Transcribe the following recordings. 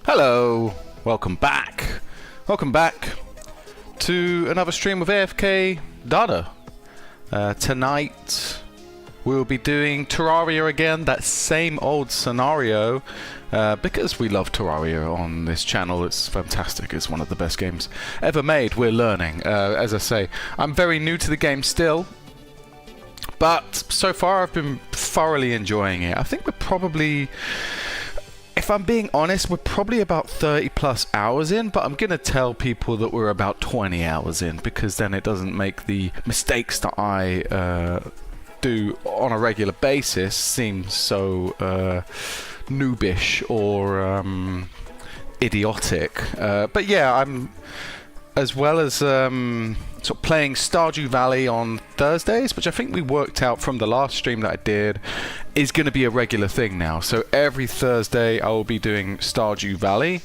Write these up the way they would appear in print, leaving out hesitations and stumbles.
Hello, welcome back to another stream of AFK Dada. Tonight we'll be doing Terraria again, that same old scenario, because we love Terraria on this channel. It's fantastic, it's one of the best games ever made. We're learning, as I say, I'm very new to the game still, but so far I've been thoroughly enjoying it. I think we're probably, if I'm being honest, we're probably about 30 plus hours in, but I'm going to tell people that we're about 20 hours in, because then it doesn't make the mistakes that I do on a regular basis seem so noobish or idiotic. But yeah, I'm, as well as sort of playing Stardew Valley on Thursdays, which I think we worked out from the last stream that I did is going to be a regular thing now. So every Thursday I will be doing Stardew Valley.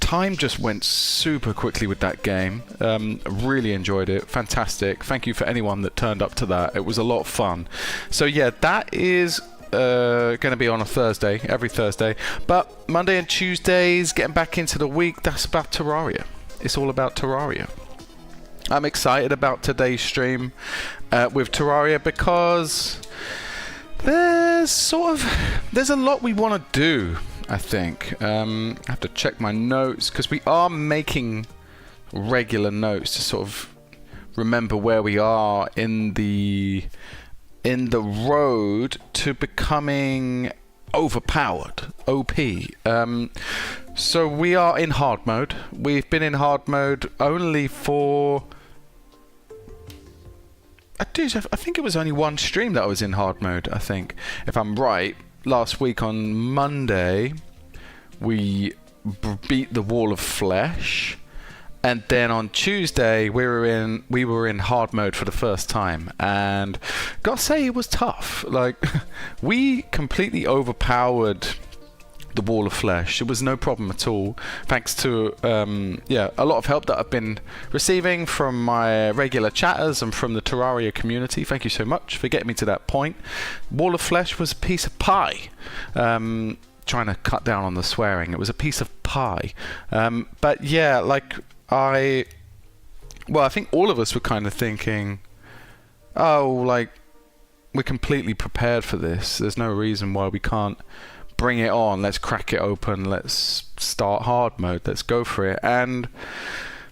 Time just went super quickly with that game. Really enjoyed it. Fantastic. Thank you for anyone that turned up to that. It was a lot of fun. So yeah, that is going to be on a Thursday, every Thursday. But Monday and Tuesdays, getting back into the week, that's about Terraria. It's all about Terraria. I'm excited about today's stream with Terraria because there's a lot we want to do, I think. I have to check my notes because we are making regular notes to sort of remember where we are in the road to becoming overpowered, OP. So we are in hard mode. We've been in hard mode only for, I think it was only one stream that I was in hard mode, I think, if I'm right. Last week on Monday we beat the wall of flesh, and then on Tuesday we were in hard mode for the first time, and gotta say it was tough. Like, we completely overpowered the wall of flesh. It was no problem at all, thanks to a lot of help that I've been receiving from my regular chatters and from the Terraria community. Thank you so much for getting me to that point. Wall of flesh was a piece of pie. Trying to cut down on the swearing. It was a piece of pie. But yeah, like, I think all of us were kind of thinking, oh, like, we're completely prepared for this. There's no reason why we can't bring it on. Let's crack it open. Let's start hard mode. Let's go for it. And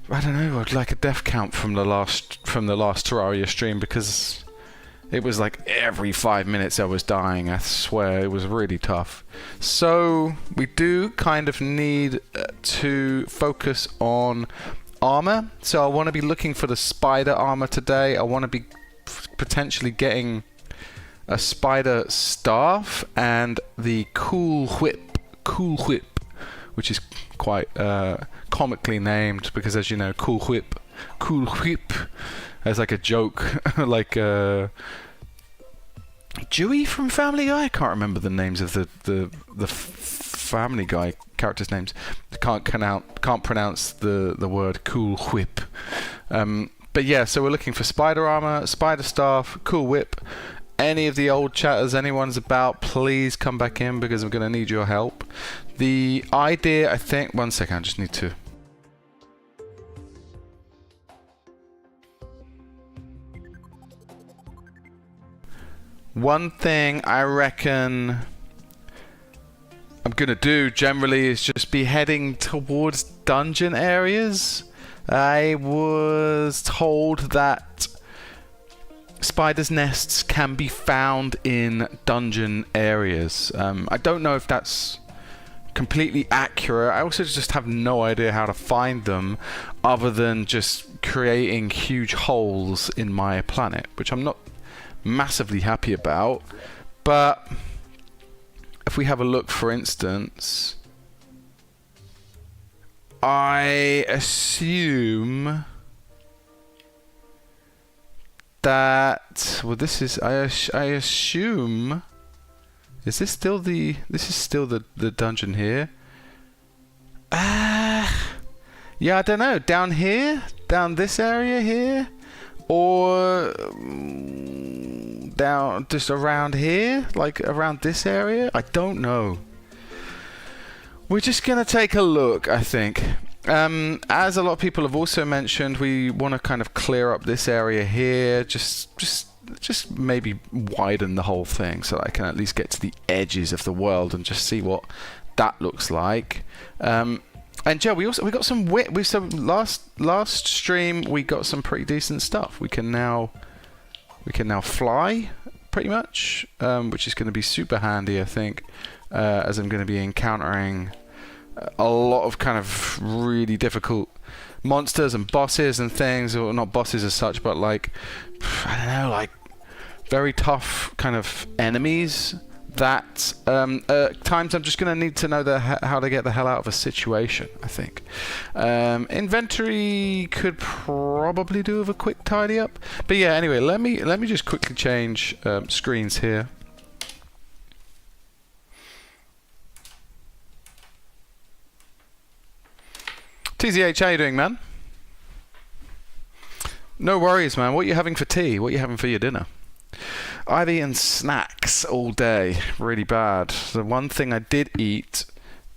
I don't know, I'd like a death count from the last Terraria stream, because it was like every 5 minutes I was dying. I swear, it was really tough. So we do kind of need to focus on armor. So I want to be looking for the spider armor today. I want to be potentially getting a spider staff and the cool whip, which is quite comically named, because, as you know, cool whip as like a joke, like Dewey from Family Guy. I can't remember the names of the Family Guy characters' names. Can't pronounce the word cool whip. But yeah, so we're looking for spider armor, spider staff, cool whip. Any of the old chatters, anyone's about, please come back in, because I'm going to need your help. The idea, I think, one second, I just need to. One thing I reckon I'm going to do generally is just be heading towards dungeon areas. I was told that spiders' nests can be found in dungeon areas. I don't know if that's completely accurate. I also just have no idea how to find them, other than just creating huge holes in my planet, which I'm not massively happy about. But if we have a look, for instance, I assume that, well, this is, I assume, is this still the, this is still the dungeon here? Yeah, I don't know, down here, down this area here, or down just around here, like around this area. I don't know. We're just gonna take a look, I think. As a lot of people have also mentioned, we want to kind of clear up this area here, just maybe widen the whole thing so that I can at least get to the edges of the world and just see what that looks like. And yeah, we got some last stream we got some pretty decent stuff. We can now fly pretty much, which is going to be super handy, I think, as I'm going to be encountering a lot of kind of really difficult monsters and bosses and things, or not bosses as such, but like, I don't know, like very tough kind of enemies that at times I'm just going to need to know how to get the hell out of a situation, I think. Inventory could probably do with a quick tidy up. But yeah, anyway, let me just quickly change screens here. TZH, how you doing, man? No worries, man. What are you having for tea? What are you having for your dinner? I've eaten snacks all day. Really bad. The one thing I did eat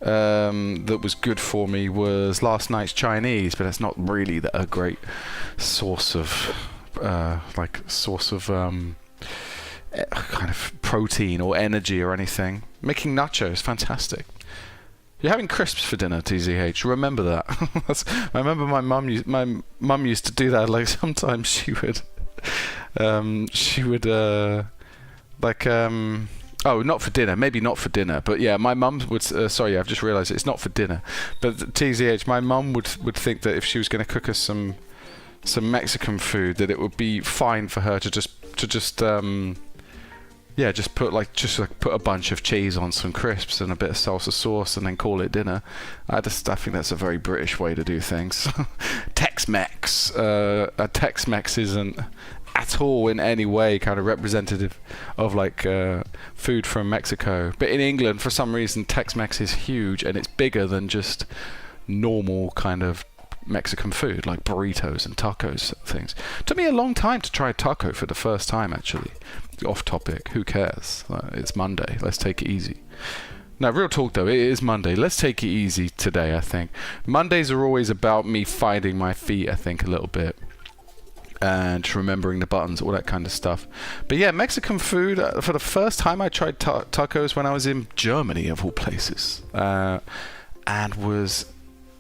that was good for me was last night's Chinese, but it's not really a great source of kind of protein or energy or anything. Making nachos, fantastic. You're having crisps for dinner, TZH. Remember that. I remember my mum used to do that. Like sometimes she would, oh, not for dinner. Maybe not for dinner. But yeah, my mum would. Sorry, I've just realised it's not for dinner. But TZH, my mum would think that if she was going to cook us some Mexican food, that it would be fine for her to just put a bunch of cheese on some crisps and a bit of salsa sauce and then call it dinner. I think that's a very British way to do things. Tex-Mex. Tex-Mex isn't at all in any way kind of representative of like food from Mexico. But in England, for some reason, Tex-Mex is huge and it's bigger than just normal kind of Mexican food, like burritos and tacos things. Took me a long time to try a taco for the first time, actually. Off topic, who cares? It's Monday, let's take it easy. Now, real talk though, it is Monday. Let's take it easy today, I think. Mondays are always about me finding my feet, I think, a little bit. And remembering the buttons, all that kind of stuff. But yeah, Mexican food, for the first time I tried tacos when I was in Germany, of all places. And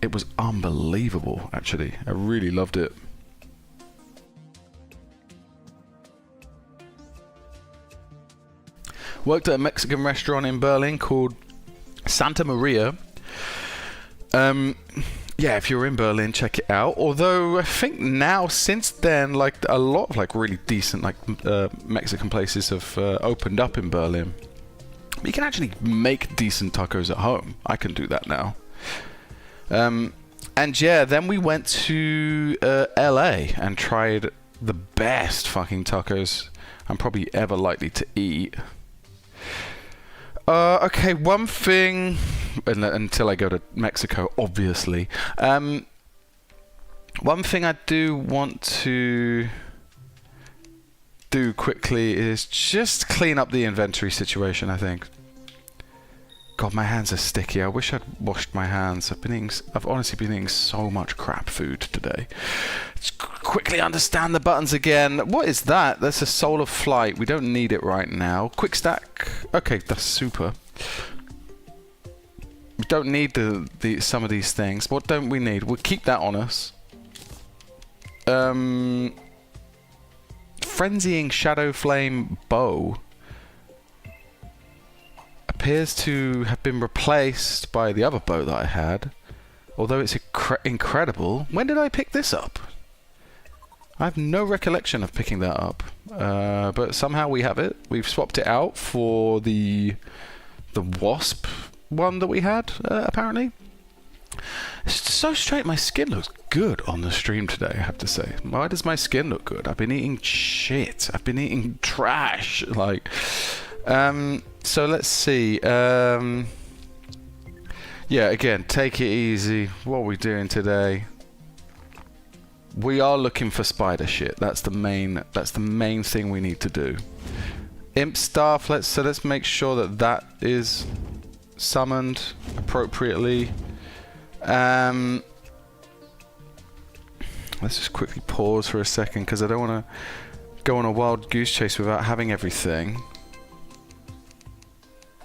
it was unbelievable, actually. I really loved it. Worked at a Mexican restaurant in Berlin called Santa Maria. Yeah, if you're in Berlin, check it out. Although I think now, since then, like a lot of like really decent like Mexican places have opened up in Berlin. You can actually make decent tacos at home. I can do that now. And yeah, then we went to LA and tried the best fucking tacos I'm probably ever likely to eat. Okay, one thing, until I go to Mexico, obviously. One thing I do want to do quickly is just clean up the inventory situation, I think. God, my hands are sticky. I wish I'd washed my hands. I've honestly been eating so much crap food today. Let's quickly understand the buttons again. What is that? That's a Soul of Flight. We don't need it right now. Quick stack. Okay, that's super. We don't need some of these things. What don't we need? We'll keep that on us. Frenzying Shadow Flame Bow appears to have been replaced by the other bow that I had, although it's incredible. When did I pick this up? I have no recollection of picking that up, but somehow we have it. We've swapped it out for the wasp one that we had, apparently. It's so straight. My skin looks good on the stream today, I have to say. Why does my skin look good? I've been eating shit. I've been eating trash. Like, so let's see. Yeah, again, take it easy. What are we doing today? We are looking for spider shit. That's the main thing we need to do. Imp staff. Let's make sure that is summoned appropriately. Let's just quickly pause for a second because I don't want to go on a wild goose chase without having everything.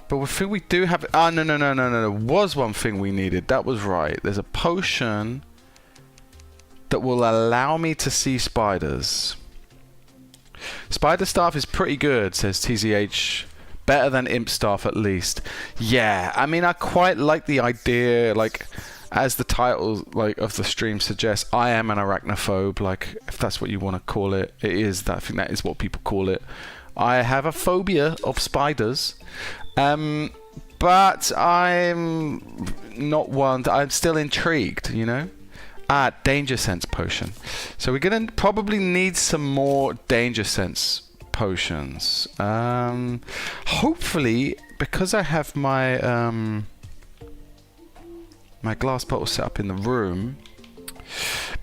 But we think we do have... Ah, no. There was one thing we needed. That was right. There's a potion that will allow me to see spiders. Spider staff is pretty good, says TZH. Better than imp staff, at least. Yeah, I mean, I quite like the idea, like, as the title of the stream suggests, I am an arachnophobe, like, if that's what you want to call it. It is, I think that is what people call it. I have a phobia of spiders. But I'm not one... I'm still intrigued, you know? Ah, danger sense potion. So we're going to probably need some more danger sense potions. Hopefully, because I have my my glass bottle set up in the room.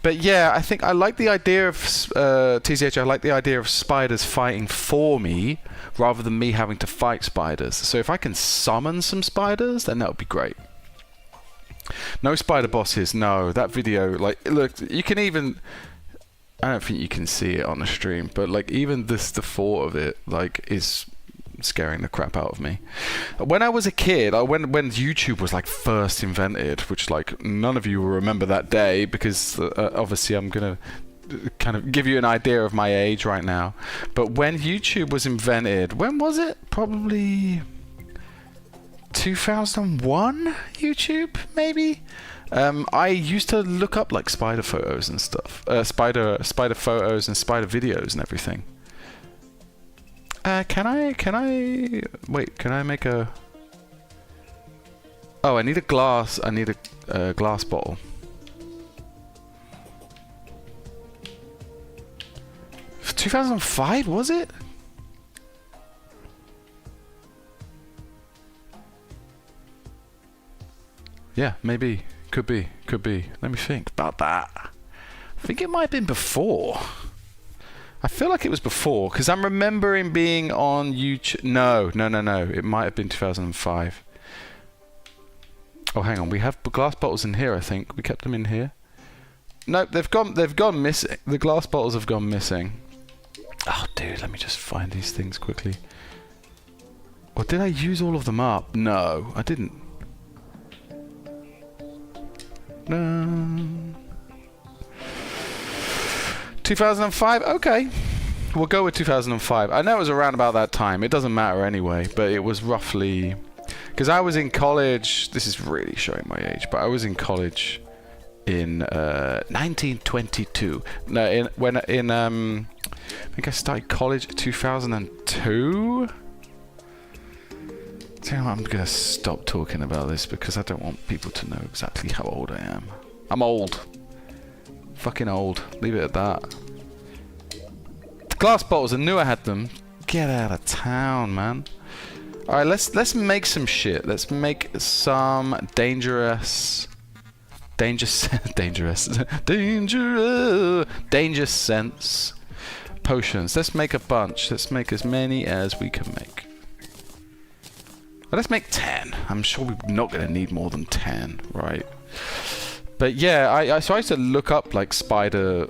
But yeah, I think I like the idea of TCH. I like the idea of spiders fighting for me rather than me having to fight spiders. So if I can summon some spiders, then that would be great. No spider bosses. No, that video, like, look, you can even... I don't think you can see it on the stream, but like even the thought of it, like, is scaring the crap out of me. When I was a kid, when YouTube was like first invented, which like none of you will remember that day because obviously I'm gonna kind of give you an idea of my age right now. But when YouTube was invented, when was it? Probably 2001 YouTube, maybe. I used to look up like spider photos and stuff, spider photos and spider videos and everything. Can I wait? Can I make a? Oh, I need a glass. I need a glass bottle. For 2005, was it? Yeah, maybe. Could be. Let me think about that. I think it might have been before. I feel like it was before, because I'm remembering being on YouTube. No. It might have been 2005. Oh, hang on. We have glass bottles in here, I think. We kept them in here. Nope, they've gone missing. The glass bottles have gone missing. Oh, dude, let me just find these things quickly. Or did I use all of them up? No, I didn't. No. 2005? Okay. We'll go with 2005. I know it was around about that time. It doesn't matter anyway, but it was roughly... Because I was in college... This is really showing my age, but I was in college in 1922. No, I think I started college in 2002. I'm going to stop talking about this because I don't want people to know exactly how old I am. I'm old. Fucking old. Leave it at that. The glass bottles, I knew I had them. Get out of town, man. Alright, let's make some shit. Let's make some danger sense potions. Let's make a bunch. Let's make as many as we can make. Let's make 10. I'm sure we're not going to need more than 10, right? But yeah, so I used to look up like spider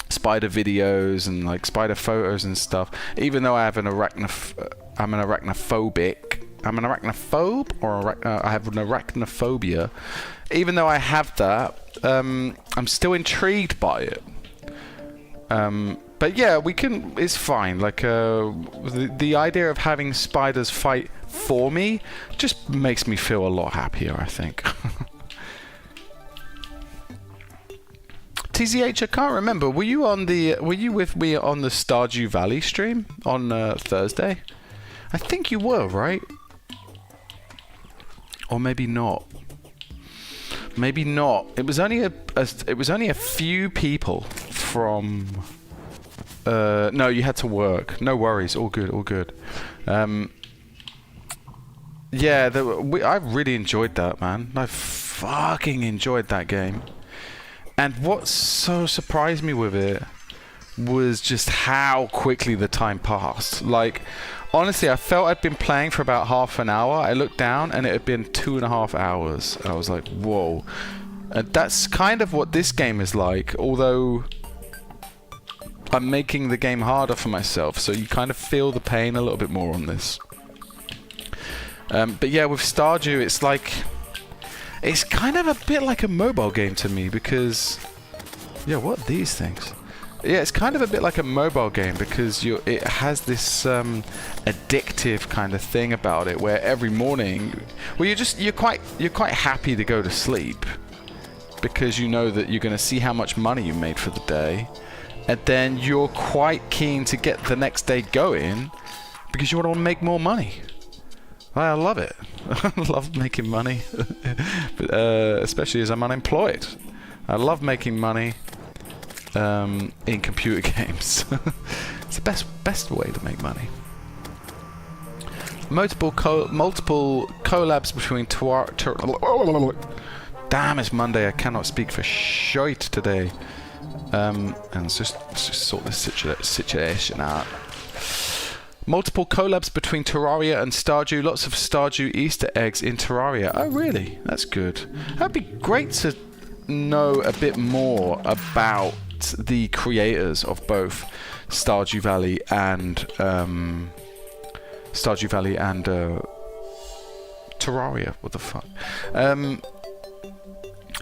videos and like spider photos and stuff. Even though I have I'm an arachnophobic. I'm an arachnophobe, or I have an arachnophobia. Even though I have that, I'm still intrigued by it. But yeah, we can. It's fine. Like the idea of having spiders fight for me just makes me feel a lot happier, I think. TZH, I can't remember. Were you with me on the Stardew Valley stream on Thursday? I think you were, right? Or maybe not. Maybe not. It was only a few people from. No, you had to work. No worries. All good. Yeah, I really enjoyed that, man. I fucking enjoyed that game. And what so surprised me with it was just how quickly the time passed. Like, Honestly, I felt I'd been playing for about half an hour. I looked down and it had been 2.5 hours. I was like, whoa. And that's kind of what this game is like, although I'm making the game harder for myself, so you kind of feel the pain a little bit more on this. But yeah, with Stardew, it's like... It's kind of a bit like a mobile game to me, because... Yeah, what are these things? Yeah, it's kind of a bit like a mobile game, because it has this addictive kind of thing about it, where every morning... Well, you're quite happy to go to sleep, because you know that you're going to see how much money you made for the day, and then you're quite keen to get the next day going, because you want to make more money. I love it. I love making money, but, especially as I'm unemployed. I love making money in computer games. It's the best way to make money. Multiple collabs between Damn, it's Monday. I cannot speak for shite today. And let's just sort this situation out. Multiple collabs between Terraria and Stardew. Lots of Stardew Easter eggs in Terraria. Oh, really? That's good. That'd be great to know a bit more about the creators of both Stardew Valley and Terraria. What the fuck?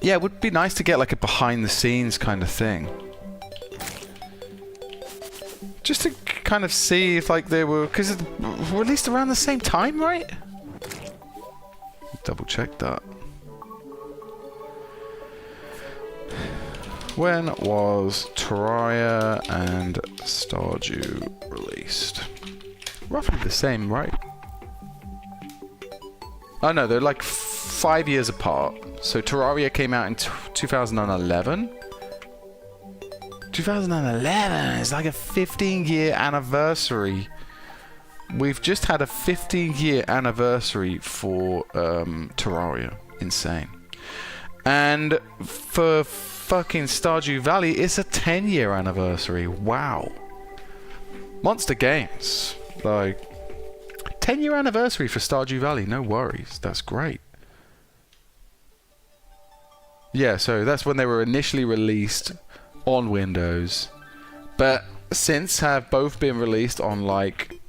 Yeah, it would be nice to get like a behind-the-scenes kind of thing. Just to kind of see if like they were... Because it's released around the same time, right? Double check that. When was Terraria and Stardew released? Roughly the same, right? Oh no, they're like 5 years apart. So Terraria came out in 2011. 2011 is like a 15-year anniversary. We've just had a 15-year anniversary for Terraria. Insane. And for fucking Stardew Valley, it's a 10-year anniversary. Wow. Monster Games. Like, 10-year anniversary for Stardew Valley. No worries. That's great. Yeah, so that's when they were initially released on Windows, but since have both been released on like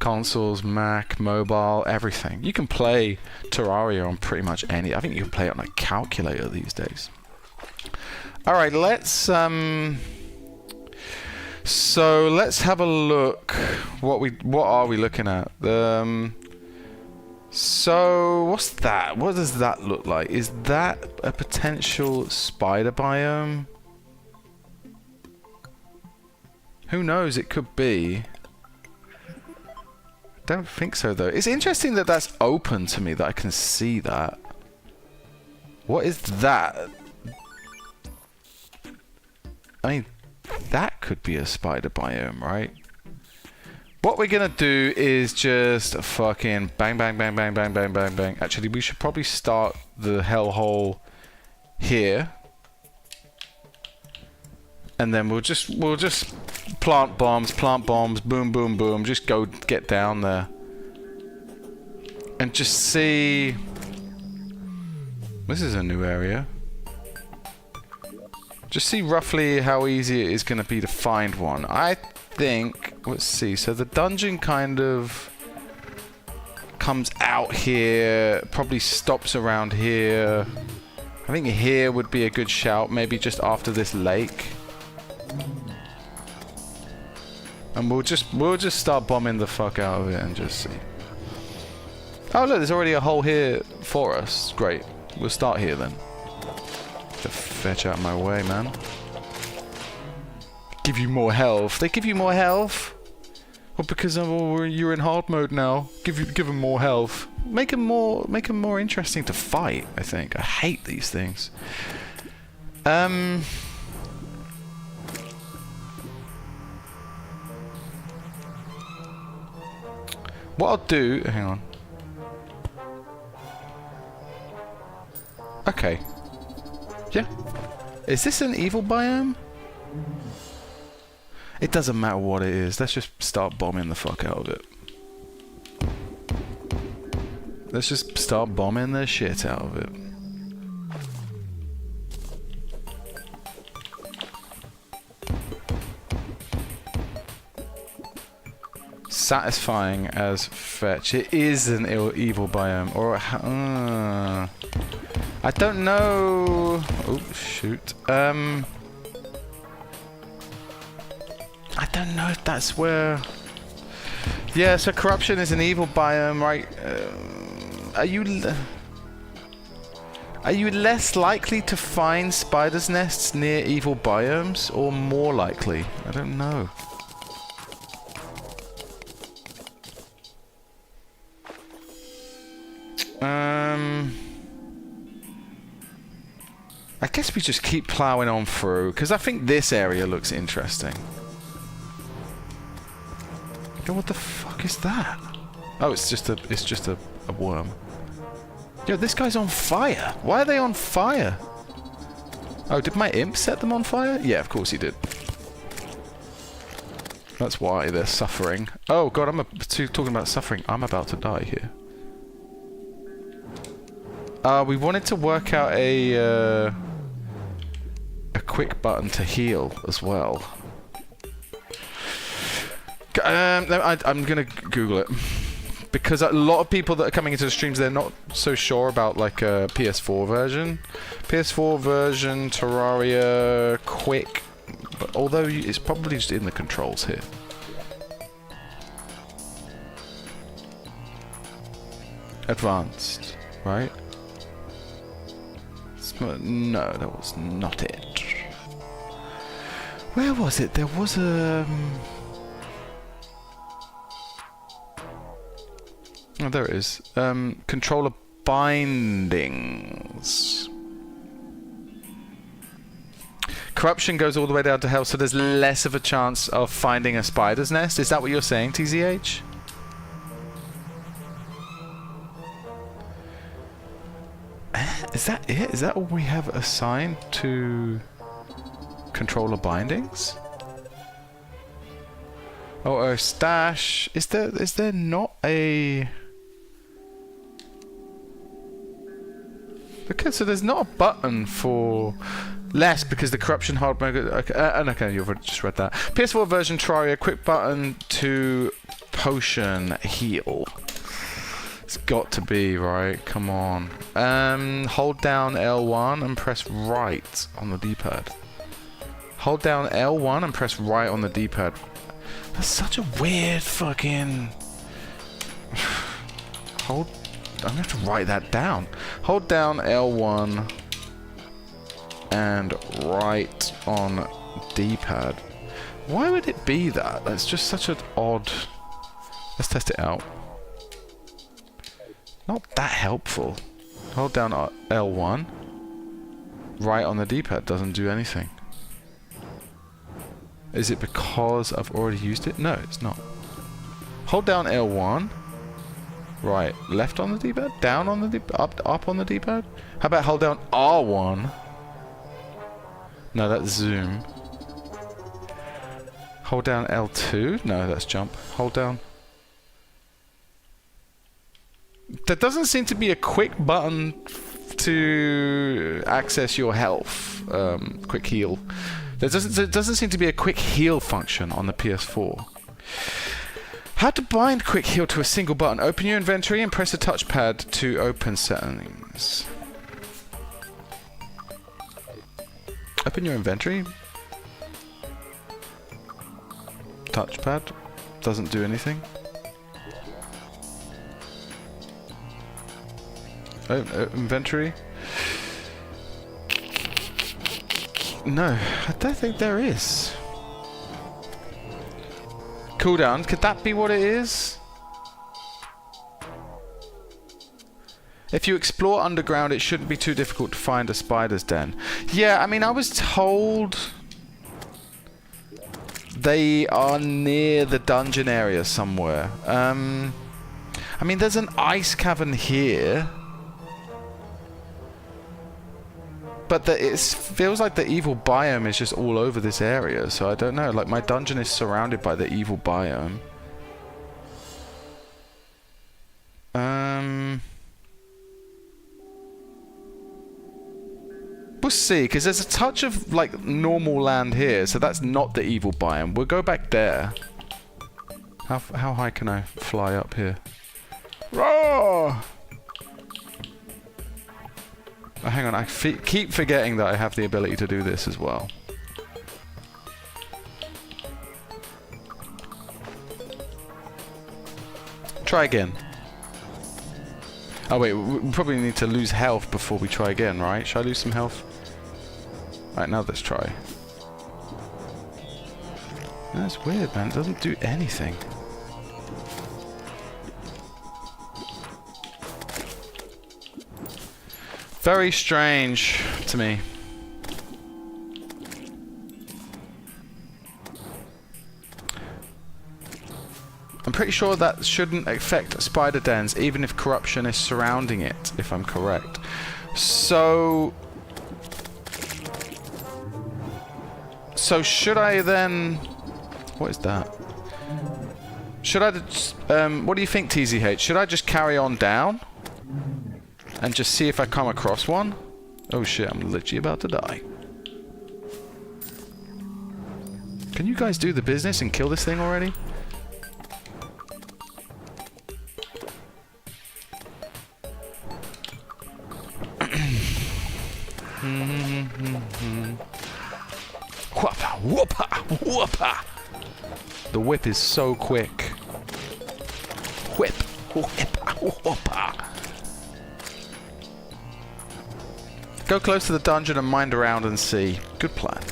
consoles, Mac, mobile, everything. You can play Terraria on pretty much any. I think you can play it on a calculator these days. All right, let's so let's have a look. What are we looking at? So what's that? What does that look like? Is that a potential spider biome? Who knows? It could be. Don't think so, though. It's interesting that that's open to me, that I can see that. What is that? I mean, that could be a spider biome, right? What we're gonna do is just fucking bang, bang, bang, bang, bang, bang, bang, bang. Actually, we should probably start the hellhole here. And then we'll just plant bombs, boom, boom, boom. Just go get down there. And just see... This is a new area. Just see roughly how easy it is going to be to find one. I think... Let's see. So the dungeon kind of comes out here. Probably stops around here. I think here would be a good shout. Maybe just after this lake. And we'll just start bombing the fuck out of it and just see. Oh look, there's already a hole here for us. Great. We'll start here then. To fetch out my way, man. Give you more health. They give you more health? Well, because you're in hard mode now. Give them more health. Make them more interesting to fight, I think. I hate these things. What I'll do... Hang on. Okay. Yeah. Is this an evil biome? It doesn't matter what it is. Let's just start bombing the fuck out of it. Let's just start bombing the shit out of it. Satisfying as fetch. It is an evil biome, or I don't know. Oh shoot. I don't know if that's where. Yeah, so corruption is an evil biome, right? Are you less likely to find spiders' nests near evil biomes, or more likely? I don't know. I guess we just keep plowing on through, because I think this area looks interesting. Yo, what the fuck is that? Oh, it's just a worm. Yo, this guy's on fire. Why are they on fire? Oh, did my imp set them on fire? Yeah, of course he did. That's why they're suffering. Oh god, talking about suffering. I'm about to die here. We wanted to work out a quick button to heal as well. I'm gonna Google it because a lot of people that are coming into the streams, they're not so sure about like a PS4 version. PS4 version Terraria quick, but although it's probably just in the controls here. Advanced, right? No, that was not it. Where was it? There was a... Oh, there it is. Controller bindings. Corruption goes all the way down to hell, so there's less of a chance of finding a spider's nest. Is that what you're saying, TZH? Is that it? Is that all we have assigned to controller bindings? Oh, stash. Is there not a... Okay, so there's not a button for less because the corruption hard mode... Okay, okay, you've just read that. PS4 version Terraria, quick button to potion heal. It's got to be, right? Come on. Hold down L1 and press right on the D-pad. Hold down L1 and press right on the D-pad. That's such a weird fucking... I'm gonna have to write that down. Hold down L1 and right on D-pad. Why would it be that? That's just such an odd... Let's test it out. Not that helpful. Hold down L1. Right on the D-pad doesn't do anything. Is it because I've already used it? No, it's not. Hold down L1. Right, left on the D-pad? Down on the D-pad? Up on the D-pad? How about hold down R1? No, that's zoom. Hold down L2? No, that's jump. Hold down... There doesn't seem to be a quick button to access your health. Quick heal. There doesn't seem to be a quick heal function on the PS4. How to bind quick heal to a single button. Open your inventory and press the touchpad to open settings. Open your inventory. Touchpad. Doesn't do anything. Inventory. No, I don't think there is. Cooldown, could that be what it is? If you explore underground, it shouldn't be too difficult to find a spider's den. Yeah, I mean, I was told they are near the dungeon area somewhere. I mean, there's an ice cavern here. But it feels like the evil biome is just all over this area, so I don't know. Like, my dungeon is surrounded by the evil biome. We'll see, because there's a touch of, like, normal land here, so that's not the evil biome. We'll go back there. How high can I fly up here? Roar! Oh, hang on, I keep forgetting that I have the ability to do this as well. Try again. Oh wait, we probably need to lose health before we try again, right? Should I lose some health? Right, now let's try. That's weird, man. It doesn't do anything. Very strange to me. I'm pretty sure that shouldn't affect spider dens, even if corruption is surrounding it, if I'm correct. So should I then... What is that? Should I... what do you think, TZH? Should I just carry on down? And just see if I come across one? Oh shit, I'm literally about to die. Can you guys do the business and kill this thing already? Whoppa, whoppa, whoppa. The whip is so quick. Whip, whoppa, whoppa. Go close to the dungeon and mind around and see. Good plan.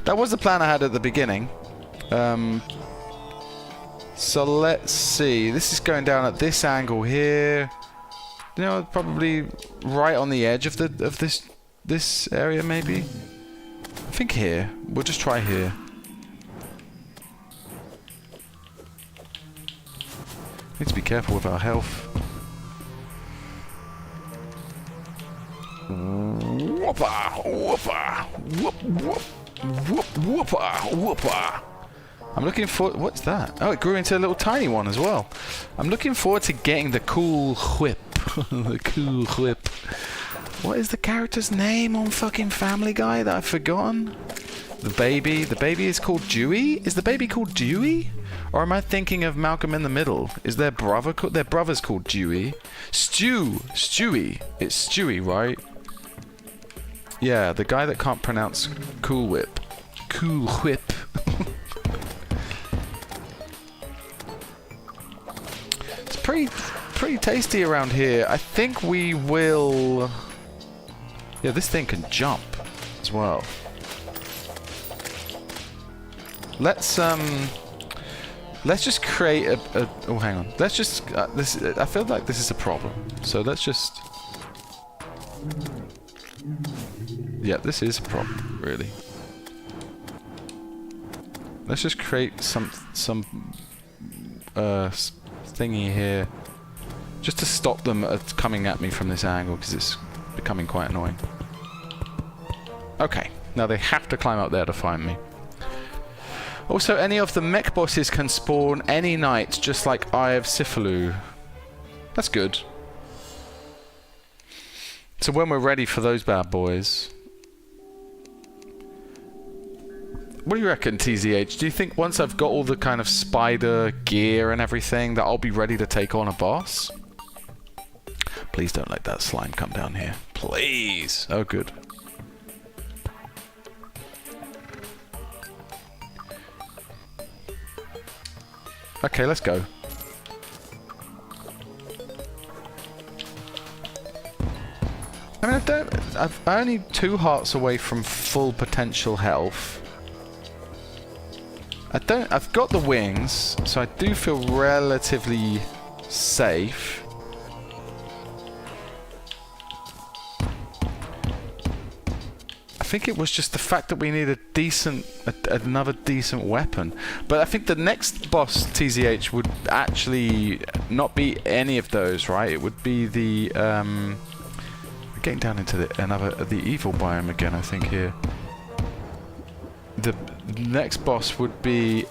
That was the plan I had at the beginning. So let's see. This is going down at this angle here. You know, probably right on the edge of this area, maybe. I think here. We'll just try here. Need to be careful with our health. Whoopa! Whoopa! Whoop! Whoop! Whoop! Whoopa! Whoopa! I'm looking for... What's that? Oh, it grew into a little tiny one as well. I'm looking forward to getting the cool whip. The cool whip. What is the character's name on fucking Family Guy that I've forgotten? The baby. The baby is called Dewey? Is the baby called Dewey? Or am I thinking of Malcolm in the Middle? Is their brother called... Their brother's called Dewey. Stewie. It's Stewie, right? Yeah, the guy that can't pronounce Cool Whip. Cool Whip. It's pretty tasty around here. I think we will... Yeah, this thing can jump as well. Let's just create a oh, hang on. Let's just this. I feel like this is a problem. So let's just. Yeah, this is a problem, really. Let's just create some thingy here, just to stop them coming at me from this angle, because it's becoming quite annoying. Okay, now they have to climb up there to find me. Also, any of the mech bosses can spawn any night, just like Eye of Syphilu. That's good. So when we're ready for those bad boys... What do you reckon, TZH? Do you think once I've got all the kind of spider gear and everything that I'll be ready to take on a boss? Please don't let that slime come down here. Please! Oh, good. Okay, let's go. I mean, I'm only 2 hearts away from full potential health. I've got the wings, so I do feel relatively safe. I think it was just the fact that we need another decent weapon. But I think the next boss, TZH, would actually not be any of those, right? It would be the, we're getting down into the evil biome again, I think, here. The next boss would be,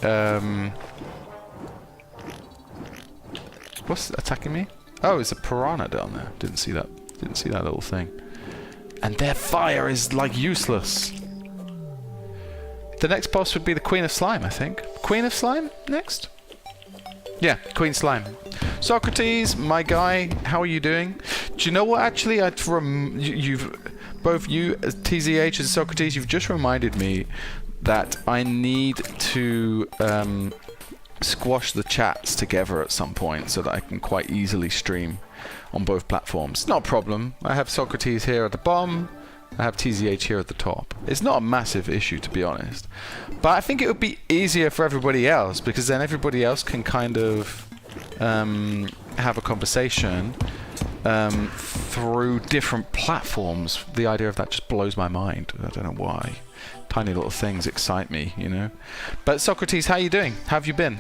what's attacking me? Oh, it's a piranha down there. Didn't see that little thing. And their fire is, like, useless. The next boss would be the Queen of Slime, I think. Queen of Slime next? Yeah, Queen Slime. Socrates, my guy, how are you doing? Do you know what, actually? Both you, TZH and Socrates, you've just reminded me that I need to squash the chats together at some point so that I can quite easily stream on both platforms. Not a problem. I have Socrates here at the bottom. I have TZH here at the top. It's not a massive issue, to be honest. But I think it would be easier for everybody else, because then everybody else can kind of have a conversation through different platforms. The idea of that just blows my mind. I don't know why. Tiny little things excite me, you know. But Socrates, how you doing? How have you been?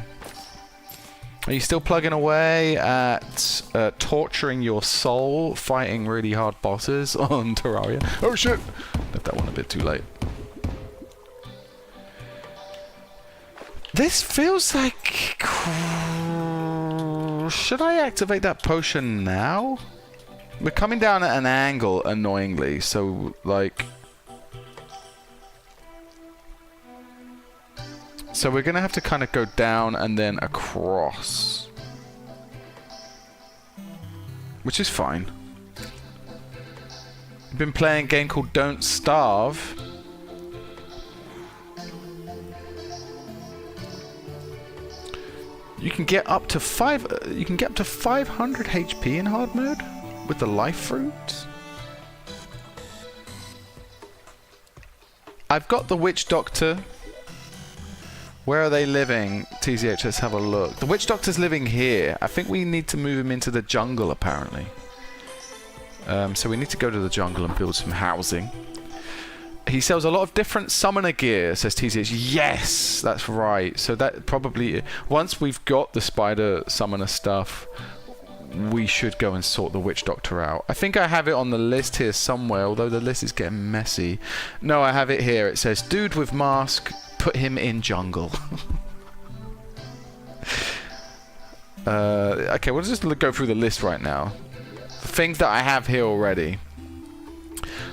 Are you still plugging away at torturing your soul, fighting really hard bosses on Terraria? Oh shit! Left that one a bit too late. This feels like... Should I activate that potion now? We're coming down at an angle, annoyingly, so, like... So we're going to have to kind of go down and then across. Which is fine. I've been playing a game called Don't Starve. You can get up to 500 HP in hard mode with the life fruit. I've got the witch doctor. Where are they living? TZH, let's have a look. The witch doctor's living here. I think we need to move him into the jungle, apparently. So we need to go to the jungle and build some housing. He sells a lot of different summoner gear, says TZH. Yes, that's right. So that probably... Once we've got the spider summoner stuff, we should go and sort the witch doctor out. I think I have it on the list here somewhere, although the list is getting messy. No, I have it here. It says, dude with mask... Put him in jungle. Okay, we'll just go through the list right now. The things that I have here already.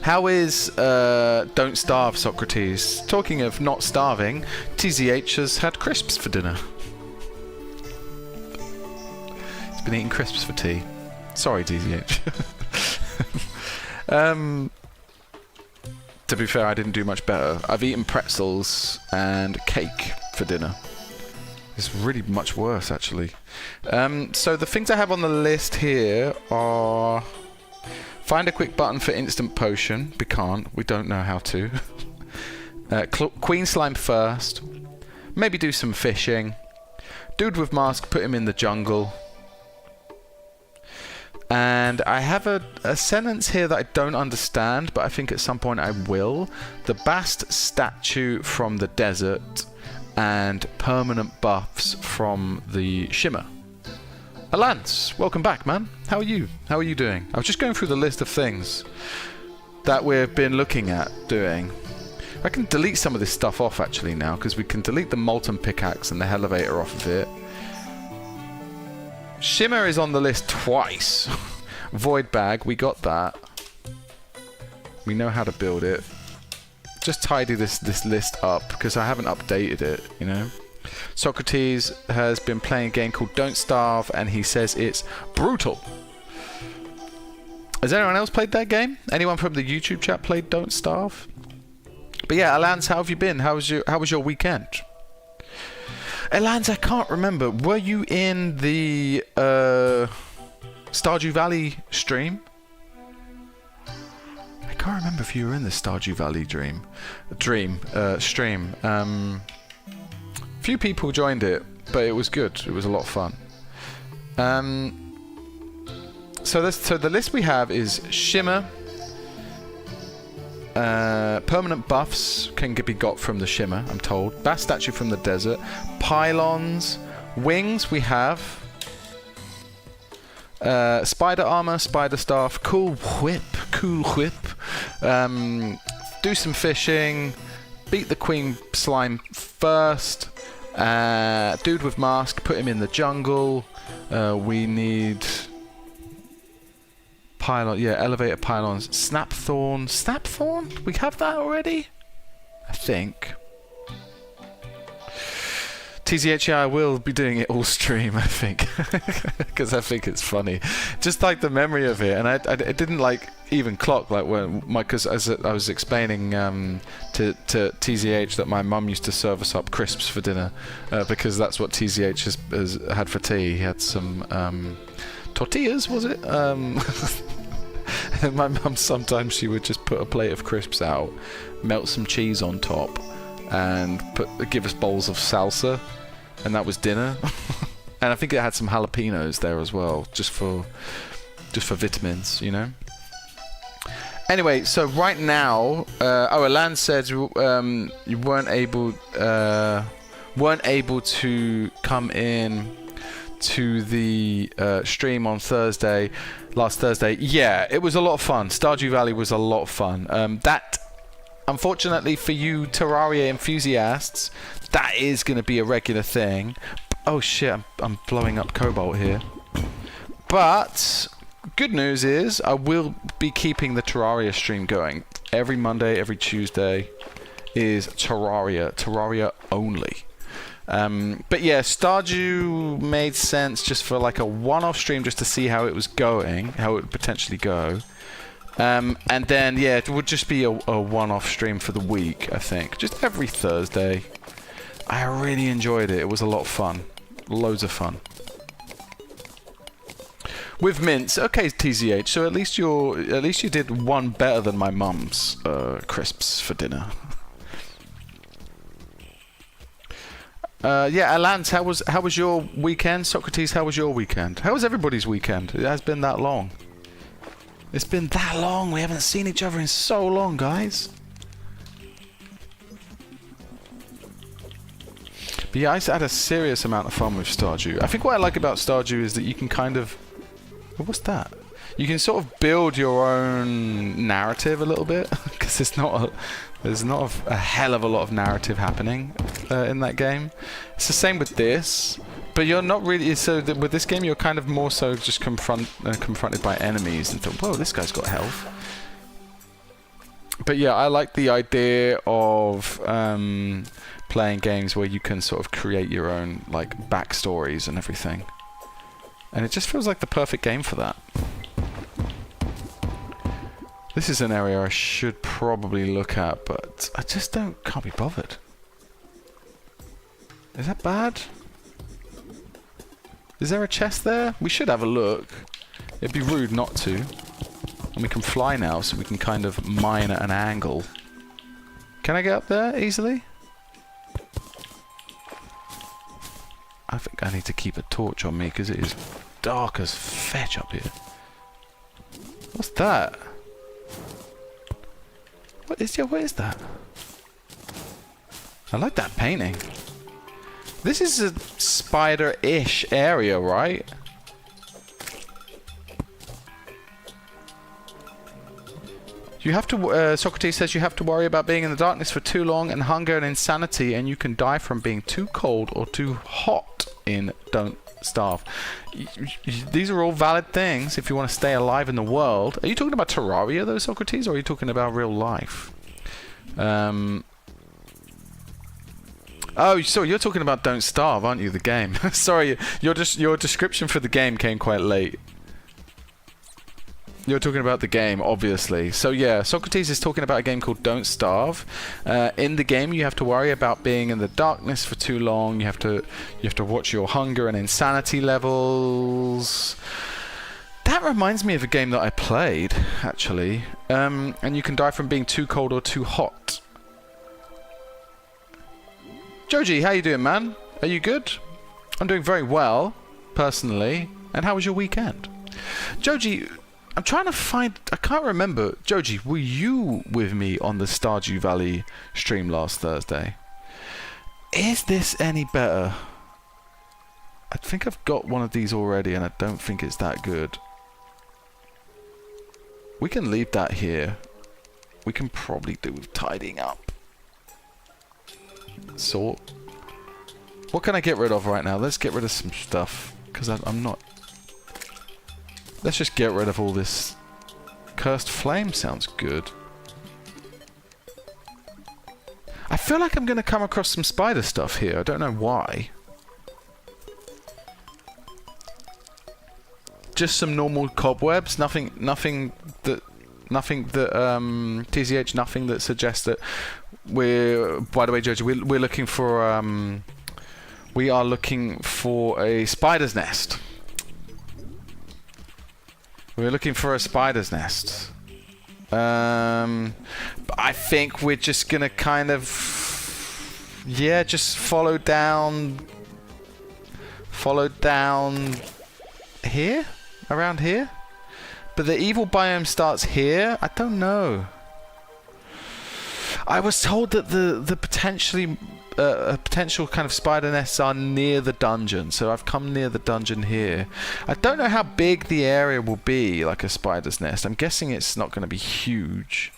How is Don't Starve, Socrates? Talking of not starving, TZH has had crisps for dinner. He's been eating crisps for tea. Sorry, TZH. To be fair, I didn't do much better. I've eaten pretzels and cake for dinner. It's really much worse, actually. So the things I have on the list here are... Find a quick button for instant potion. We can't. We don't know how to. Queen slime first. Maybe do some fishing. Dude with mask, put him in the jungle. And I have a sentence here that I don't understand, but I think at some point I will. The Bast statue from the desert and permanent buffs from the shimmer. Alance, welcome back, man. How are you? How are you doing? I was just going through the list of things that we've been looking at doing. I can delete some of this stuff off actually now, because we can delete the molten pickaxe and the elevator off of it. Shimmer is on the list twice. Void bag, we got that. We know how to build it. Just tidy this list up, because I haven't updated it, you know. Socrates has been playing a game called Don't Starve, and he says it's brutal. Has anyone else played that game? Anyone from the YouTube chat played Don't Starve? But yeah, Alans, how have you been? How was your weekend? Elans, I can't remember. Were you in the Stardew Valley stream? I can't remember if you were in the Stardew Valley stream. Few people joined it, but it was good. It was a lot of fun. So the list we have is Shimmer. Permanent buffs can be got from the Shimmer, I'm told. Bast statue from the desert. Pylons. Wings we have. Spider armor, spider staff. Cool whip. Do some fishing. Beat the queen slime first. Dude with mask, put him in the jungle. We need... pylon. Yeah, elevator pylons. Snapthorn. Snapthorn? We have that already? I think. TZH, yeah, I will be doing it all stream, I think. Because I think it's funny. Just like the memory of it. And I didn't like even clock like when because as I was explaining to TZH that my mum used to serve us up crisps for dinner because that's what TZH has had for tea. He had some tortillas, was it? And my mum sometimes she would just put a plate of crisps out, melt some cheese on top, and give us bowls of salsa, and that was dinner. And I think it had some jalapenos there as well, just for vitamins, you know. Anyway, so right now, Alan said you weren't able to come in to the stream on last Thursday. Yeah, it was a lot of fun. Stardew Valley was a lot of fun. That, unfortunately for you Terraria enthusiasts, that is going to be a regular thing. Oh shit, I'm blowing up Cobalt here. But good news is I will be keeping the Terraria stream going. Every Monday, every Tuesday is Terraria only. But yeah, Stardew made sense just for like a one-off stream just to see how it was going, how it would potentially go. And then, yeah, it would just be a one-off stream for the week, I think. Just every Thursday. I really enjoyed it. It was a lot of fun. Loads of fun. With mints. Okay, TZH, so at least you did one better than my mum's crisps for dinner. Yeah, Alance, how was your weekend? Socrates, how was your weekend? How was everybody's weekend? It has been that long. It's been that long. We haven't seen each other in so long, guys. But yeah, I had a serious amount of fun with Stardew. I think what I like about Stardew is that you can kind of... What's that? You can sort of build your own narrative a little bit, because there's not a hell of a lot of narrative happening in that game. It's the same with this, but you're not really... So with this game, you're kind of more so just confronted by enemies and thought, whoa, this guy's got health. But yeah, I like the idea of playing games where you can sort of create your own like backstories and everything. And it just feels like the perfect game for that. This is an area I should probably look at, but I just can't be bothered. Is that bad? Is there a chest there? We should have a look. It'd be rude not to. And we can fly now, so we can kind of mine at an angle. Can I get up there easily? I think I need to keep a torch on me because it is dark as fetch up here. What's that? What is that? I like that painting. This is a spider-ish area, right? You have to, Socrates says you have to worry about being in the darkness for too long and hunger and insanity, and you can die from being too cold or too hot in Don't Starve. These are all valid things if you want to stay alive in the world. Are you talking about Terraria though, Socrates, or are you talking about real life? Oh, so you're talking about Don't Starve, aren't you, the game? Sorry, your description for the game came quite late. You're talking about the game, obviously. So yeah, Socrates is talking about a game called Don't Starve. In the game, you have to worry about being in the darkness for too long. You have to watch your hunger and insanity levels. That reminds me of a game that I played, actually. And you can die from being too cold or too hot. Joji, how you doing, man? Are you good? I'm doing very well, personally. And how was your weekend? Joji, I'm trying to find... I can't remember. Joji, were you with me on the Stardew Valley stream last Thursday? Is this any better? I think I've got one of these already, and I don't think it's that good. We can leave that here. We can probably do with tidying up. Sort. What can I get rid of right now? Let's get rid of some stuff, because I'm not... Let's just get rid of all this Cursed Flame sounds good. I feel like I'm going to come across some spider stuff here. I don't know why. Just some normal cobwebs. Nothing that TCH. Nothing that suggests that we're. By the way, Joji, we're looking for. We are looking for a spider's nest. We're looking for a spider's nest. I think we're just gonna kind of, yeah, just follow down here, around here. But the evil biome starts here. I don't know. I was told that the potential kind of spider nests are near the dungeon, so I've come near the dungeon here. I don't know how big the area will be, like a spider's nest. I'm guessing it's not going to be huge.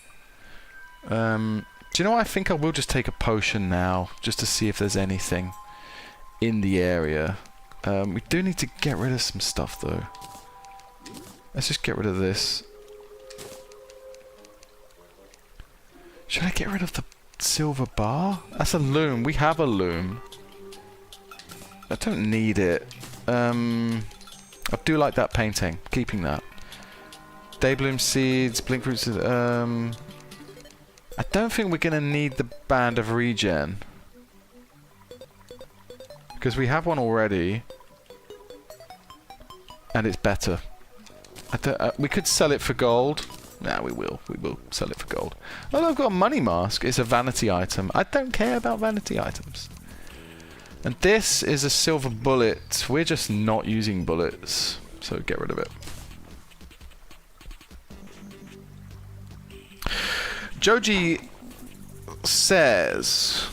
Do you know what? I think I will just take a potion now, just to see if there's anything in the area. We do need to get rid of some stuff, though. Let's just get rid of this. Should I get rid of the silver bar? That's a loom. We have a loom. I don't need it. I do like that painting. Keeping that. Daybloom seeds, blink roots. I don't think we're gonna need the band of regen because we have one already, and it's better. We could sell it for gold. Nah, we will. We will sell it for gold. Oh, I've got a money mask. It's a vanity item. I don't care about vanity items. And this is a silver bullet. We're just not using bullets, so get rid of it. Joji says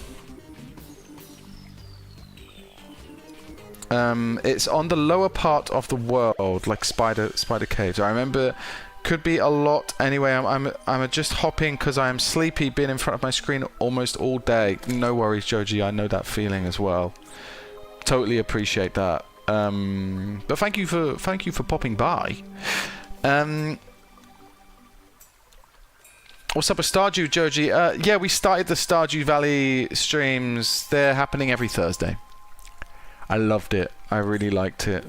it's on the lower part of the world, like spider caves. I remember. Could be a lot. Anyway, I'm just hopping because I am sleepy. Been in front of my screen almost all day. No worries, Joji. I know that feeling as well. Totally appreciate that. But thank you for popping by. What's up with Stardew, Joji? Yeah, we started the Stardew Valley streams. They're happening every Thursday. I loved it. I really liked it.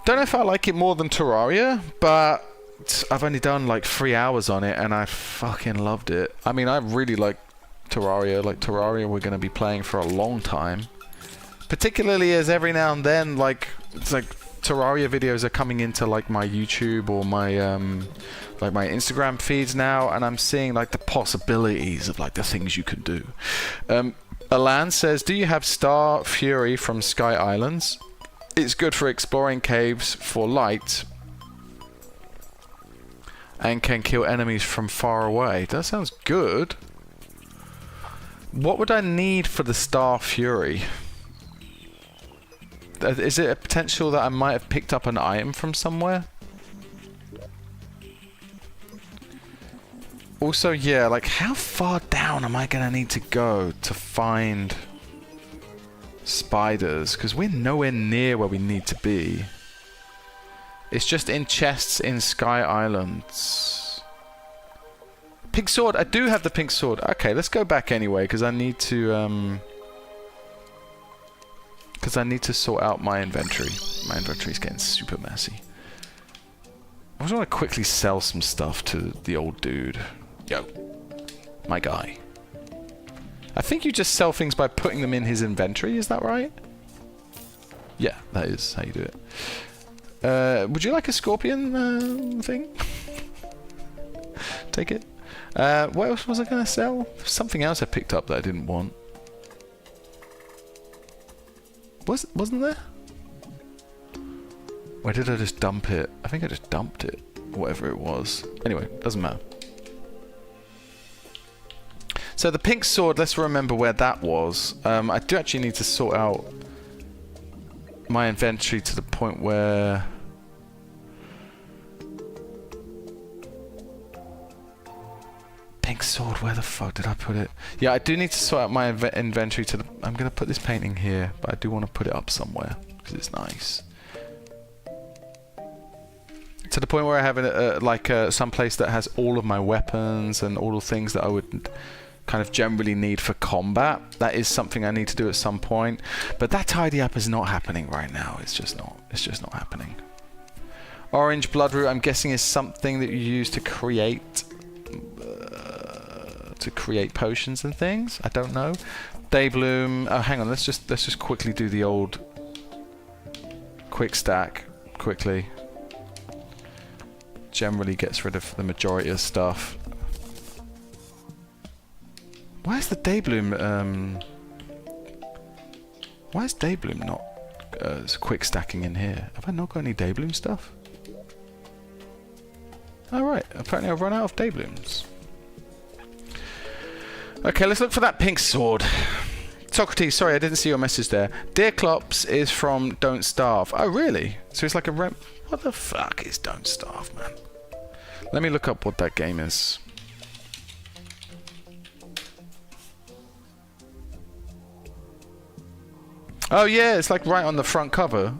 Don't know if I like it more than Terraria, but I've only done like 3 hours on it and I fucking loved it. I mean, I really like Terraria. Like Terraria we're going to be playing for a long time. Particularly as every now and then, like, it's like Terraria videos are coming into like my YouTube or my like my Instagram feeds now, and I'm seeing like the possibilities of like the things you can do. Alan says, do you have Star Fury from Sky Islands? It's good for exploring caves for light and can kill enemies from far away. That sounds good. What would I need for the Star Fury? Is it a potential that I might have picked up an item from somewhere? Also, yeah, like how far down am I gonna need to go to find spiders? Because we're nowhere near where we need to be. It's just in chests in Sky Islands. Pink sword. I do have the pink sword. Okay, let's go back anyway because I need to sort out my inventory. My inventory's getting super messy. I just want to quickly sell some stuff to the old dude. Yo, my guy. I think you just sell things by putting them in his inventory, is that right? Yeah, that is how you do it. Would you like a scorpion thing? Take it. What else was I going to sell? Something else I picked up that I didn't want. Wasn't there? Where did I just dump it? I think I just dumped it. Whatever it was. Anyway, doesn't matter. So the pink sword, let's remember where that was. I do actually need to sort out my inventory to the point where... Pink sword, where the fuck did I put it? Yeah, I do need to sort out my inventory to the... I'm going to put this painting here, but I do want to put it up somewhere, because it's nice. To the point where I have some place that has all of my weapons and all the things that I would kind of generally need for combat. That is something I need to do at some point. But that tidy up is not happening right now. It's just not happening. Orange bloodroot, I'm guessing, is something that you use to create potions and things. I don't know. Daybloom. Oh, hang on. Let's just quickly do the old quick stack quickly. Generally gets rid of the majority of stuff. Why is the Daybloom why is Daybloom not quick stacking in here? Have I not got any Daybloom stuff? Alright, apparently I've run out of Dayblooms. Okay, let's look for that pink sword. Socrates, sorry, I didn't see your message there. Dear Clops is from Don't Starve. Oh, really? So it's like a what the fuck is Don't Starve, man? Let me look up what that game is. Oh yeah, it's like right on the front cover.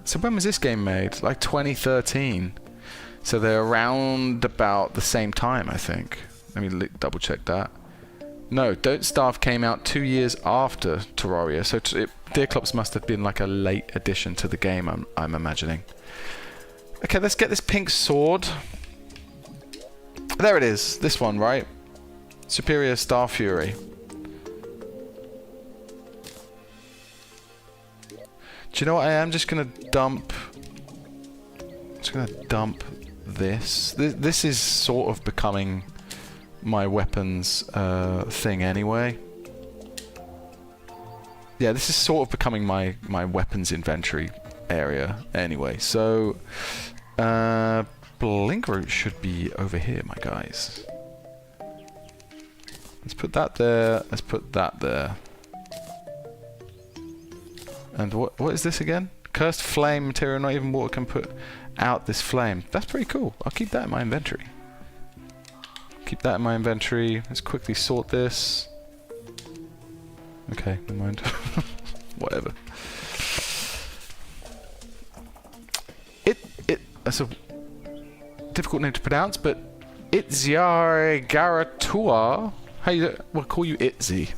So when was this game made? Like 2013. So they're around about the same time, I think. Let me double check that. No, Don't Starve came out 2 years after Terraria. So Dear Clops must have been like a late addition to the game, I'm imagining. Okay, let's get this pink sword. There it is. This one, right? Superior Star Fury. Do you know what? I am just gonna dump. Just gonna dump this. This is sort of becoming my weapons thing anyway. Yeah, this is sort of becoming my weapons inventory area anyway. So, blink root should be over here, my guys. Let's put that there. Let's put that there. And what is this again? Cursed flame material, not even water can put out this flame. That's pretty cool. I'll keep that in my inventory. Keep that in my inventory. Let's quickly sort this. Okay, never mind. Whatever. That's a difficult name to pronounce, but Itziargaratua. How you? We'll call you Itzy.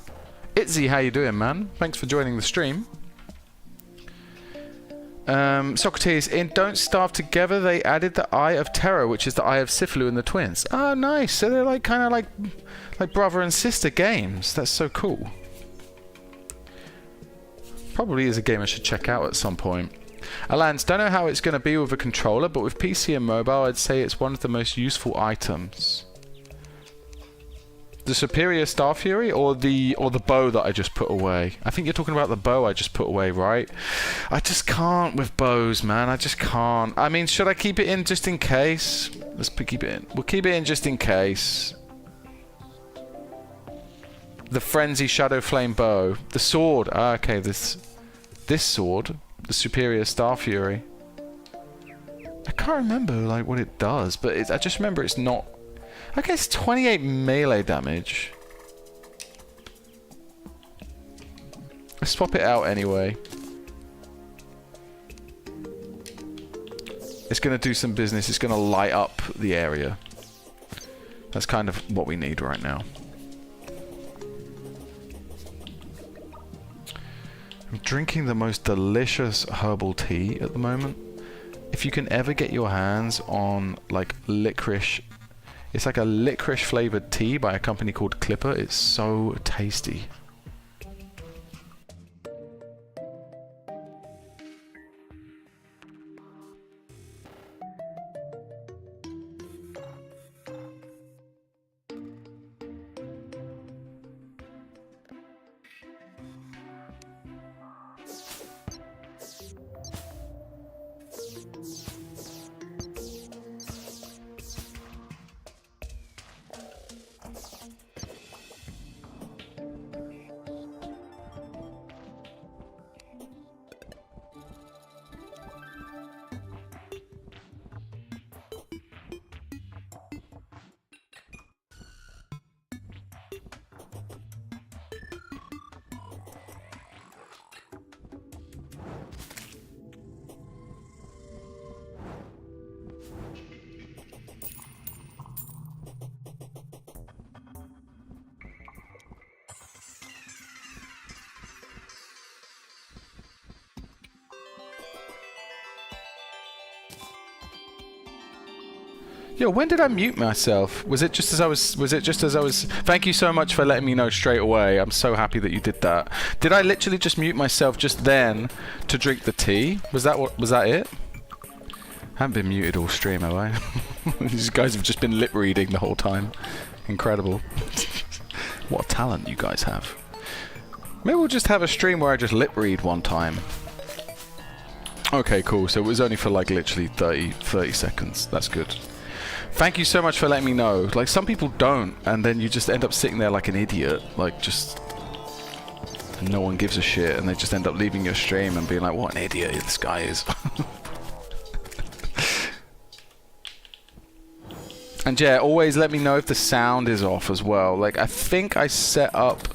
Itzy, how you doing, man? Thanks for joining the stream. Socrates, in Don't Starve Together, they added the Eye of Terror, which is the Eye of Sifilu and the twins. Oh, nice. So they're like kind of like brother and sister games. That's so cool. Probably is a game I should check out at some point. Alans, don't know how it's going to be with a controller, but with PC and mobile, I'd say it's one of the most useful items. The Superior Star Fury or the bow that I just put away? I think you're talking about the bow I just put away, right? I just can't with bows, man. I just can't. I mean, should I keep it in just in case? Let's keep it in. We'll keep it in just in case. The Frenzy Shadow Flame bow. The sword. Ah, okay, this sword. The Superior Star Fury. I can't remember like what it does, but I just remember it's not. I guess 28 melee damage. Let's swap it out anyway. It's going to do some business. It's going to light up the area. That's kind of what we need right now. I'm drinking the most delicious herbal tea at the moment. If you can ever get your hands on like licorice. It's like a licorice flavored tea by a company called Clipper. It's so tasty. Yo, when did I mute myself? Was it just as I was... Thank you so much for letting me know straight away. I'm so happy that you did that. Did I literally just mute myself just then to drink the tea? Was that it? I haven't been muted all stream, have I? These guys have just been lip reading the whole time. Incredible. What a talent you guys have. Maybe we'll just have a stream where I just lip read one time. Okay, cool. So it was only for like literally 30 seconds. That's good. Thank you so much for letting me know. Like, some people don't, and then you just end up sitting there like an idiot. Like, just... no one gives a shit, and they just end up leaving your stream and being like, what an idiot this guy is. And yeah, always let me know if the sound is off as well. Like, I think I set up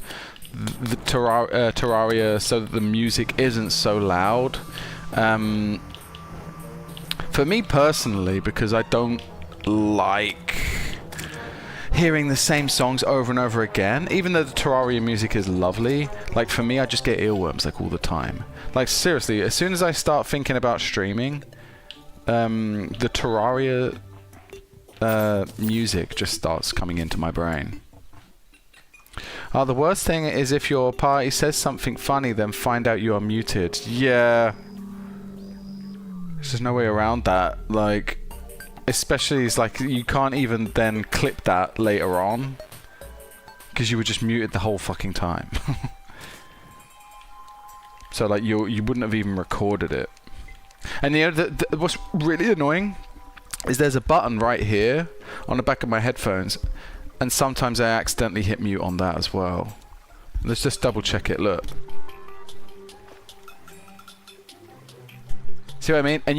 the Terraria so that the music isn't so loud. For me personally, because I don't like hearing the same songs over and over again, even though the Terraria music is lovely, like for me I just get earworms like all the time. Like seriously, as soon as I start thinking about streaming, the Terraria music just starts coming into my brain. The worst thing is if your party says something funny, then find out you are muted. Yeah. There's just no way around that. Like, especially it's like you can't even then clip that later on because you were just muted the whole fucking time. So like you wouldn't have even recorded it. And you know what's really annoying is there's a button right here on the back of my headphones, and sometimes I accidentally hit mute on that as well. Let's just double check it. Look. See what I mean? And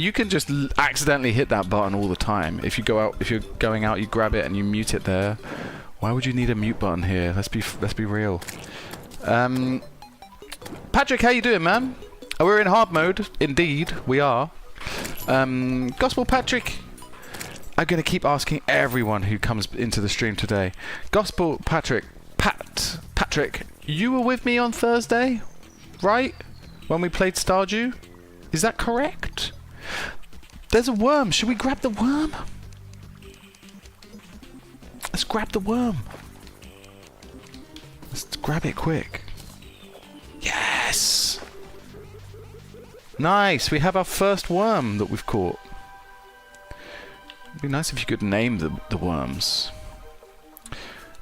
you can just accidentally hit that button all the time. If you go out, if you're going out, you grab it and you mute it there. Why would you need a mute button here? Let's be real. Patrick, how you doing, man? Oh, we're in hard mode. Indeed, we are. Gospel Patrick. I'm gonna keep asking everyone who comes into the stream today. Gospel Patrick, Patrick, you were with me on Thursday, right? When we played Stardew. Is that correct? There's a worm. Should we grab the worm? Let's grab the worm. Let's grab it quick. Yes! Nice. We have our first worm that we've caught. It'd be nice if you could name the worms.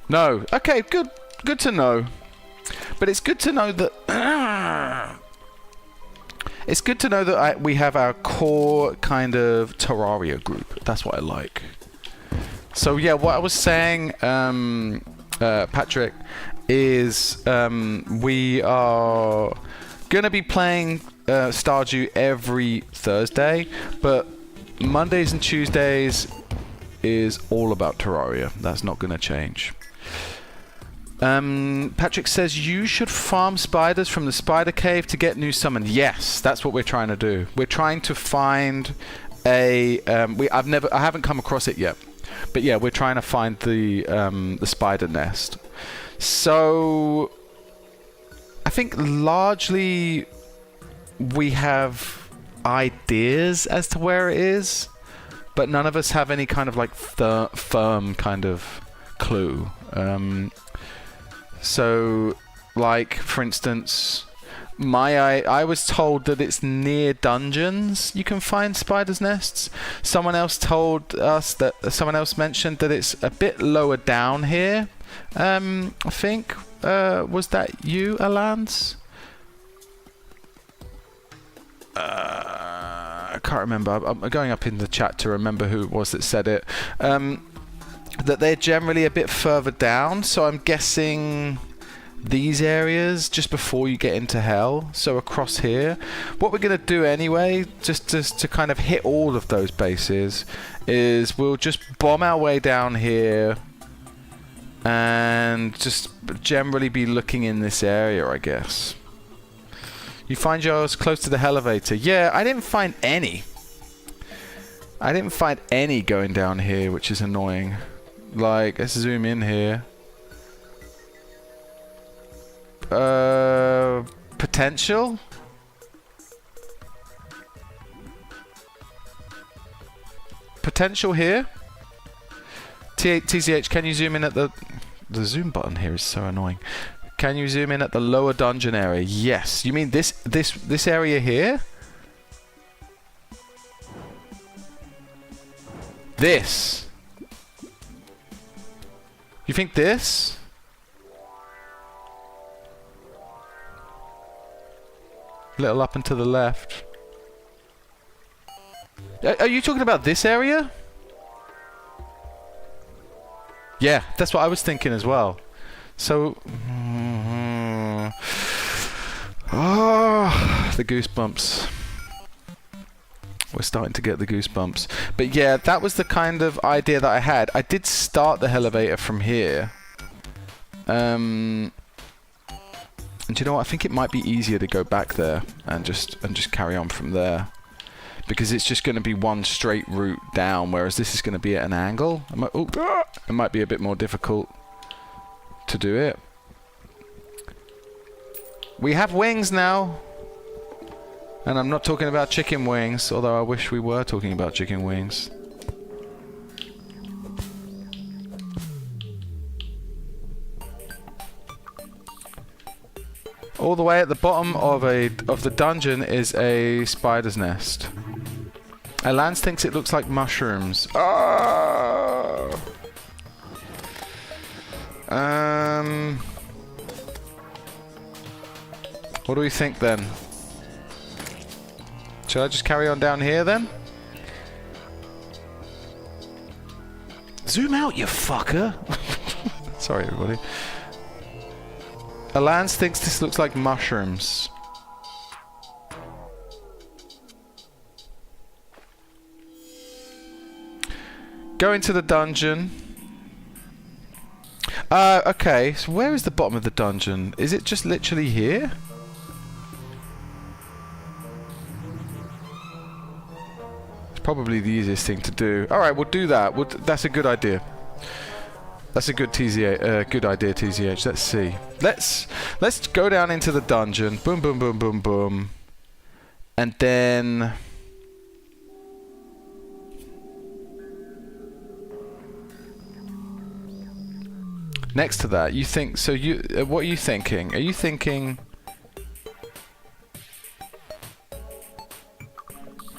No. Okay, good. Good to know. But it's good to know that... It's good to know that we have our core kind of Terraria group. That's what I like. So yeah, what I was saying, Patrick, is we are going to be playing Stardew every Thursday, but Mondays and Tuesdays is all about Terraria. That's not going to change. Patrick says you should farm spiders from the spider cave to get new summon. Yes, that's what we're trying to do. We're trying to find a I haven't come across it yet, but yeah, we're trying to find the spider nest. So I think largely we have ideas as to where it is, but none of us have any kind of like firm kind of clue. So, like, for instance, I was told that it's near dungeons you can find spiders' nests. Someone else told us that, someone else mentioned that it's a bit lower down here. I think, was that you, Alans? I can't remember. I'm going up in the chat to remember who it was that said it. That they're generally a bit further down, so I'm guessing these areas just before you get into hell, so across here. What we're going to do anyway, just to kind of hit all of those bases, is we'll just bomb our way down here and just generally be looking in this area, I guess. You find yours close to the elevator. Yeah, I didn't find any. I didn't find any going down here, which is annoying. Like, let's zoom in here. Potential? potential here. TCH, can you zoom in at the zoom button here is so annoying. Can you zoom in at the lower dungeon area? Yes. You mean this area here? This. You think this? Little up and to the left. Are you talking about this area? Yeah, that's what I was thinking as well. So, oh, the goosebumps. We're starting to get the goosebumps. But yeah, that was the kind of idea that I had. I did start the elevator from here. And you know what? I think it might be easier to go back there and just carry on from there. Because it's just going to be one straight route down, whereas this is going to be at an angle. It might be a bit more difficult to do it. We have wings now. And I'm not talking about chicken wings, although I wish we were talking about chicken wings. All the way at the bottom of the dungeon is a spider's nest. Lance thinks it looks like mushrooms. Oh! What do we think then? Should I just carry on down here then? Zoom out, you fucker! Sorry, everybody. Alance thinks this looks like mushrooms. Go into the dungeon. Okay, so where is the bottom of the dungeon? Is it just literally here? It's probably the easiest thing to do. Alright, we'll do that. That's a good idea. That's a good good idea, TZH. Let's see. Let's go down into the dungeon. Boom, boom, boom, boom, boom. And then... next to that, you think... So you... what are you thinking? Are you thinking...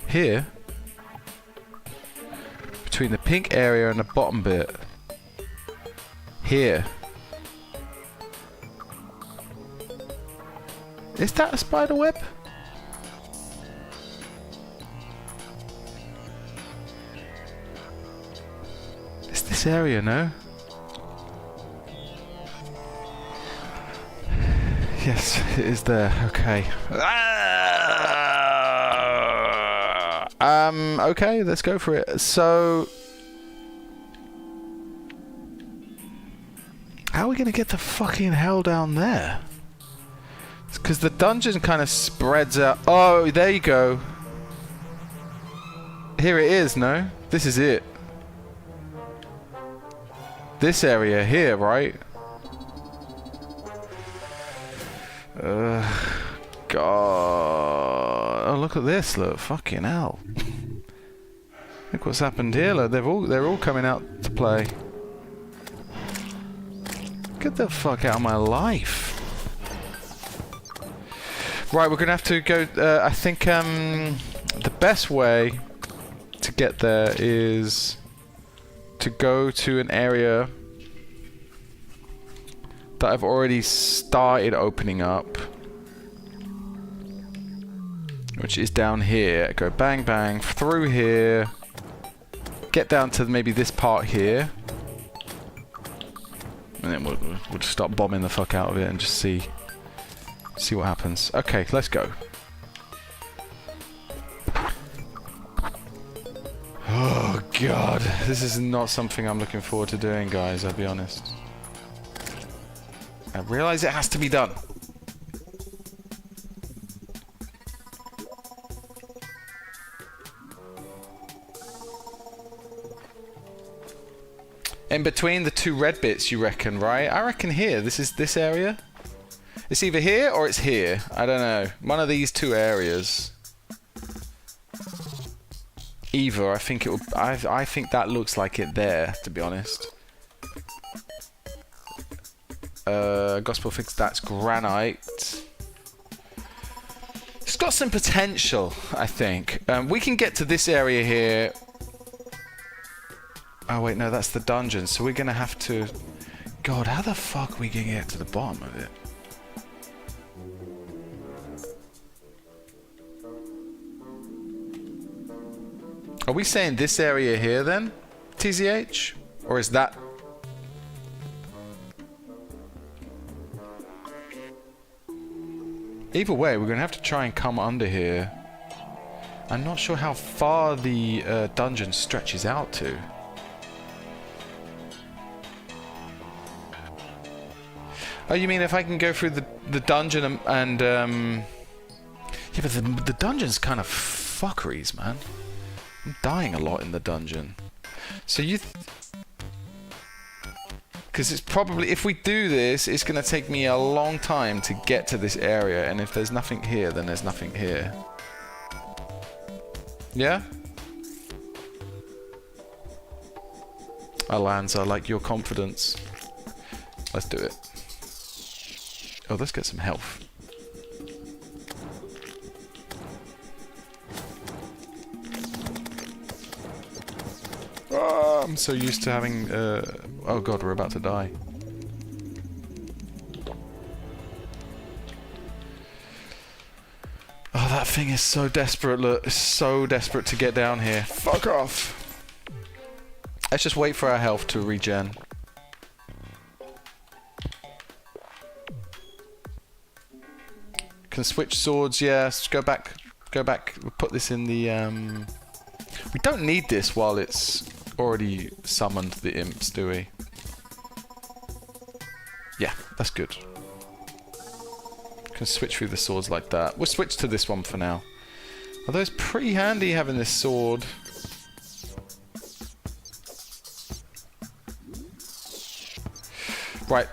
here? Between the pink area and the bottom bit. Here. Is that a spider web? It's this area, no? Yes, it is there. Okay. Okay, let's go for it. So... how are we going to get the fucking hell down there? It's because the dungeon kind of spreads out. Oh, there you go. Here it is, no? This is it. This area here, right? God. Oh, look at this, look. Fucking hell. Look what's happened here, look. They're all coming out to play. Get the fuck out of my life. Right, we're gonna have to go... I think the best way to get there is to go to an area that I've already started opening up, which is down here. Go bang bang through here, get down to maybe this part here, and then we'll just start bombing the fuck out of it and just see what happens. Okay, let's go. Oh god, this is not something I'm looking forward to doing, guys, I'll be honest. I realise it has to be done. In between the two red bits, you reckon, right? I reckon here. This is this area. It's either here or it's here. I don't know. One of these two areas. either. I think it would. I think that looks like it there, to be honest. Gospel thinks that's granite. It's got some potential, I think. We can get to this area here. Oh wait, no, that's the dungeon. So we're gonna have to. God, how the fuck are we gonna get to the bottom of it? Are we saying this area here then, TZH? Or is that... Either way, we're going to have to try and come under here. I'm not sure how far the dungeon stretches out to. Oh, you mean if I can go through the dungeon and yeah, but the dungeon's kind of fuckeries, man. I'm dying a lot in the dungeon. So you... Because it's probably... If we do this, it's going to take me a long time to get to this area. And if there's nothing here, then there's nothing here. Yeah? Alans, I like your confidence. Let's do it. Oh, let's get some health. Oh, I'm so used to having... oh god, we're about to die. Oh, that thing is so desperate, look. It's so desperate to get down here. Fuck off. Let's just wait for our health to regen. Can switch swords, yes. Go back. Go back. We'll put this in the... We don't need this while it's already summoned the imps, do we? Yeah, that's good. Can switch through the swords like that. We'll switch to this one for now. Although it's pretty handy having this sword. Right.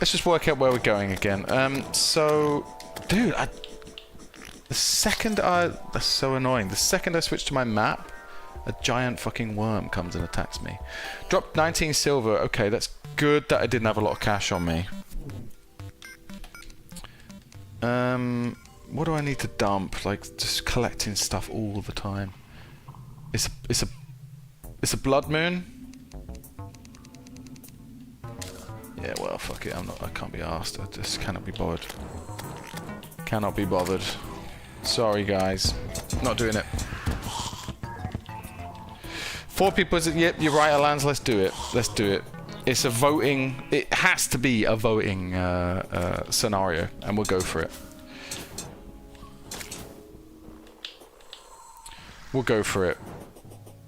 Let's just work out where we're going again. So... Dude, the second I... That's so annoying. The second I switch to my map, a giant fucking worm comes and attacks me. Dropped 19 silver. Okay, that's good that I didn't have a lot of cash on me. What do I need to dump? Like, just collecting stuff all the time. It's a blood moon? Yeah, well, fuck it. I can't be arsed. I just cannot be bothered. Cannot be bothered. Sorry, guys. Not doing it. 4 people, is it? Yep, you're right, Alans. Let's do it. Let's do it. It's a voting... It has to be a voting scenario, and we'll go for it. We'll go for it.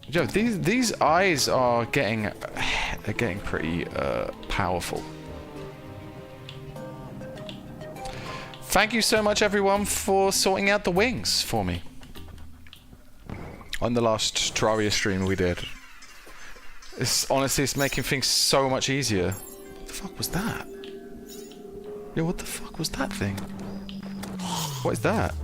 Yo, these eyes are getting... They're getting pretty powerful. Thank you so much, everyone, for sorting out the wings for me. On the last Terraria stream we did. Honestly, it's making things so much easier. What the fuck was that? Yo, what the fuck was that thing? What is that?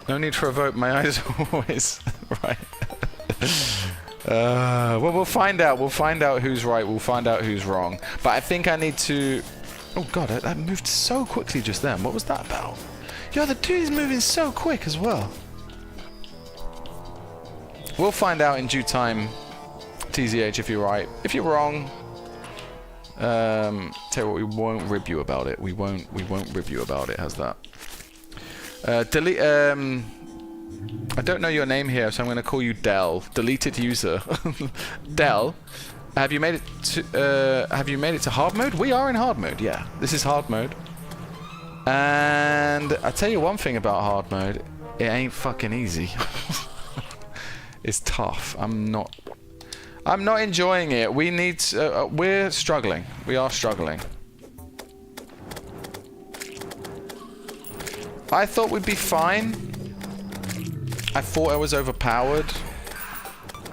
No need for a vote, my eyes are always right. Well, we'll find out. We'll find out who's right. We'll find out who's wrong. But I think I need to... Oh god, that moved so quickly just then. What was that about? Yo, the dude is moving so quick as well. We'll find out in due time, TZH, if you're right. If you're wrong, tell you what, we won't rib you about it. We won't rib you about it. How's that? Delete. I don't know your name here, so I'm going to call you Del. Deleted user. Del, have you made it to hard mode? We are in hard mode. Yeah, this is hard mode. And I tell you one thing about hard mode, it ain't fucking easy. It's tough. I'm not enjoying it. We need. We're struggling. We are struggling. I thought we'd be fine. I thought I was overpowered,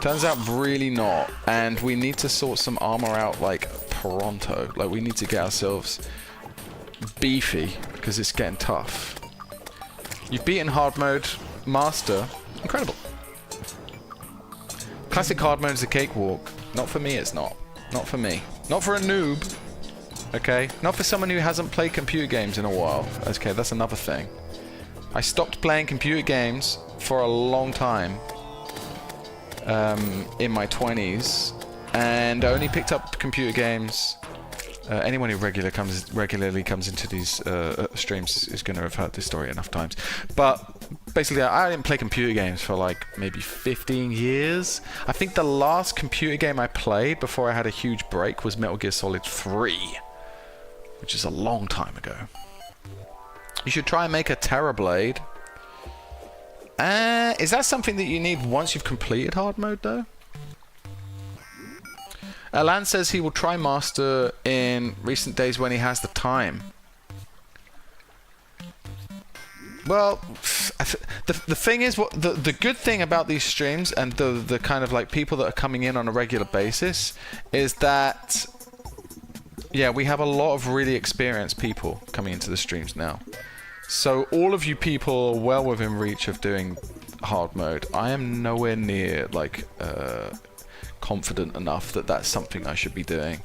to Turns out really not. And we need to sort some armor out like pronto. Like we need to get ourselves beefy because it's getting tough. You've beaten hard mode master. Incredible. Classic hard mode is a cakewalk. Not for me, it's not. Not for me. Not for a noob. Okay? Not for someone who hasn't played computer games in a while. Okay, that's another thing. I stopped playing computer games for a long time in my 20s, and I only picked up computer games. Anyone who regularly comes into these streams is going to have heard this story enough times. But basically, I didn't play computer games for like maybe 15 years. I think the last computer game I played before I had a huge break was Metal Gear Solid 3, which is a long time ago. You should try and make a Terrorblade. Is that something that you need once you've completed hard mode, though? Alan says he will try master in recent days when he has the time. Well, the thing is, what the good thing about these streams and the kind of like people that are coming in on a regular basis is that, yeah, we have a lot of really experienced people coming into the streams now. So all of you people are well within reach of doing hard mode. I am nowhere near like confident enough that that's something I should be doing.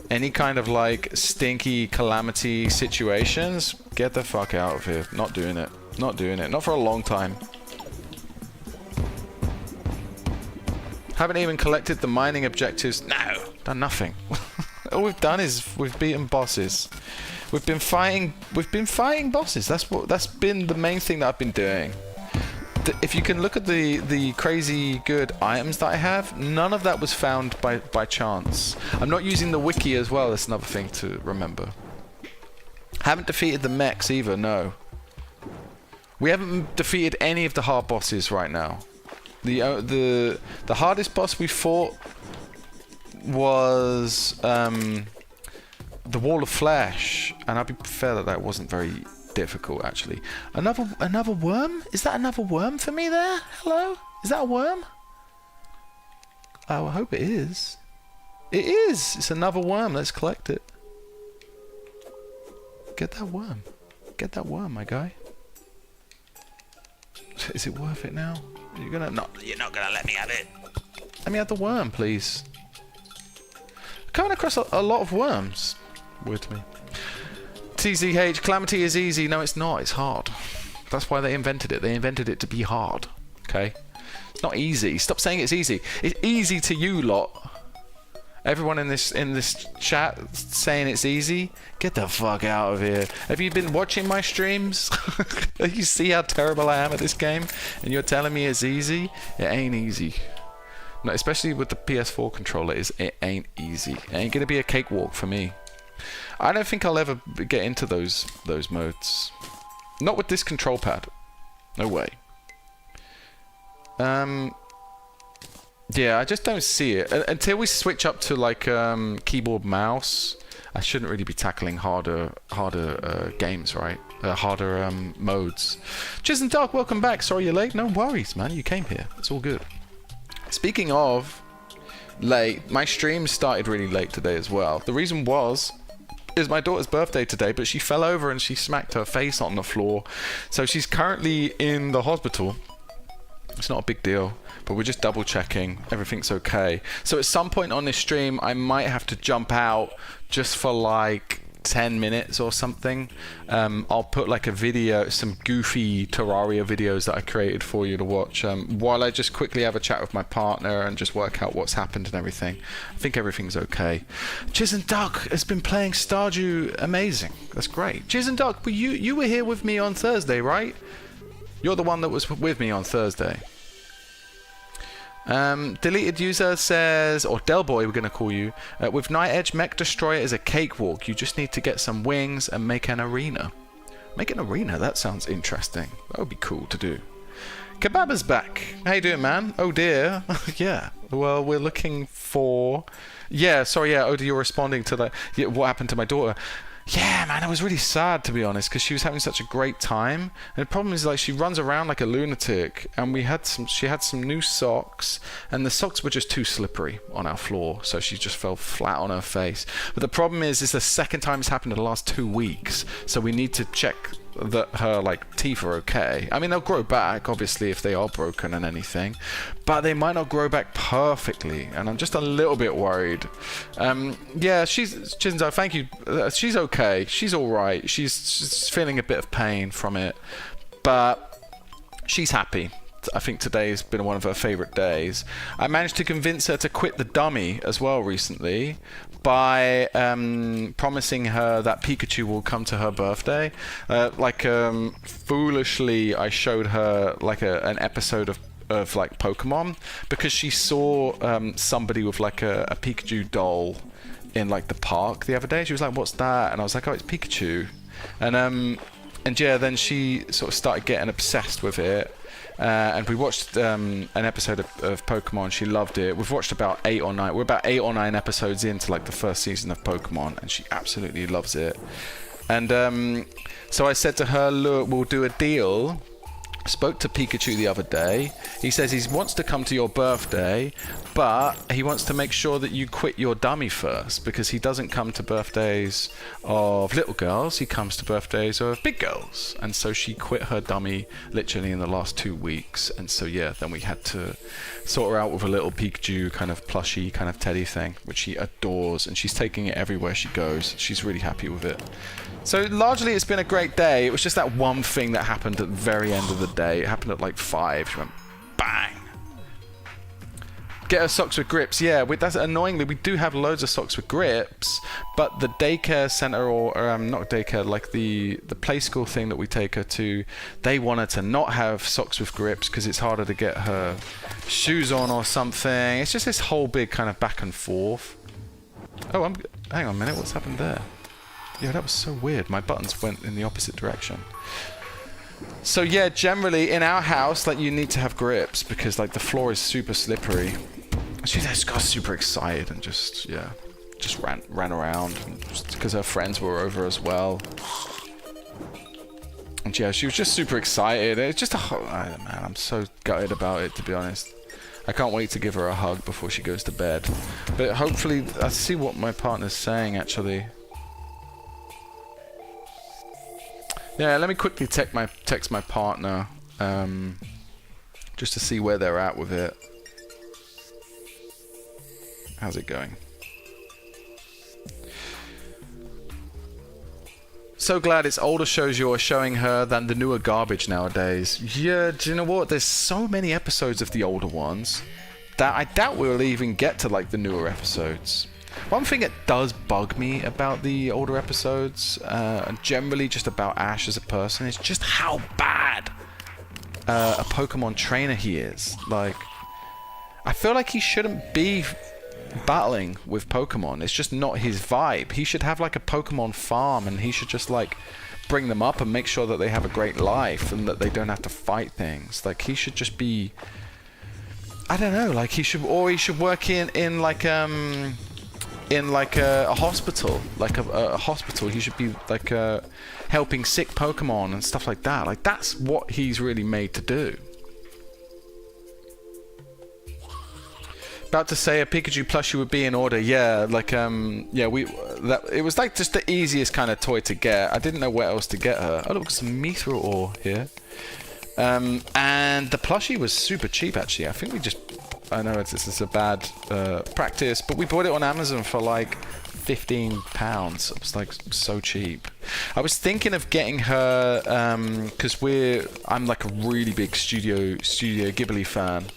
Any kind of like stinky calamity situations, get the fuck out of here. Not doing it. Not doing it. Not for a long time. Haven't even collected the mining objectives. No, done nothing. All we've done is we've beaten bosses. We've been fighting bosses. That's been the main thing that I've been doing. If you can look at the crazy good items that I have, none of that was found by chance. I'm not using the wiki as well. That's another thing to remember. Haven't defeated the mechs either. No. We haven't defeated any of the hard bosses right now. The hardest boss we fought was the Wall of Flesh, and I'll be fair that wasn't very difficult actually. Another worm? Is that another worm for me there? Hello? Is that a worm? Oh, I hope it is. It is! It's another worm. Let's collect it. Get that worm. Get that worm, my guy. Is it worth it now? You're not gonna let me have it. Let me have the worm, please. Coming across a lot of worms. Weird to me. TZH, Calamity is easy. No, it's not. It's hard. That's why they invented it. They invented it to be hard. Okay? It's not easy. Stop saying it's easy. It's easy to you lot. Everyone in this chat saying it's easy. Get the fuck out of here. Have you been watching my streams? You see how terrible I am at this game? And you're telling me it's easy? It ain't easy. No, especially with the PS4 controller. It ain't easy. It ain't gonna be a cakewalk for me. I don't think I'll ever get into those modes. Not with this control pad. No way. Yeah, I just don't see it. Until we switch up to like keyboard mouse, I shouldn't really be tackling harder games, right? Harder modes. Jason Dark, welcome back. Sorry you're late. No worries, man. You came here. It's all good. Speaking of late, my stream started really late today as well. The reason is my daughter's birthday today, but she fell over and she smacked her face on the floor. So she's currently in the hospital. It's not a big deal, but we're just double checking everything's okay. So at some point on this stream, I might have to jump out just for like 10 minutes or something. I'll put like a video, some goofy Terraria videos that I created for you to watch while I just quickly have a chat with my partner and just work out what's happened and everything. I think everything's okay. Chiz Duck has been playing Stardew. Amazing. That's great. Chiz Duck, but you were here with me on Thursday, right? You're the one that was with me on Thursday. Deleted user says, or Delboy we're going to call you, with Night Edge Mech Destroyer is a cakewalk. You just need to get some wings and make an arena. Make an arena? That sounds interesting. That would be cool to do. Kebaba's back. How you doing, man? Oh dear. Yeah. Well, we're looking for... Yeah, sorry, yeah, Oda, you're responding to that. Yeah, what happened to my daughter? Yeah, man, it was really sad, to be honest, because she was having such a great time. And the problem is, like, she runs around like a lunatic, and she had some new socks, and the socks were just too slippery on our floor, so she just fell flat on her face. But the problem is the second time it's happened in the last 2 weeks, so we need to check that her like teeth are okay. I mean, they'll grow back, obviously, if they are broken and anything, but they might not grow back perfectly, and I'm just a little bit worried. Yeah, Chinzo, thank you. She's okay. She's all right. She's feeling a bit of pain from it, but she's happy. I think today's been one of her favorite days. I managed to convince her to quit the dummy as well recently by promising her that Pikachu will come to her birthday. Foolishly, I showed her like an episode of like Pokemon, because she saw somebody with like a Pikachu doll in like the park the other day. She was like, "What's that?" And I was like, "Oh, it's Pikachu." And yeah, then she sort of started getting obsessed with it. And we watched an episode of Pokemon. She loved it. We've watched about 8 or 9. We're about 8 or 9 episodes into like the first season of Pokemon, and she absolutely loves it. And so I said to her, "Look, we'll do a deal." Spoke to Pikachu the other day. He says he wants to come to your birthday, but he wants to make sure that you quit your dummy first, because he doesn't come to birthdays of little girls, he comes to birthdays of big girls. And so she quit her dummy literally in the last 2 weeks. And so yeah, then we had to sort her out with a little Pikachu kind of plushy kind of teddy thing, which she adores, and she's taking it everywhere she goes. She's really happy with it. So largely it's been a great day. It was just that one thing that happened at the very end of the day. It happened at like 5. She went bang. Get her socks with grips. Yeah, that's annoyingly, we do have loads of socks with grips, but the daycare center, or not daycare, like the play school thing that we take her to, they want her to not have socks with grips because it's harder to get her shoes on or something. It's just this whole big kind of back and forth. Oh, hang on a minute. What's happened there? Yeah, that was so weird. My buttons went in the opposite direction. So yeah, generally in our house, like, you need to have grips because like the floor is super slippery. She just got super excited and just ran around, because her friends were over as well. And yeah, she was just super excited. It's just man, I'm so gutted about it, to be honest. I can't wait to give her a hug before she goes to bed. But hopefully, I see what my partner's saying actually. Yeah, let me quickly text my partner, just to see where they're at with it. How's it going? So glad it's older shows you're showing her than the newer garbage nowadays. Yeah, do you know what? There's so many episodes of the older ones that I doubt we'll even get to like the newer episodes. One thing that does bug me about the older episodes, and generally just about Ash as a person, is just how bad a Pokemon trainer he is. Like, I feel like he shouldn't be battling with Pokemon. It's just not his vibe. He should have like a Pokemon farm, and he should just like bring them up and make sure that they have a great life and that they don't have to fight things. Like, he should just be, I don't know, like he should work in like a hospital, like a hospital. He should be like helping sick Pokemon and stuff like that. Like, that's what he's really made to do. About to say a Pikachu plushie would be in order. Yeah, like yeah, it was like just the easiest kind of toy to get. I didn't know where else to get her. Oh, look, some mithril ore here. And the plushie was super cheap actually. I think I know this is a bad practice, but we bought it on Amazon for like £15. It was like so cheap. I was thinking of getting her because I'm like a really big Studio Ghibli fan,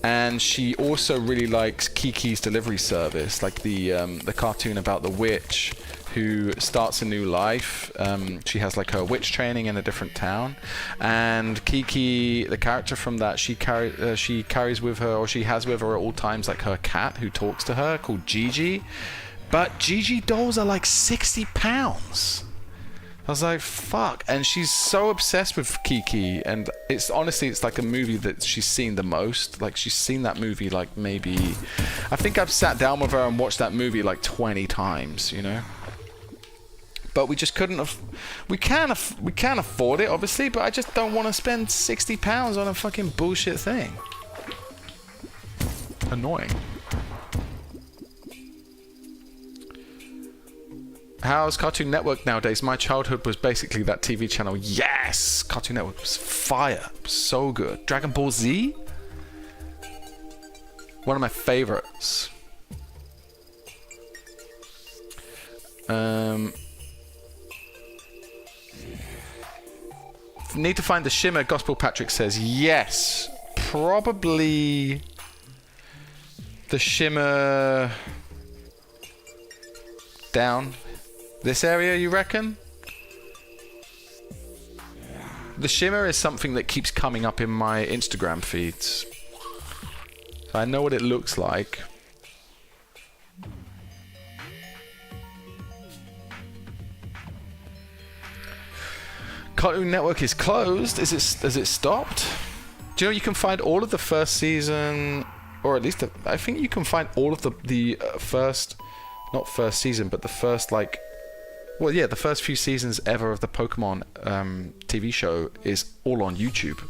and she also really likes Kiki's Delivery Service, like the cartoon about the witch who starts a new life. She has like her witch training in a different town, and Kiki, the character from that, she carries with her, or she has with her at all times, like her cat who talks to her called Gigi. But Gigi dolls are like £60. I was like, fuck. And she's so obsessed with Kiki, and it's like a movie that she's seen the most. Like, she's seen that movie like maybe, I think I've sat down with her and watched that movie like 20 times, you know. but we just couldn't. We can afford it, obviously, but I just don't want to spend £60 on a fucking bullshit thing. Annoying. How's Cartoon Network nowadays? My childhood was basically that TV channel. Yes! Cartoon Network was fire. So good. Dragon Ball Z? One of my favorites. Need to find the Shimmer. Gospel Patrick says yes. Probably the Shimmer down this area, you reckon? The Shimmer is something that keeps coming up in my Instagram feeds. So I know what it looks like. Cartoon Network is closed. Has it stopped? Do you know you can find all of the first season, or at least I think you can find all of the first, not first season, but the first well, yeah, the first few seasons ever of the Pokemon TV show is all on YouTube.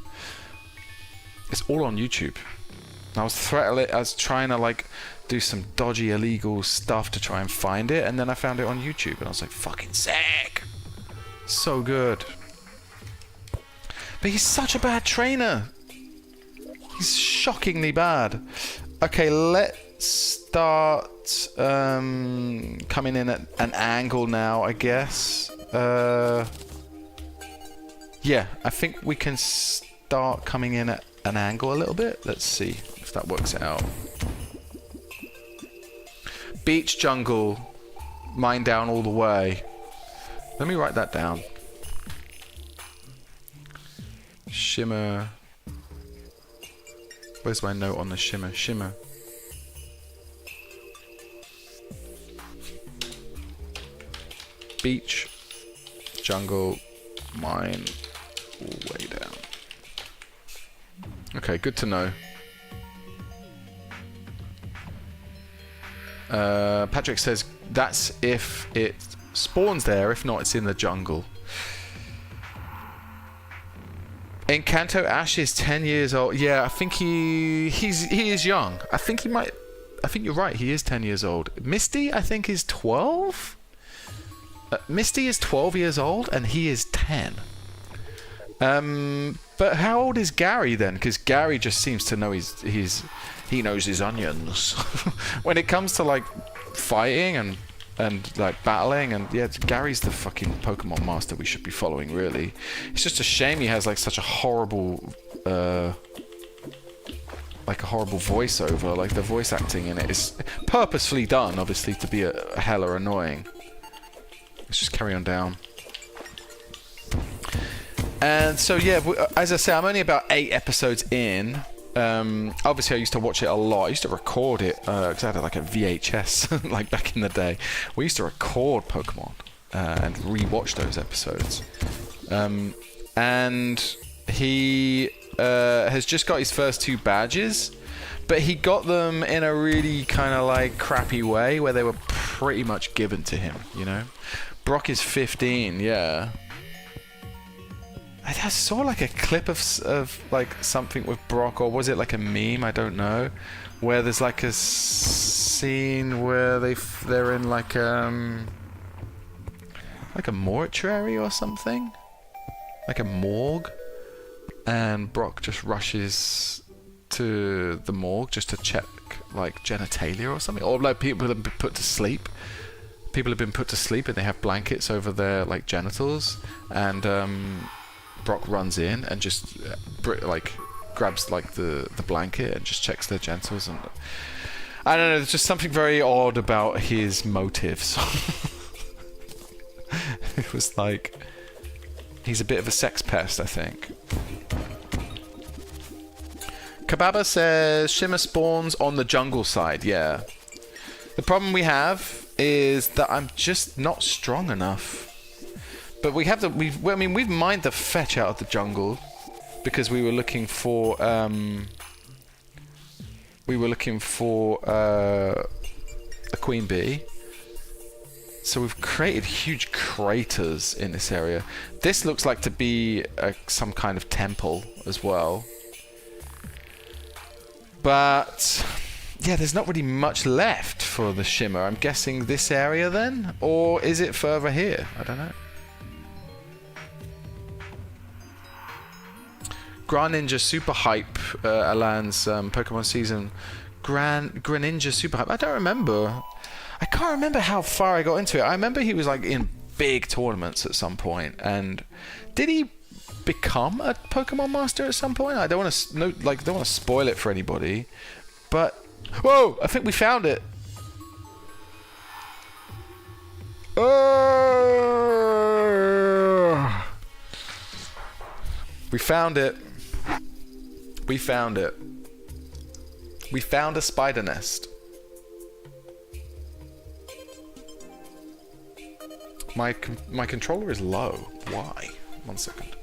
It's all on YouTube. I was trying to do some dodgy illegal stuff to try and find it, and then I found it on YouTube, and I was like, fucking sick. So good. But he's such a bad trainer. He's shockingly bad. Okay, let's start coming in at an angle now, I guess. Yeah, I think we can start coming in at an angle a little bit. Let's see if that works out. Beach jungle, mine down all the way. Let me write that down. Shimmer. Where's my note on the Shimmer? Shimmer. Beach, jungle, mine, all the way down. Okay, good to know. Patrick says that's if it spawns there. If not, it's in the jungle. Encanto Ash is 10 years old. Yeah, I think he is young. I think you're right. He is 10 years old. Misty, I think, is 12. Misty is 12 years old, and he is 10. But how old is Gary then? Because Gary just seems to know he knows his onions. When it comes to fighting and battling, and yeah, Gary's the fucking Pokemon master we should be following, really. It's just a shame he has such a horrible voiceover. The voice acting in it is purposefully done, obviously, to be a hella annoying. Let's just carry on down. And so yeah, as I say, I'm only about 8 episodes in. Obviously, I used to watch it a lot. I used to record it because I had a VHS back in the day. We used to record Pokemon and rewatch those episodes. And he has just got his first 2 badges, but he got them in a really kind of crappy way where they were pretty much given to him. You know, Brock is 15. Yeah. I saw a clip of something with Brock, or was it a meme? I don't know. Where there's a scene where they're in a mortuary or something, a morgue, and Brock just rushes to the morgue just to check genitalia or something, or people have been put to sleep. People have been put to sleep and they have blankets over their genitals, and Brock runs in and just grabs the blanket and just checks their genitals, and I don't know, there's just something very odd about his motives. It was he's a bit of a sex pest, I think. Kababa says Shimmer spawns on the jungle side. Yeah. The problem we have is that I'm just not strong enough. But we've mined the fetch out of the jungle because we were looking for a queen bee. So we've created huge craters in this area. This looks like to be some kind of temple as well. But yeah, there's not really much left for the shimmer. I'm guessing this area then? Or is it further here? I don't know. Greninja Super Hype, Alan's Pokemon Season. Greninja Super Hype. I don't remember. I can't remember how far I got into it. I remember he was like in big tournaments at some point. And did he become a Pokemon Master at some point? I don't want to don't want to spoil it for anybody. But whoa! I think we found it. Oh! We found it. We found it. We found a spider nest. My controller is low. Why? 1 second.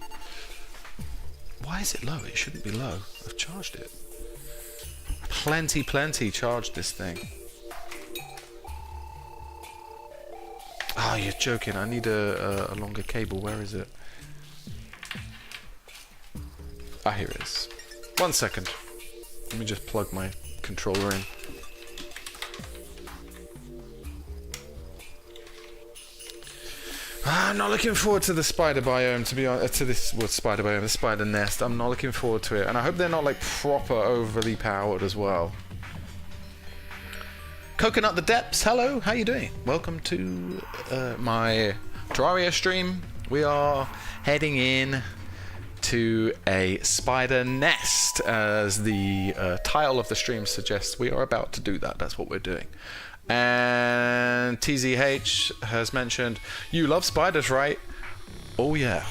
Why is it low? It shouldn't be low. I've charged it. Plenty charged this thing. Oh, you're joking. I need a longer cable. Where is it? Ah, here it is. 1 second. Let me just plug my controller in. I'm not looking forward to the spider biome, to be honest. To this, well, spider biome, the spider nest. I'm not looking forward to it, and I hope they're not like proper overly powered as well. Coconut the Depths, hello, how you doing? Welcome to my Terraria stream. We are heading in to a spider nest, as the title of the stream suggests. We are about to do that. That's what we're doing. And TZH has mentioned, you love spiders, right? Oh yeah.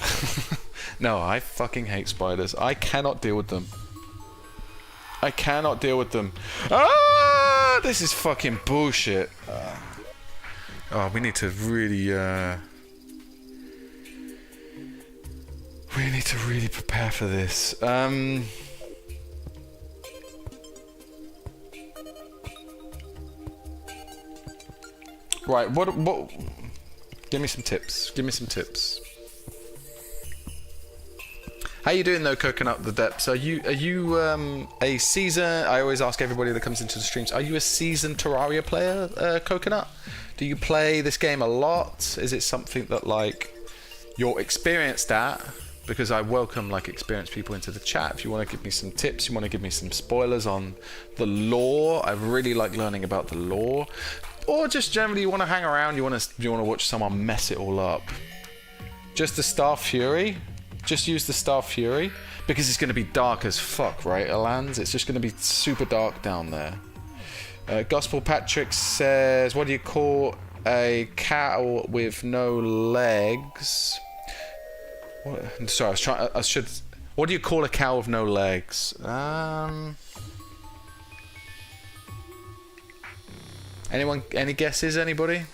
No, I fucking hate spiders. I cannot deal with them. I cannot deal with them. Ah, this is fucking bullshit. Oh, we need to really we need to really prepare for this. Right, what? Give me some tips. Give me some tips. How you doing though, Coconut the Depths? Are you a seasoned? I always ask everybody that comes into the streams. Are you a seasoned Terraria player, Coconut? Do you play this game a lot? Is it something that like you're experienced at? Because I welcome like experienced people into the chat. If you want to give me some tips, you want to give me some spoilers on the lore. I really like learning about the lore. Or just generally you want to hang around, you want to watch someone mess it all up. Just the Star Fury. Just use the Star Fury because it's going to be dark as fuck, right, Alans? It's just going to be super dark down there. Gospel Patrick says, "What do you call a cow with no legs?" What? Sorry, I was trying. I should. What do you call a cow with no legs? Anyone? Any guesses? Anybody?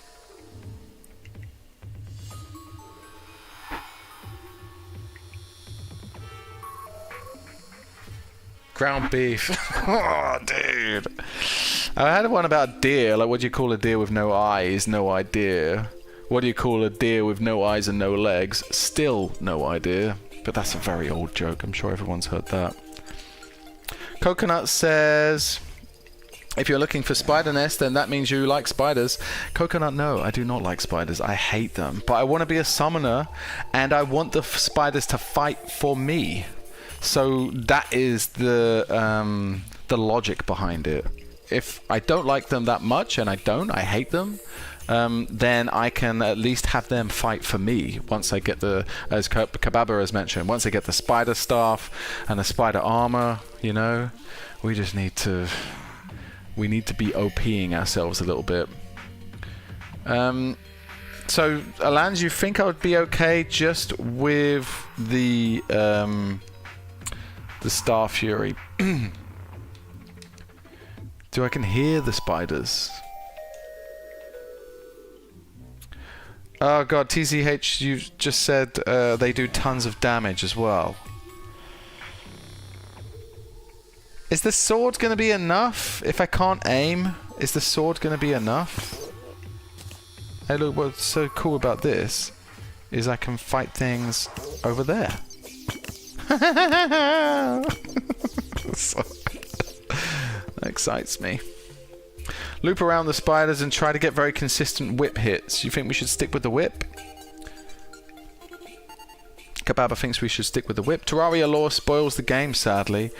Ground beef. Oh, dude. I had one about deer. Like, what do you call a deer with no eyes? No idea. What do you call a deer with no eyes and no legs? Still no idea. But that's a very old joke. I'm sure everyone's heard that. Coconut says, if you're looking for spider nest, then that means you like spiders. Coconut, no, I do not like spiders. I hate them. But I want to be a summoner, and I want the spiders to fight for me. So that is the logic behind it. If I don't like them that much, and I hate them, then I can at least have them fight for me once I get the, as Kababa has mentioned, once I get the spider staff and the spider armor, you know, we just need to, we need to be OPing ourselves a little bit. So, Alans, you think I would be okay just with the Star Fury? Do I can hear the spiders? Oh god, TCH, you just said they do tons of damage as well. Is the sword going to be enough? If I can't aim, is the sword going to be enough? Hey, look, what's so cool about this is I can fight things over there. So, that excites me. Loop around the spiders and try to get very consistent whip hits. You think we should stick with the whip? Kababa thinks we should stick with the whip. Terraria lore spoils the game, sadly.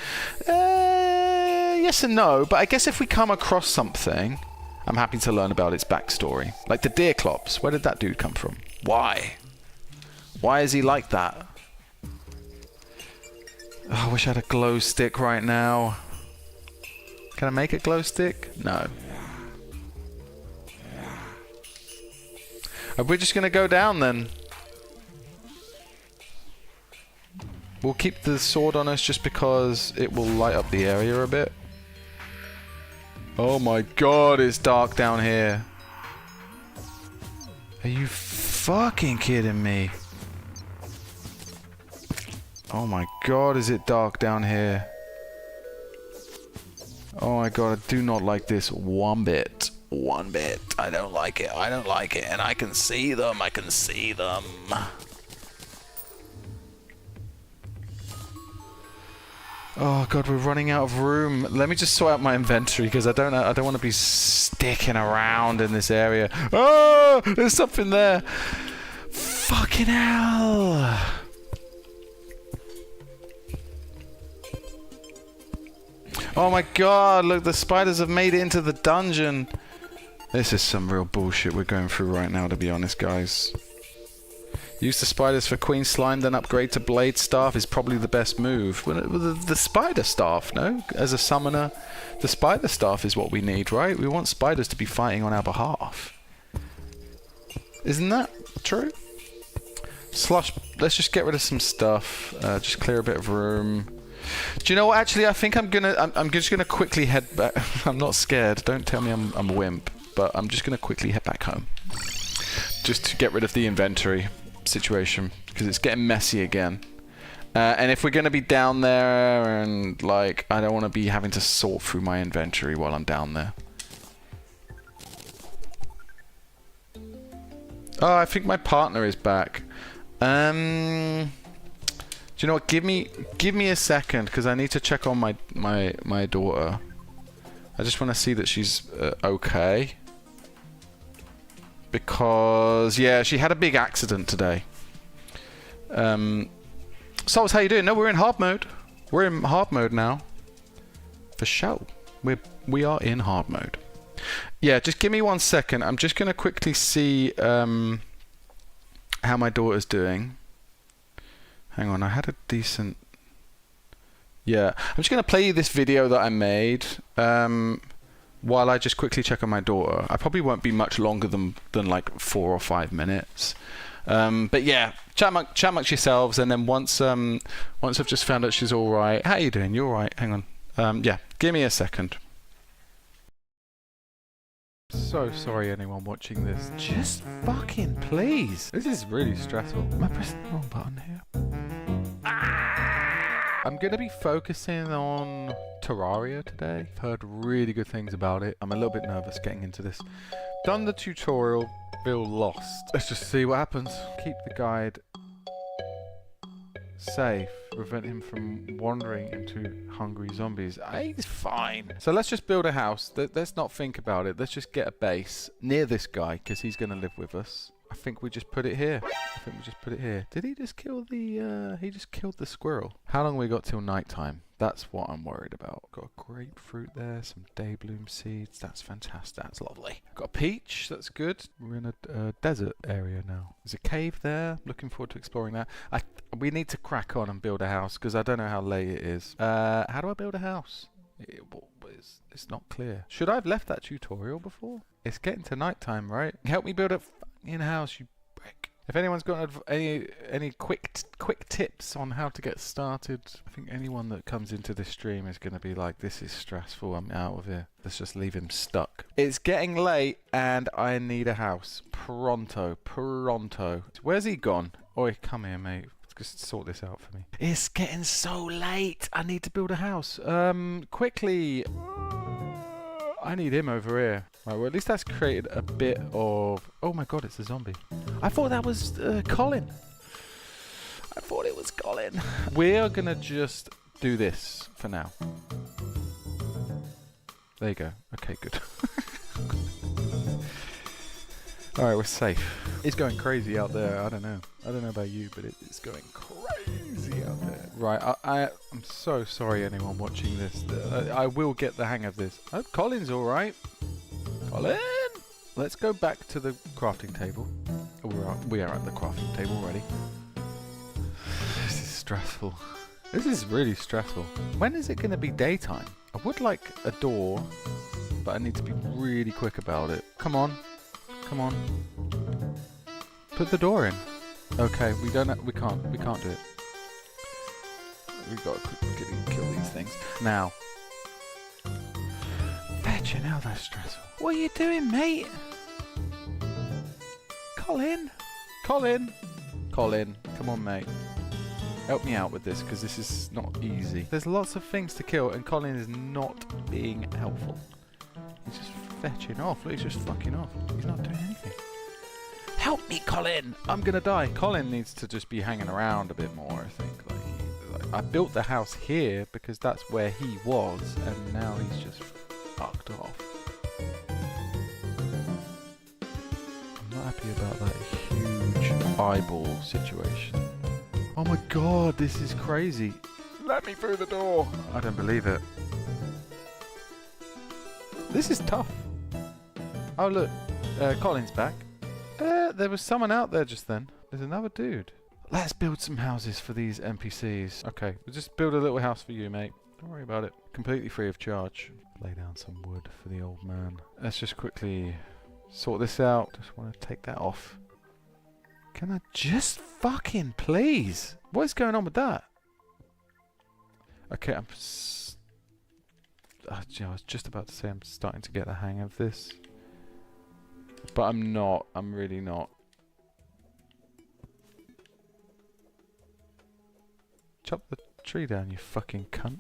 Yes and no, but I guess if we come across something, I'm happy to learn about its backstory. Like the deer clops. Where did that dude come from? Why? Why is he like that? Oh, I wish I had a glow stick right now. Can I make a glow stick? No. We're just going to go down then. We'll keep the sword on us just because it will light up the area a bit. Oh my god, it's dark down here. Are you fucking kidding me? Oh my god, is it dark down here? Oh my god, I do not like this one bit. One bit. I don't like it. I don't like it. And I can see them. I can see them. Oh god, we're running out of room. Let me just sort out my inventory because I don't want to be sticking around in this area. Oh, there's something there. Fucking hell. Oh my god, look, the spiders have made it into the dungeon. This is some real bullshit we're going through right now, to be honest, guys. Use the spiders for Queen Slime, then upgrade to Blade Staff is probably the best move. Well, the Spider Staff, no? As a summoner, the Spider Staff is what we need, right? We want spiders to be fighting on our behalf. Isn't that true? Slush, let's just get rid of some stuff. Just clear a bit of room. Do you know what? Actually, I think I'm just gonna quickly head back. I'm not scared. Don't tell me I'm a wimp. But I'm just gonna quickly head back home, just to get rid of the inventory situation because it's getting messy again. And if we're gonna be down there and like, I don't want to be having to sort through my inventory while I'm down there. Oh, I think my partner is back. Do you know what? Give me a second because I need to check on my daughter. I just want to see that she's okay. Because yeah, she had a big accident today. Souls, how you doing? No, we're in hard mode. We're in hard mode now. For show. We are in hard mode. Yeah, just give me 1 second. I'm just gonna quickly see how my daughter's doing. Hang on, I had a decent... Yeah, I'm just going to play you this video that I made while I just quickly check on my daughter. I probably won't be much longer than like 4 or 5 minutes. But yeah, chat amongst yourselves, and then once I've just found out she's all right. How you doing? You all right? Hang on. Yeah, give me a second. So sorry anyone watching this. Just fucking please. This is really stressful. Am I pressing the wrong button here? I'm going to be focusing on Terraria today. I've heard really good things about it. I'm a little bit nervous getting into this. Done the tutorial, feel lost. Let's just see what happens. Keep the guide safe. Prevent him from wandering into hungry zombies. He's fine. So let's just build a house. Let's not think about it. Let's just get a base near this guy because he's going to live with us. I think we just put it here. Did he just kill the, he just killed the squirrel. How long we got till nighttime? That's what I'm worried about. Got a grapefruit there, some daybloom seeds. That's fantastic. That's lovely. Got a peach. That's good. We're in a desert area now. There's a cave there. Looking forward to exploring that. We need to crack on and build a house because I don't know how late it is. How do I build a house? It's not clear. Should I have left that tutorial before? It's getting to nighttime, right? Help me build a fucking house, you brick. If anyone's got any quick tips on how to get started, I think anyone that comes into this stream is going to be like, this is stressful, I'm out of here. Let's just leave him stuck. It's getting late and I need a house. Pronto. Where's he gone? Oi, come here, mate. Just sort this out for me. It's getting so late. I need to build a house. Quickly. I need him over here. Right, well, at least that's created a bit of... Oh my god, it's a zombie. I thought that was Colin. I thought it was Colin. We're gonna just do this for now. There you go. Okay, good. Alright, we're safe. It's going crazy out there. I don't know. I don't know about you, but it's going crazy out there. Right, I'm so sorry anyone watching this. I will get the hang of this. Oh, Colin's alright. Colin! Let's go back to the crafting table. We are at the crafting table already. This is stressful. This is really stressful. When is it going to be daytime? I would like a door, but I need to be really quick about it. Come on. Come on. Put the door in. Okay, we can't do it. We've got to quickly kill these things. Now. Fetching out, that's stressful. What are you doing, mate? Colin? Colin? Colin, come on, mate. Help me out with this, because this is not easy. There's lots of things to kill, and Colin is not being helpful. He's just fetching off. Look, he's just fucking off. He's not doing anything. Help me, Colin! I'm gonna die. Colin needs to just be hanging around a bit more, I think. Like I built the house here because that's where he was, and now he's just fucked off. I'm not happy about that huge eyeball situation. Oh my god, this is crazy. Let me through the door. I don't believe it. This is tough. Oh look, Colin's back. There was someone out there just then. There's another dude. Let's build some houses for these NPCs. Okay, we'll just build a little house for you, mate. Don't worry about it. Completely free of charge. Lay down some wood for the old man. Let's just quickly sort this out. Just want to take that off. Can I just fucking please? What is going on with that? Okay, I was just about to say I'm starting to get the hang of this. But I'm not. I'm really not. Chop the tree down, you fucking cunt.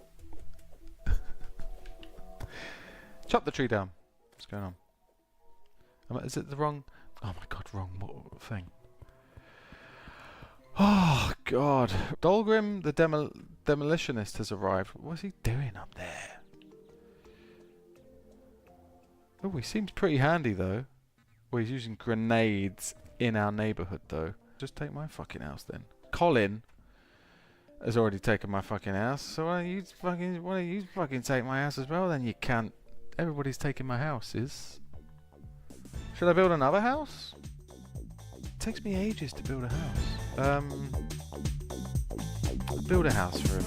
Chop the tree down. What's going on? Is it the wrong... Oh my god, wrong thing. Oh god. Dolgrim, the demolitionist, has arrived. What's he doing up there? Oh, he seems pretty handy though. Well, he's using grenades in our neighbourhood though. Just take my fucking house then. Colin has already taken my fucking house, so why don't you fucking take my house as well then, you can't. Everybody's taking my houses. Should I build another house? It takes me ages to build a house. Build a house for him.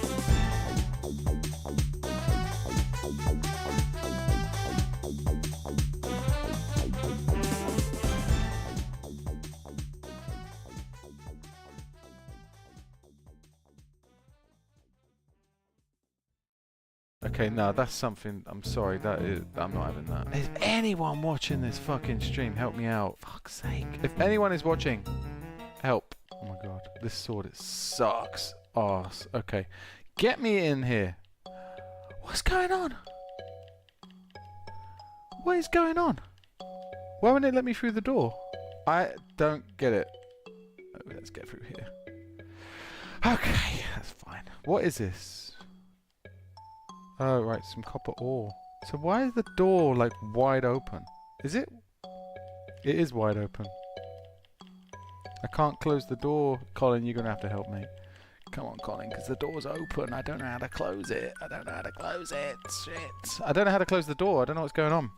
Okay, no, that's something. I'm sorry. I'm not having that. Is anyone watching this fucking stream? Help me out. Fuck's sake. If anyone is watching, help. Oh my god. This sword, it sucks ass. Okay. Get me in here. What's going on? What is going on? Why won't it let me through the door? I don't get it. Let's get through here. Okay, that's fine. What is this? Oh, right, some copper ore. So why is the door, like, wide open? Is it? It is wide open. I can't close the door. Colin, you're going to have to help me. Come on, Colin, because the door's open. I don't know how to close it. I don't know how to close it. Shit. I don't know how to close the door. I don't know what's going on.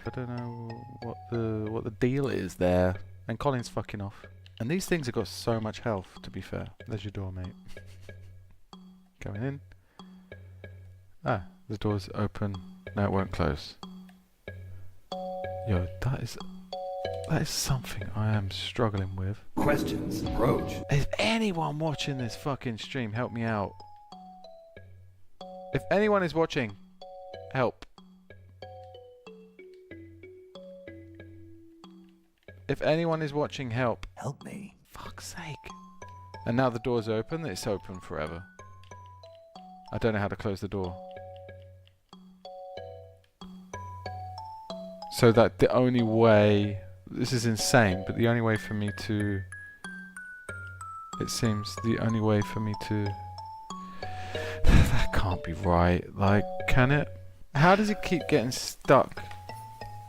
I don't know what the deal is there. And Colin's fucking off. And these things have got so much health, to be fair. There's your door, mate. Going in. Ah, the door's open. No, it won't close. Yo, that is something I am struggling with. Questions approach. If anyone watching this fucking stream, help me out. If anyone is watching, help. If anyone is watching, help. Help me. Fuck's sake. And now the door's open. It's open forever. I don't know how to close the door. So that the only way... This is insane, but the only way for me to... It seems the only way for me to... That can't be right. Like, can it? How does it keep getting stuck?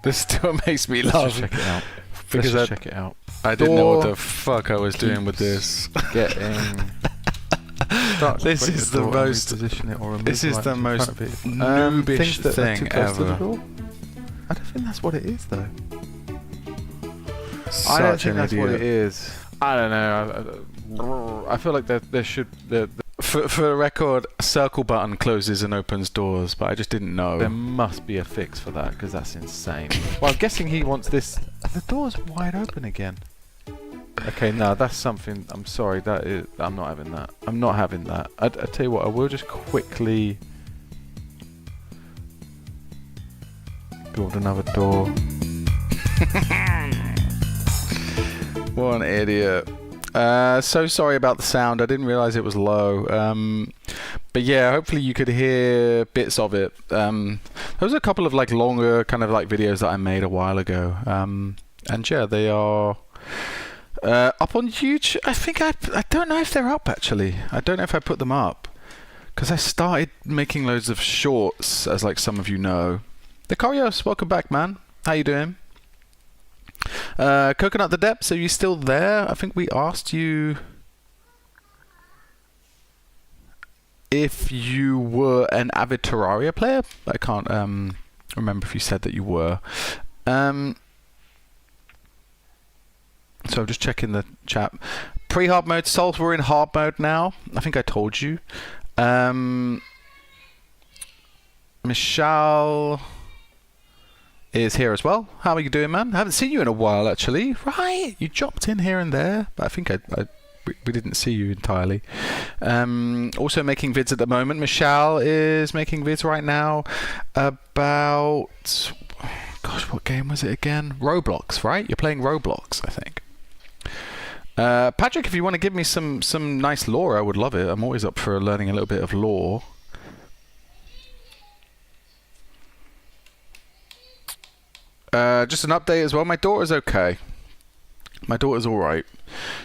This still makes me laugh. Let's just check it out. Because Let's just check it out. I didn't know what the fuck I was doing with this. Getting stuck. This is the most... Position it or remove This is right the most noobish things that thing thing ever. I don't think that's what it is, though. I don't Such think an that's what idiot. it is. I don't know. I feel like there should... For the record, a circle button closes and opens doors, but I just didn't know. There must be a fix for that, because that's insane. Well, I'm guessing he wants this... The door's wide open again. Okay, no, that's something... I'm sorry, that is... I'm not having that. I'm not having that. I tell you what, I will just quickly... build another door. What an idiot. So sorry about the sound. I didn't realise it was low. But yeah, hopefully you could hear bits of it. There was a couple of like longer kind of like videos that I made a while ago. And yeah, they are up on YouTube. I think I don't know if they're up actually. I don't know if I put them up. Because I started making loads of shorts, as like some of you know. Lecarios, welcome back, man. How you doing? Coconut the Depths, are you still there? I think we asked you if you were an avid Terraria player. I can't remember if you said that you were. So I'm just checking the chat. Pre-hard mode, Souls, we're in hard mode now. I think I told you. Michelle is here as well. How are you doing, man? I haven't seen you in a while, actually. Right, you dropped in here and there, but I think we didn't see you entirely. Also making vids at the moment. Michelle is making vids right now about... Gosh, what game was it again? Roblox, right? You're playing Roblox, I think. Patrick, if you want to give me some nice lore, I would love it. I'm always up for learning a little bit of lore. Just an update as well. My daughter's okay. My daughter's all right.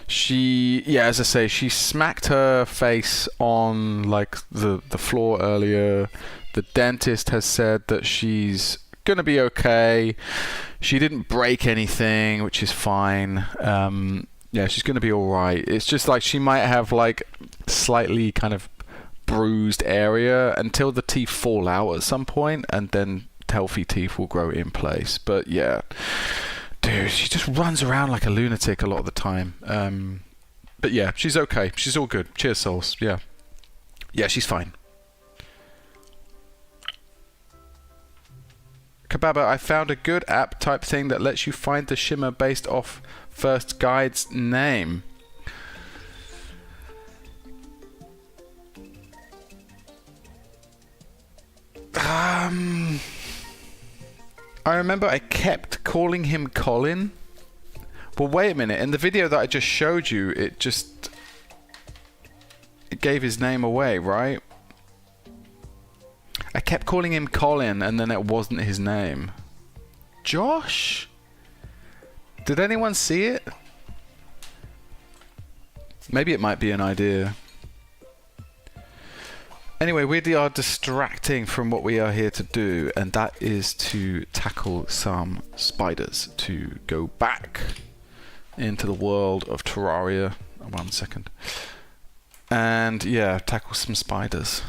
She, yeah, as I say, she smacked her face on like the floor earlier. The dentist has said that she's gonna be okay. She didn't break anything, which is fine. Yeah, she's gonna be all right. It's just like she might have like slightly kind of bruised area until the teeth fall out at some point, and then healthy teeth will grow in place. But yeah, dude, she just runs around like a lunatic a lot of the time. But yeah, she's okay. She's all good. Cheers, souls. Yeah, she's fine. Kababa, I found a good app type thing that lets you find the shimmer based off first guide's name. I remember I kept calling him Colin. Well, wait a minute. In the video that I just showed you, it gave his name away, right? I kept calling him Colin, and then it wasn't his name. Josh? Did anyone see it? Maybe it might be an idea. Anyway, we are distracting from what we are here to do, and that is to tackle some spiders to go back into the world of Terraria. 1 second. And yeah, tackle some spiders.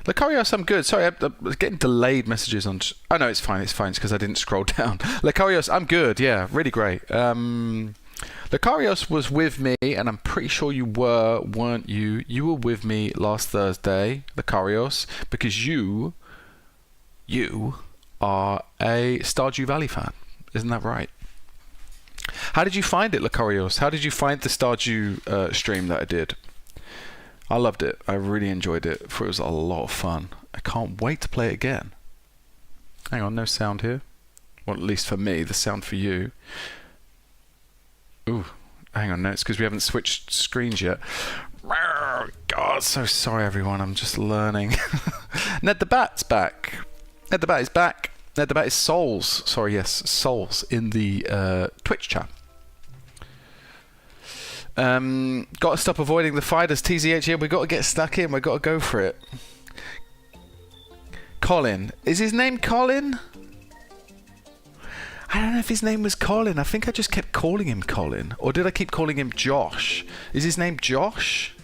Lecarios, I'm good. Sorry, I was getting delayed messages on... Oh, no, it's fine. It's fine. It's because I didn't scroll down. Lecarios, I'm good. Yeah, really great. Lecarios was with me, and I'm pretty sure you weren't you? You were with me last Thursday, Lecarios, because you are a Stardew Valley fan. Isn't that right? How did you find it, Lecarios? How did you find the Stardew stream that I did? I loved it. I really enjoyed it. It was a lot of fun. I can't wait to play it again. Hang on, no sound here. Well, at least for me, the sound for you. Ooh, hang on, no, it's because we haven't switched screens yet. God, so sorry everyone, I'm just learning. Ned the Bat's back. Ned the Bat is back. Ned the Bat is Souls. Sorry, yes, Souls in the Twitch chat. Got to stop avoiding the fighters. TZH here, we got to get stuck in. We got to go for it. Colin. Is his name Colin? I don't know if his name was Colin. I think I just kept calling him Colin. Or did I keep calling him Josh? Is his name Josh?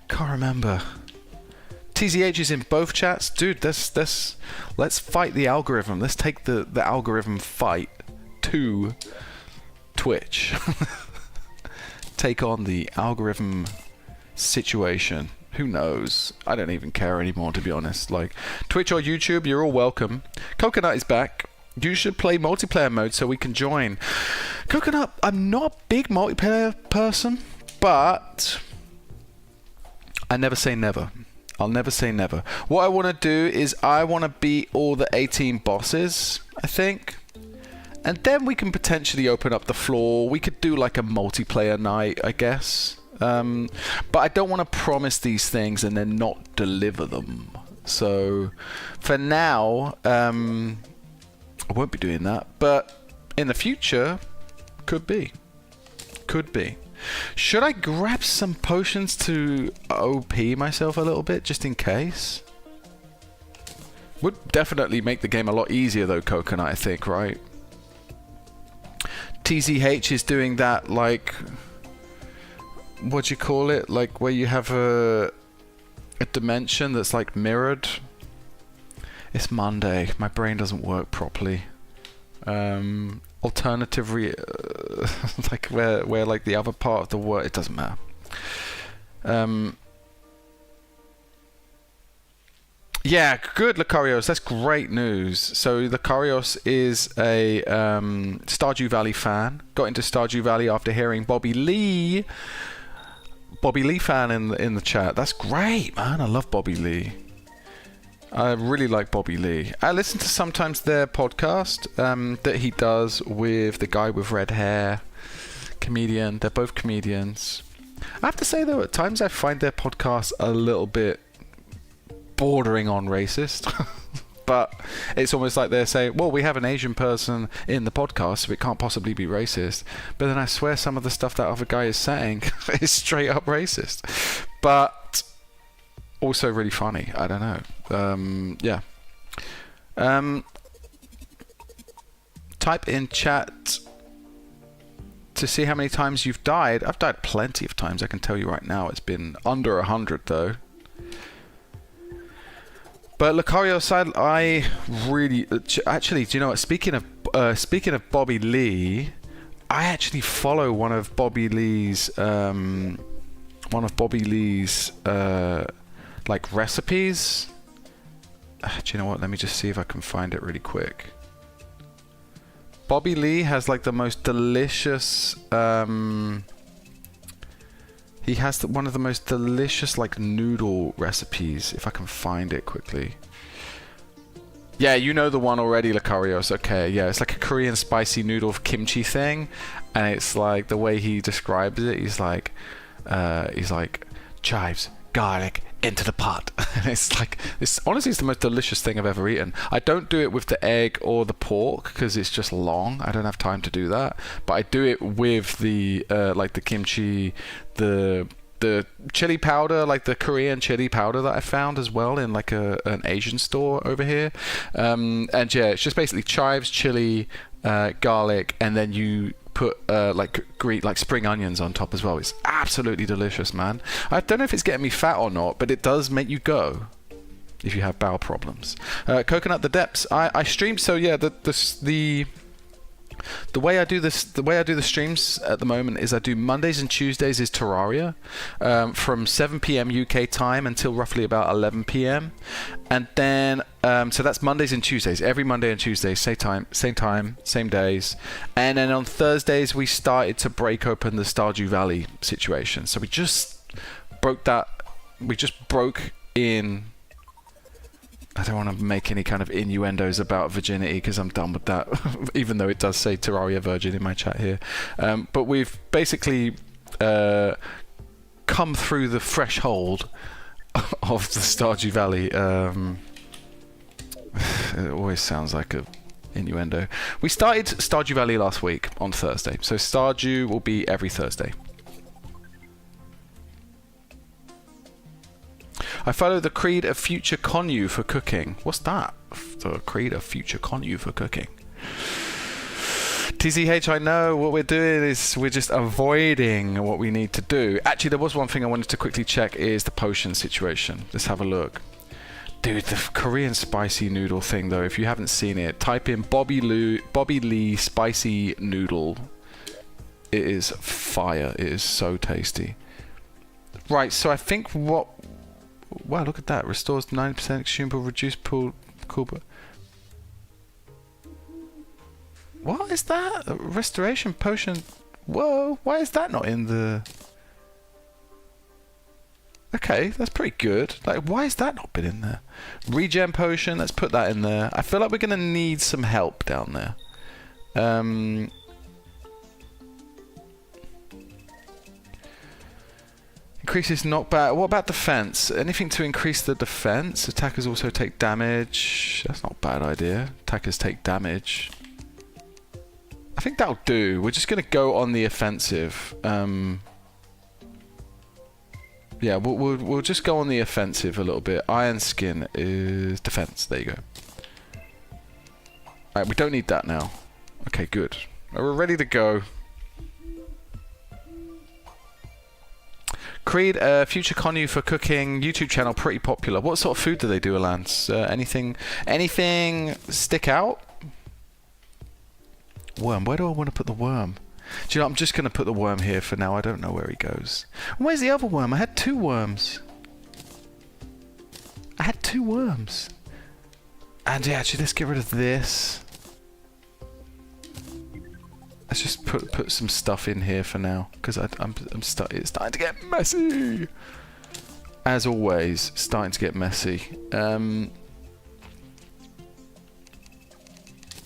Can't remember. TZH is in both chats. Dude, let's fight the algorithm. Let's take the algorithm fight to Twitch. Take on the algorithm situation. Who knows? I don't even care anymore, to be honest. Like, Twitch or YouTube, you're all welcome. Coconut is back. You should play multiplayer mode so we can join. Coconut, I'm not a big multiplayer person, but I never say never. I'll never say never. What I want to do is I want to beat all the 18 bosses, I think. And then we can potentially open up the floor. We could do like a multiplayer night, I guess. But I don't want to promise these things and then not deliver them. So for now, I won't be doing that, but in the future, could be. Could be. Should I grab some potions to OP myself a little bit, just in case? Would definitely make the game a lot easier though, Coconut, I think, right? TZH is doing that, like... what do you call it? Like, where you have a dimension that's, like, mirrored. It's Monday. My brain doesn't work properly. Alternative like where like the other part of the word, it doesn't matter. Yeah, good, Lucarios. That's great news. So Lucarios is a Stardew Valley fan. Got into Stardew Valley after hearing Bobby Lee fan in the chat. That's great, man. I love Bobby Lee. I really like Bobby Lee. I listen to sometimes their podcast that he does with the guy with red hair, comedian. They're both comedians. I have to say though, at times I find their podcast a little bit bordering on racist. But it's almost like they're saying, well, we have an Asian person in the podcast, so it can't possibly be racist. But then I swear some of the stuff that other guy is saying is straight up racist. But also really funny. I don't know. Yeah. Type in chat to see how many times you've died. I've died plenty of times. I can tell you right now. It's been under 100 though. But Lucario side, I really actually, do you know what? Speaking of Bobby Lee, I actually follow one of Bobby Lee's like recipes. Do you know what? Let me just see if I can find it really quick. Bobby Lee has like the most delicious. He has one of the most delicious like noodle recipes. If I can find it quickly. Yeah, you know the one already, Lucarios. Okay, yeah, it's like a Korean spicy noodle kimchi thing, and it's like the way he describes it. He's like chives, garlic into the pot. And it's like honestly, it's the most delicious thing I've ever eaten. I don't do it with the egg or the pork because it's just long. I don't have time to do that. But I do it with the like the kimchi, the chili powder, like the Korean chili powder that I found as well in like an Asian store over here. And yeah, it's just basically chives, chili, garlic, and then you put like spring onions on top as well. It's absolutely delicious, man. I don't know if it's getting me fat or not, but it does make you go if you have bowel problems. Coconut the Depths. I stream, so yeah, the way I do the streams at the moment is I do Mondays and Tuesdays is Terraria, from 7 p.m. UK time until roughly about 11 p.m. And then so that's Mondays and Tuesdays, every Monday and Tuesday, same time, same days. And then on Thursdays we started to break open the Stardew Valley situation. So we just broke in I don't want to make any kind of innuendos about virginity because I'm done with that, even though it does say Terraria Virgin in my chat here. But we've basically come through the threshold of the Stardew Valley. It always sounds like a innuendo. We started Stardew Valley last week on Thursday, so Stardew will be every Thursday. I follow the creed of future connu for cooking. What's that? The creed of future connu for cooking. TCH, I know what we're doing is we're just avoiding what we need to do. Actually, there was one thing I wanted to quickly check is the potion situation. Let's have a look. Dude, the Korean spicy noodle thing, though, if you haven't seen it, type in Bobby Lee spicy noodle. It is fire. It is so tasty. Right, so I think what... Wow, look at that. Restores 90% consumable, reduced pool... What is that? A restoration potion? Whoa, why is that not in the... Okay, that's pretty good. Like, why has that not been in there? Regen potion, let's put that in there. I feel like we're going to need some help down there. Increases knockback. What about defense? Anything to increase the defense? Attackers also take damage. That's not a bad idea. Attackers take damage. I think that'll do. We're just going to go on the offensive. Yeah, we'll just go on the offensive a little bit. Iron Skin is defense. There you go. Alright, we don't need that now. Okay, good. We're ready to go. Creed, future connu for cooking, YouTube channel, pretty popular. What sort of food do they do, Alance? Anything stick out? Worm, where do I want to put the worm? Do you know, I'm just going to put the worm here for now. I don't know where he goes. Where's the other worm? I had 2 worms. I had 2 worms. And yeah, actually, let's get rid of this. Let's just put some stuff in here for now, because it's starting to get messy. As always, starting to get messy. I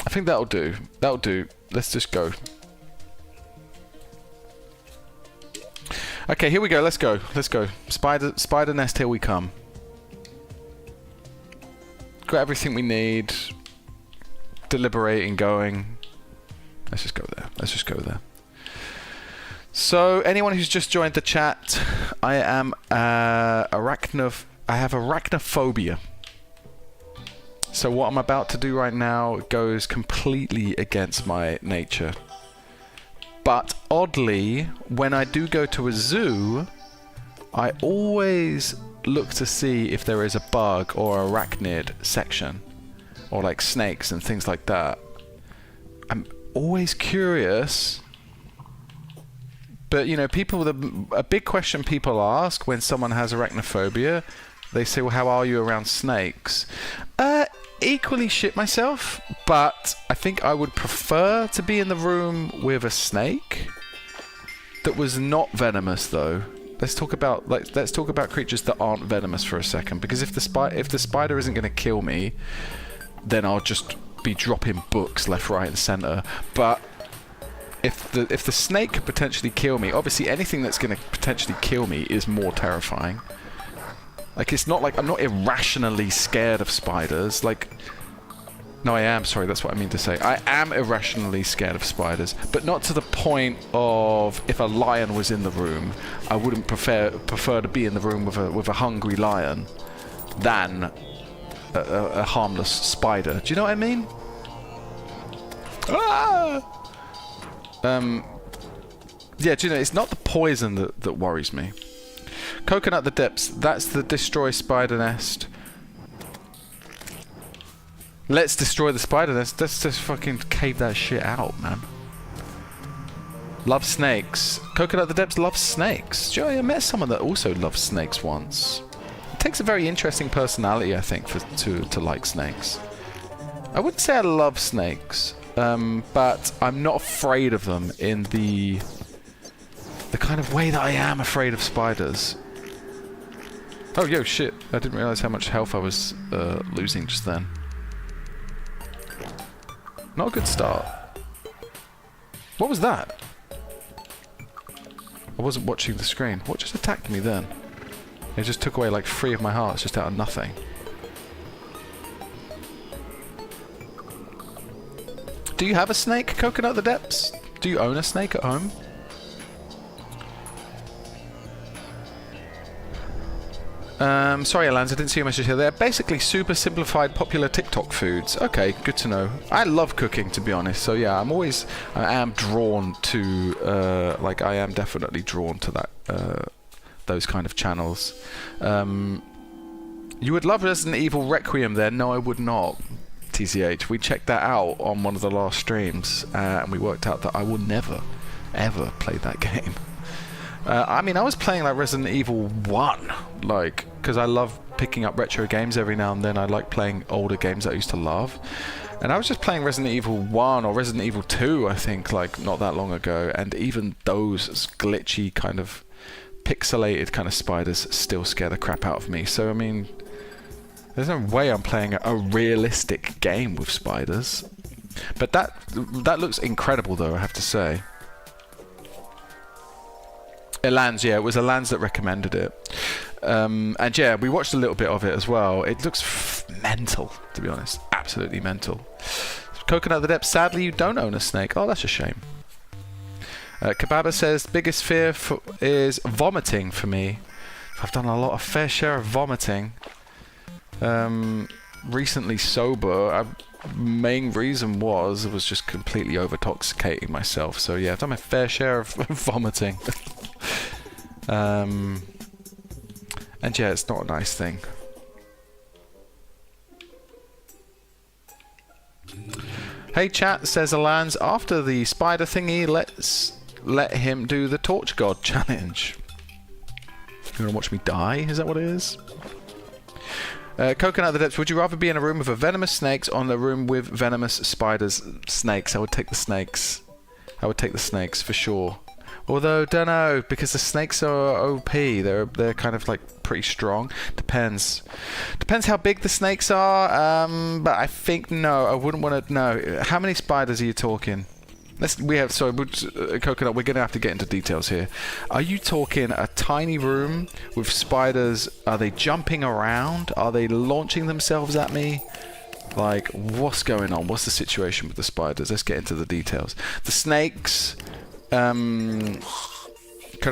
think that'll do. That'll do. Let's just go. Okay, here we go. Let's go. Let's go. Spider nest, here we come. Got everything we need. Deliberating, going. Let's just go there. Let's just go there. So, anyone who's just joined the chat, I am I have arachnophobia. So what I'm about to do right now goes completely against my nature. But oddly, when I do go to a zoo, I always look to see if there is a bug or arachnid section, or like snakes and things like that. I'm always curious, but you know, a big question people ask when someone has arachnophobia, they say, well, how are you around snakes? Equally shit myself, but I think I would prefer to be in the room with a snake that was not venomous, though. Let's talk about creatures that aren't venomous for a second, because if the spider isn't going to kill me, then I'll just be dropping books left, right, and center. But if the snake could potentially kill me, obviously anything that's going to potentially kill me is more terrifying. Like, it's not like I'm not irrationally scared of spiders. Like, no, I am. Sorry, that's what I mean to say. I am irrationally scared of spiders, but not to the point of if a lion was in the room, I wouldn't prefer to be in the room with a hungry lion than a harmless spider. Do you know what I mean? Ah! Yeah, do you know, it's not the poison that worries me. Coconut the depths, that's the destroy spider nest. Let's destroy the spider nest. Let's just fucking cave that shit out, man. Love snakes. Coconut the depths loves snakes. Joey, I met someone that also loves snakes once. It takes a very interesting personality, I think, to like snakes. I wouldn't say I love snakes, but I'm not afraid of them in the kind of way that I am afraid of spiders. Oh, yo, shit. I didn't realise how much health I was losing just then. Not a good start. What was that? I wasn't watching the screen. What just attacked me then? It just took away like 3 of my hearts just out of nothing. Do you have a snake, Coconut the Depths? Do you own a snake at home? Sorry, Alans, I didn't see your message here. They're basically super simplified popular TikTok foods. Okay, good to know. I love cooking, to be honest. So yeah, I am drawn to, like, I am definitely drawn to that, those kind of channels. You would love Resident Evil Requiem then? No, I would not. TCH. We checked that out on one of the last streams, and we worked out that I will never, ever play that game. I mean, I was playing like Resident Evil 1, like, because I love picking up retro games every now and then. I like playing older games that I used to love. And I was just playing Resident Evil 1 or Resident Evil 2, I think, like, not that long ago. And even those glitchy kind of pixelated kind of spiders still scare the crap out of me. So, I mean, there's no way I'm playing a realistic game with spiders. But that looks incredible, though, I have to say. Alans, yeah, it was Alans that recommended it. And yeah, we watched a little bit of it as well. It looks mental, to be honest. Absolutely mental. Coconut the Depths, sadly you don't own a snake. Oh, that's a shame. Kababa says, biggest fear is vomiting for me. I've done a fair share of vomiting. Recently sober. Main reason was just completely over-toxicating myself. So yeah, I've done my fair share of vomiting. And yeah, it's not a nice thing. Hey chat, says Alans, after the spider thingy, let him do the Torch God challenge. You wanna watch me die? Is that what it is? Coconut the Depths, would you rather be in a room with a venomous snakes or in a room with venomous spiders? Snakes. I would take the snakes. I would take the snakes for sure. Although, don't know, because the snakes are OP. They're kind of like pretty strong. Depends how big the snakes are. But I think no, I wouldn't want to know. How many spiders are you talking? Coconut, we're gonna have to get into details here. Are you talking a tiny room with spiders? Are they jumping around? Are they launching themselves at me? Like, what's going on? What's the situation with the spiders? Let's get into the details. The snakes. Could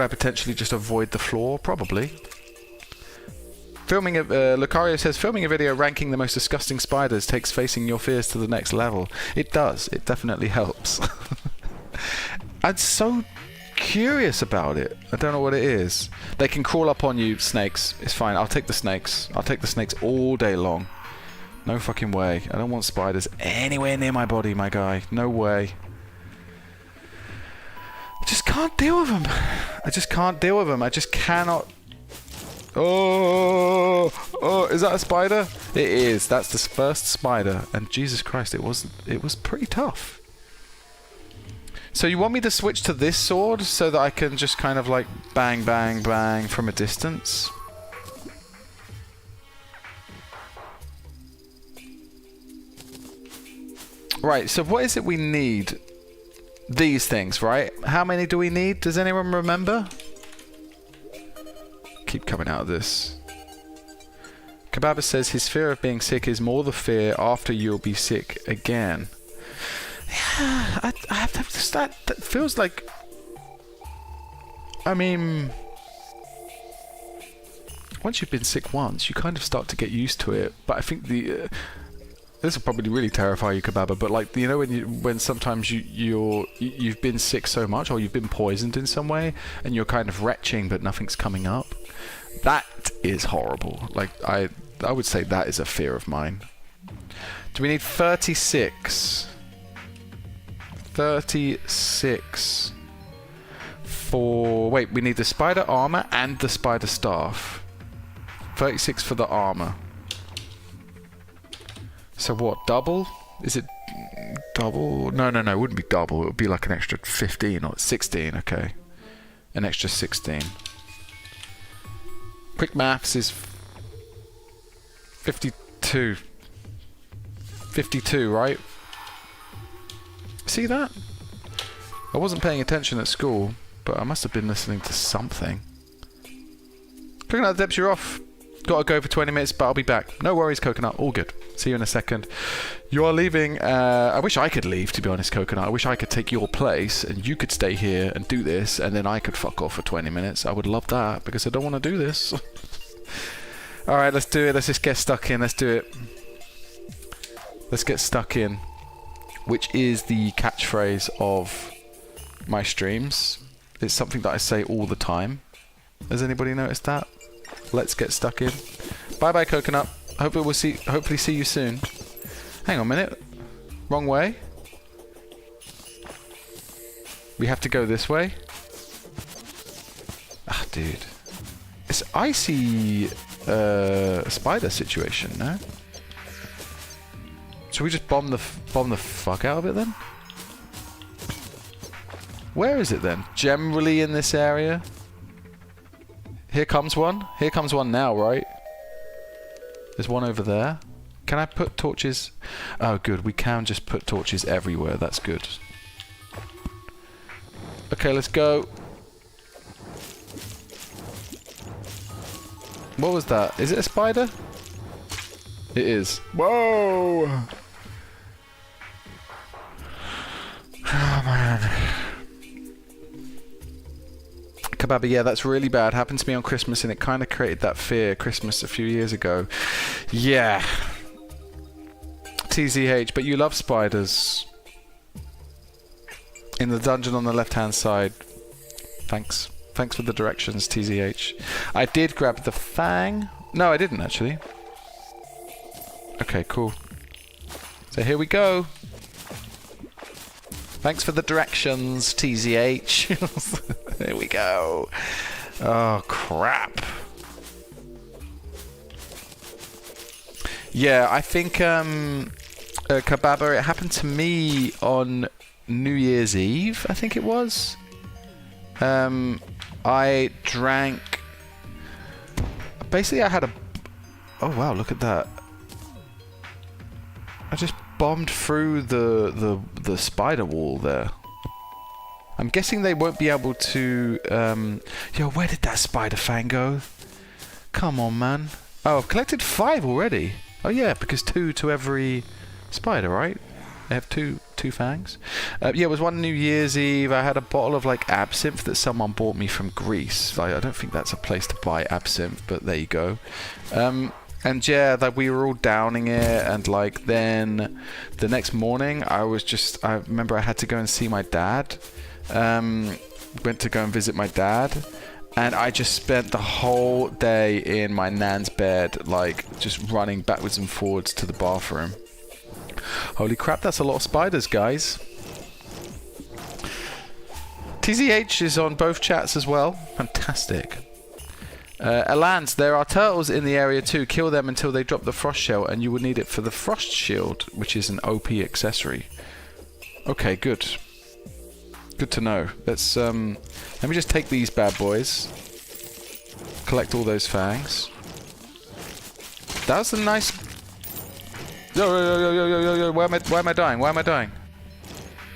I potentially just avoid the floor? Probably. Lucario says, filming a video ranking the most disgusting spiders takes facing your fears to the next level. It does. It definitely helps. I'm so curious about it. I don't know what it is. They can crawl up on you, snakes. It's fine. I'll take the snakes. I'll take the snakes all day long. No fucking way. I don't want spiders anywhere near my body, my guy. No way. I just can't deal with them. I just can't deal with them. I just cannot. Oh, is that a spider? It is. That's the first spider. And Jesus Christ, it was pretty tough. So you want me to switch to this sword so that I can just kind of like bang, bang, bang from a distance? Right, so what is it we need? These things, right? How many do we need? Does anyone remember? Keep coming out of this. Kababa says his fear of being sick is more the fear after you'll be sick again. Yeah, I have to start. That feels like. I mean, once you've been sick once, you kind of start to get used to it. But I think this will probably really terrify you, Kababa, but like, you know, when sometimes you've been sick so much, or you've been poisoned in some way, and you're kind of retching, but nothing's coming up. That is horrible. Like, I would say that is a fear of mine. Do we need 36? 36 for... Wait, we need the spider armor and the spider staff. 36 for the armor. So what, double? Is it double? No, it wouldn't be double. It would be like an extra 15 or 16, okay. An extra 16. Quick maths is 52. 52, right? See that? I wasn't paying attention at school, but I must have been listening to something. Coconut Debs, you're off. Gotta go for 20 minutes, but I'll be back. No worries, Coconut. All good. See you in a second. You are leaving. I wish I could leave, to be honest, Coconut. I wish I could take your place and you could stay here and do this, and then I could fuck off for 20 minutes. I would love that, because I don't want to do this. Alright, let's do it. Let's just get stuck in. Let's do it. Let's get stuck in. Which is the catchphrase of my streams. It's something that I say all the time. Has anybody noticed that? Let's get stuck in. Bye bye, Coconut. Hopefully see you soon. Hang on a minute. Wrong way. We have to go this way. Ah, dude. It's icy spider situation, no? Should we just bomb the fuck out of it then? Where is it then? Generally in this area? Here comes one. Here comes one now, right? There's one over there. Can I put torches? Oh, good. We can just put torches everywhere. That's good. Okay, let's go. What was that? Is it a spider? It is. Whoa! Oh, man. Kebaba, yeah, that's really bad. Happened to me on Christmas, and it kind of created that fear. Christmas a few years ago. Yeah. TZH, but you love spiders. In the dungeon on the left-hand side. Thanks. Thanks for the directions, TZH. I did grab the fang. No, I didn't, actually. Okay, cool. So here we go. Thanks for the directions, TZH. There we go. Oh, crap. Yeah, I think, Kebaba, it happened to me on New Year's Eve, I think it was. I drank... Basically, I had a... Oh, wow, look at that. I just bombed through the spider wall there. I'm guessing they won't be able to... Yo, where did that spider fang go? Come on, man. Oh, I've collected 5 already. Oh, yeah, because 2 to every spider, right? They have two fangs. Yeah, it was one New Year's Eve. I had a bottle of like absinthe that someone bought me from Greece. Like, I don't think that's a place to buy absinthe, but there you go. And yeah, like we were all downing it, and like then the next morning I remember I had to go and see my dad. Went to go and visit my dad, and I just spent the whole day in my nan's bed, like just running backwards and forwards to the bathroom. Holy crap, that's a lot of spiders, guys. TZH is on both chats as well. Fantastic. Alans, there are turtles in the area too. Kill them until they drop the frost shell, and you will need it for the frost shield, which is an OP accessory. Okay, good. Good to know. Let's let me just take these bad boys. Collect all those fangs. That was a nice... Yo, why am I dying? Why am I dying?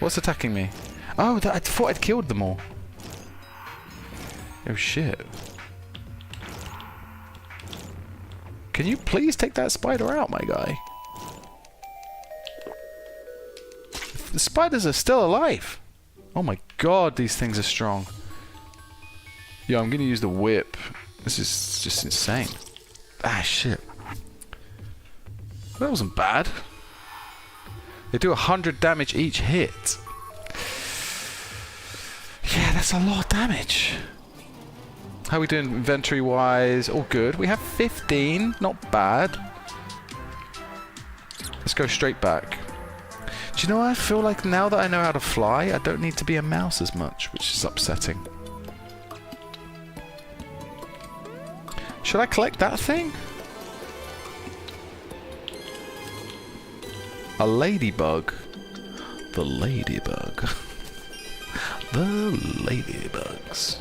What's attacking me? Oh, I thought I'd killed them all. Oh shit. Can you please take that spider out, my guy? The spiders are still alive. Oh my god, these things are strong. Yo, I'm gonna use the whip. This is just insane. Ah, shit. That wasn't bad. They do 100 damage each hit. Yeah, that's a lot of damage. How are we doing inventory-wise? All good. We have 15. Not bad. Let's go straight back. Do you know what I feel like now that I know how to fly, I don't need to be a mouse as much, which is upsetting. Should I collect that thing? A ladybug. The ladybug. The ladybugs.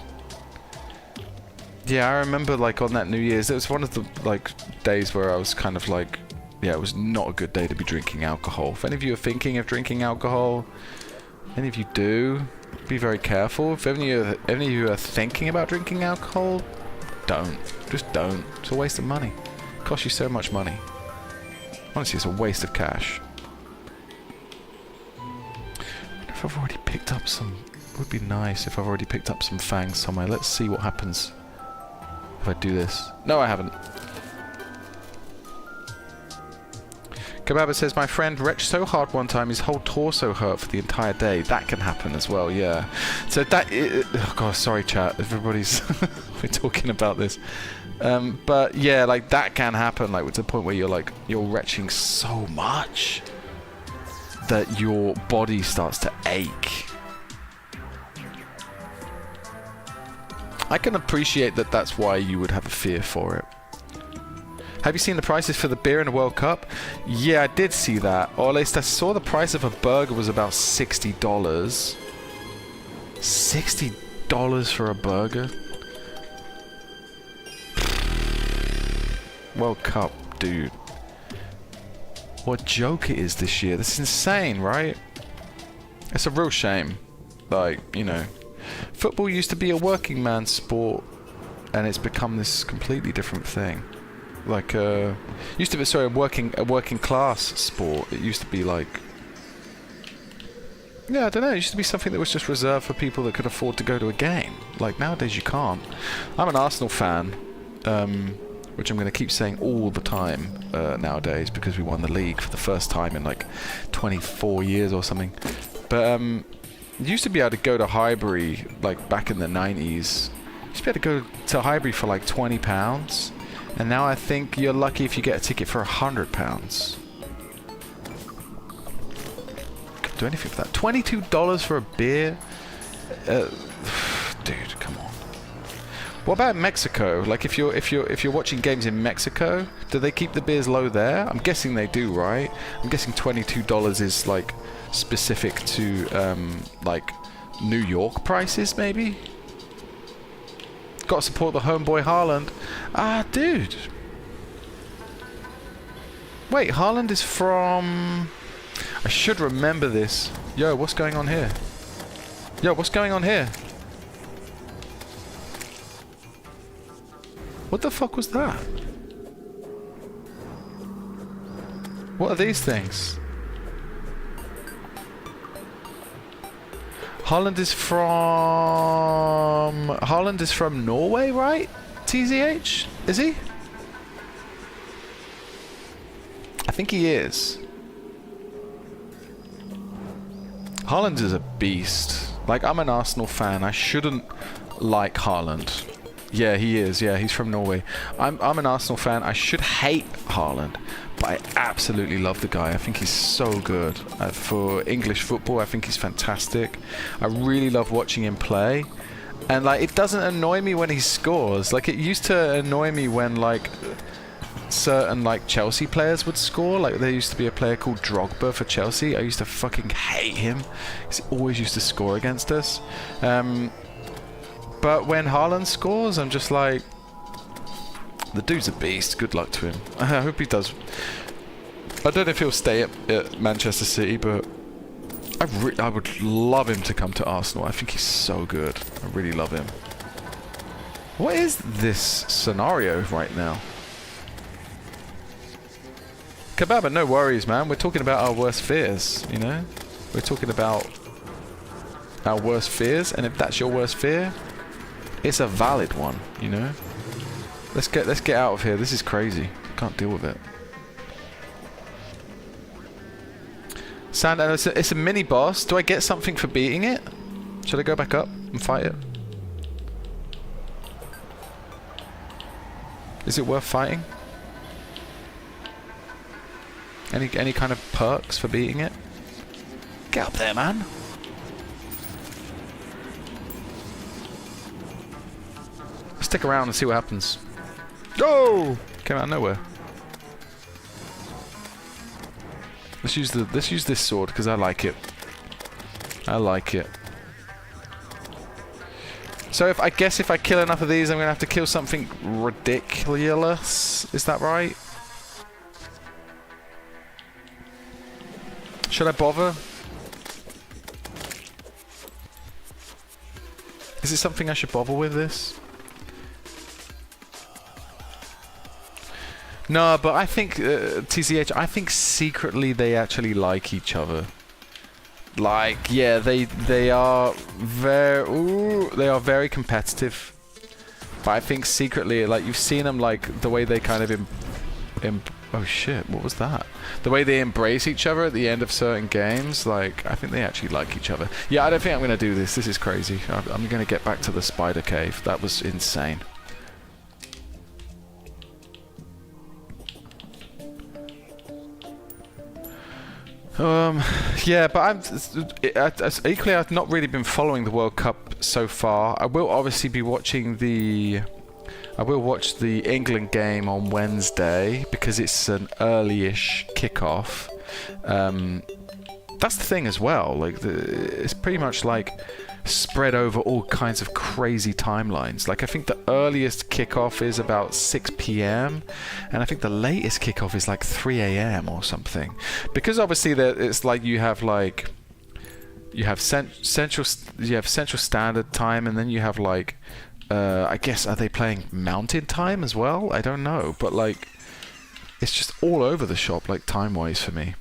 Yeah, I remember like on that New Year's, it was one of the like days where I was kind of like, yeah, it was not a good day to be drinking alcohol. If any of you are thinking of drinking alcohol, any of you do, be very careful. If any of you are thinking about drinking alcohol, don't. Just don't. It's a waste of money. It costs you so much money. Honestly, it's a waste of cash. I wonder if I've already picked up some... It would be nice if I've already picked up some fangs somewhere. Let's see what happens if I do this. No, I haven't. Kebaba says, my friend retched so hard one time his whole torso hurt for the entire day. That can happen as well, yeah. So that... oh god, sorry chat. Everybody's... we're talking about this. But yeah, like that can happen, like to the point where you're like, you're retching so much that your body starts to ache. I can appreciate that that's why you would have a fear for it. Have you seen the prices for the beer in the World Cup? Yeah, I did see that. Or at least I saw the price of a burger was about $60. $60 for a burger? World Cup, dude. What joke it is this year. This is insane, right? It's a real shame. Like, you know, football used to be a working man's sport, and it's become this completely different thing. Like, used to be, sorry, a working class sport. It used to be like, yeah, I don't know. It used to be something that was just reserved for people that could afford to go to a game. Like nowadays, you can't. I'm an Arsenal fan, which I'm going to keep saying all the time nowadays because we won the league for the first time in like 24 years or something. But you used to be able to go to Highbury like back in the 90s. You used to be able to go to Highbury for like £20. And now I think you're lucky if you get a ticket for £100. Couldn't do anything for that. $22 for a beer? Dude, come on. What about Mexico? Like if you're watching games in Mexico, do they keep the beers low there? I'm guessing they do, right? I'm guessing $22 is like specific to like New York prices, maybe? Got to support the homeboy Haaland. Ah, dude. Wait, Haaland is from... I should remember this. Yo, what's going on here? Yo, what's going on here? What the fuck was that? What are these things? Haaland is from Norway, right? TZH? Is he? I think he is. Haaland is a beast. Like, I'm an Arsenal fan. I shouldn't like Haaland. Yeah, he is. Yeah, he's from Norway. I'm an Arsenal fan. I should hate Haaland, but I absolutely love the guy. I think he's so good. For English football, I think he's fantastic. I really love watching him play. And, like, it doesn't annoy me when he scores. Like, it used to annoy me when, like, certain, like, Chelsea players would score. Like, there used to be a player called Drogba for Chelsea. I used to fucking hate him because he always used to score against us. But when Haaland scores, I'm just like, the dude's a beast. Good luck to him. I hope he does. I don't know if he'll stay at Manchester City, but I would love him to come to Arsenal. I think he's so good. I really love him. What is this scenario right now? Kebaba, no worries, man. We're talking about our worst fears, you know? We're talking about our worst fears, and if that's your worst fear, it's a valid one, you know? Let's get out of here. This is crazy. Can't deal with it. Sand, it's a mini boss. Do I get something for beating it? Should I go back up and fight it? Is it worth fighting? Any kind of perks for beating it? Get up there, man. Stick around and see what happens. Oh! Came out of nowhere. Let's use this sword because I like it. I like it. So if I guess if I kill enough of these, I'm gonna have to kill something ridiculous. Is that right? Should I bother? Is it something I should bother with this? No, but I think TCH. I think secretly they actually like each other. Like, yeah, they are very competitive. But I think secretly, like, you've seen them, like, the way they kind of oh shit, what was that? The way they embrace each other at the end of certain games, like, I think they actually like each other. Yeah, I don't think I'm gonna do this. This is crazy. I'm gonna get back to the spider cave. That was insane. Yeah, but equally I've not really been following the World Cup so far. I will obviously be watching I will watch the England game on Wednesday because it's an early-ish kickoff. That's the thing as well. Like, it's pretty much like spread over all kinds of crazy timelines. Like, I think the earliest kickoff is about 6 p.m. and I think the latest kickoff is like 3 a.m. or something. Because obviously it's like you have central standard time, and then you have like I guess, are they playing mountain time as well? I don't know, but like it's just all over the shop, like time-wise for me.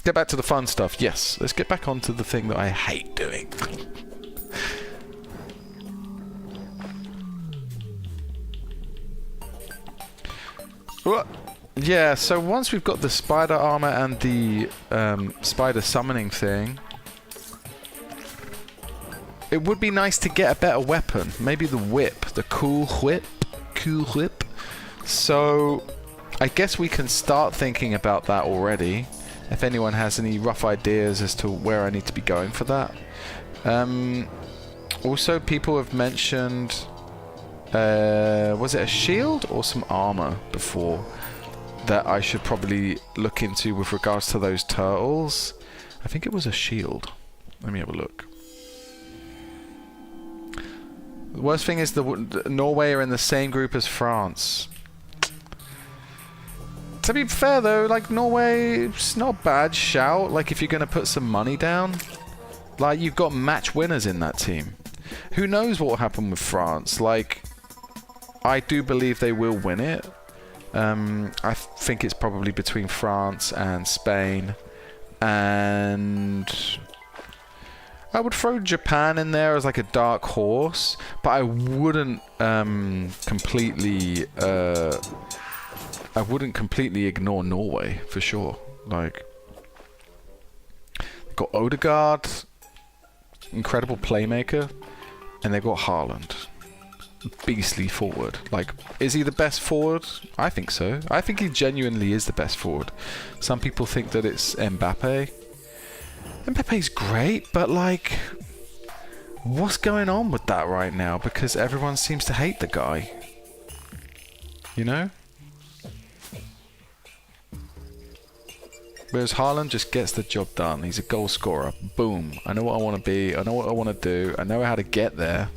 Get back to the fun stuff. Yes, let's get back onto the thing that I hate doing. Well, yeah, so once we've got the spider armor and the spider summoning thing, it would be nice to get a better weapon. Maybe the whip, the cool whip. So I guess we can start thinking about that already. If anyone has any rough ideas as to where I need to be going for that. Also, people have mentioned, was it a shield or some armor before that I should probably look into with regards to those turtles? I think it was a shield. Let me have a look. The worst thing is Norway are in the same group as France. To be fair though, like, Norway, it's not a bad shout. Like, if you're going to put some money down, like, you've got match winners in that team. Who knows what will happen with France? Like, I do believe they will win it. I think it's probably between France and Spain. And I would throw Japan in there as like a dark horse, but I wouldn't completely ignore Norway for sure. Like, they've got Odegaard, incredible playmaker, and they've got Haaland, beastly forward. Like, is he the best forward? I think so. I think he genuinely is the best forward. Some people think that it's Mbappe. Mbappe's great, but like, what's going on with that right now? Because everyone seems to hate the guy. You know? Whereas Haaland just gets the job done. He's a goal scorer. Boom. I know what I want to be. I know what I want to do. I know how to get there.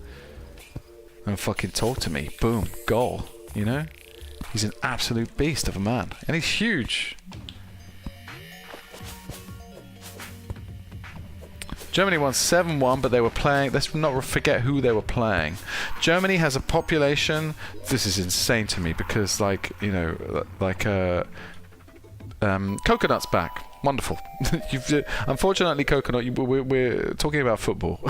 And fucking talk to me. Boom. Goal. You know? He's an absolute beast of a man. And he's huge. Germany won 7-1, but they were playing... Let's not forget who they were playing. Germany has a population... This is insane to me because, like, you know, like... Coconut's back. Wonderful. Unfortunately, Coconut, we're talking about football.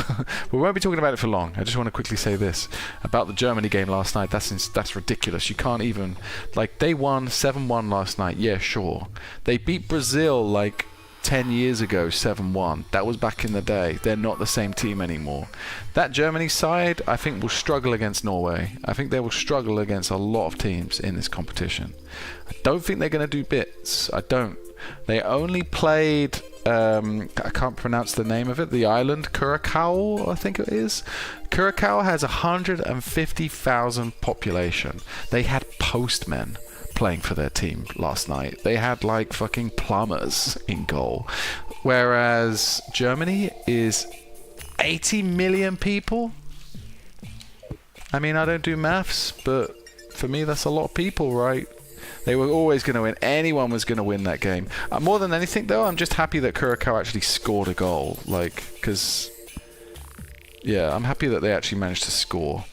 We won't be talking about it for long. I just want to quickly say this about the Germany game last night. That's ridiculous. You can't even... Like, they won 7-1 last night. Yeah, sure. They beat Brazil, like, 10 years ago, 7-1. That was back in the day. They're not the same team anymore. That Germany side, I think, will struggle against Norway. I think they will struggle against a lot of teams in this competition. I don't think they're going to do bits. I don't. They only played, I can't pronounce the name of it, the island, Curacao, I think it is. Curacao has 150,000 population. They had postmen playing for their team last night. They had like fucking plumbers in goal. Whereas Germany is 80 million people. I mean, I don't do maths, but for me, that's a lot of people, right? They were always going to win. Anyone was going to win that game. More than anything, though, I'm just happy that Curacao actually scored a goal. Like, because... yeah, I'm happy that they actually managed to score.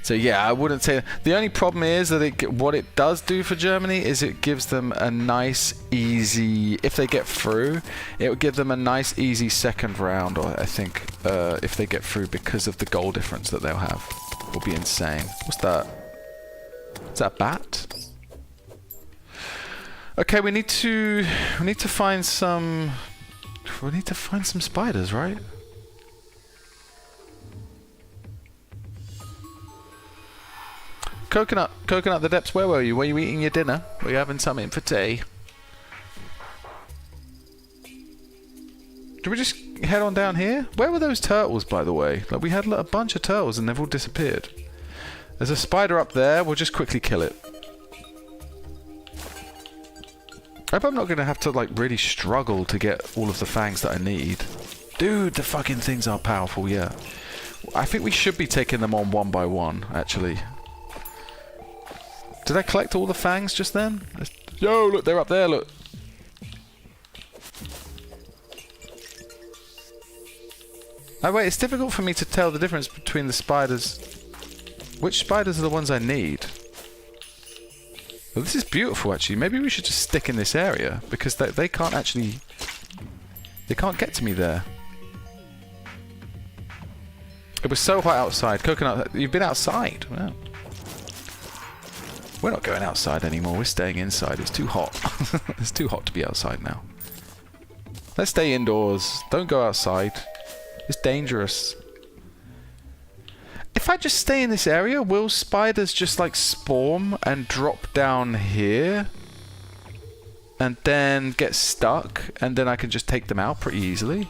So yeah, I wouldn't say... the only problem is that what it does do for Germany is it gives them a nice, easy... if they get through, it would give them a nice, easy second round, or I think, if they get through, because of the goal difference that they'll have. It will be insane. What's that? Is that a bat? Okay, we need to find some... we need to find some spiders, right? Coconut the depths, where were you? Were you eating your dinner? Were you having something for tea? Did we just head on down here? Where were those turtles, by the way? Like, we had a bunch of turtles and they've all disappeared. There's a spider up there. We'll just quickly kill it. I hope I'm not going to have to, like, really struggle to get all of the fangs that I need. Dude, the fucking things are powerful, yeah. I think we should be taking them on one by one, actually. Did I collect all the fangs just then? Yo, look, they're up there, look. Oh, wait, it's difficult for me to tell the difference between the spiders. Which spiders are the ones I need? Well, this is beautiful, actually. Maybe we should just stick in this area, because they can't actually... they can't get to me there. It was so hot outside. Coconut, you've been outside. Wow. We're not going outside anymore. We're staying inside. It's too hot. It's too hot to be outside now. Let's stay indoors. Don't go outside. It's dangerous. If I just stay in this area, will spiders just like spawn and drop down here? And then get stuck? And then I can just take them out pretty easily?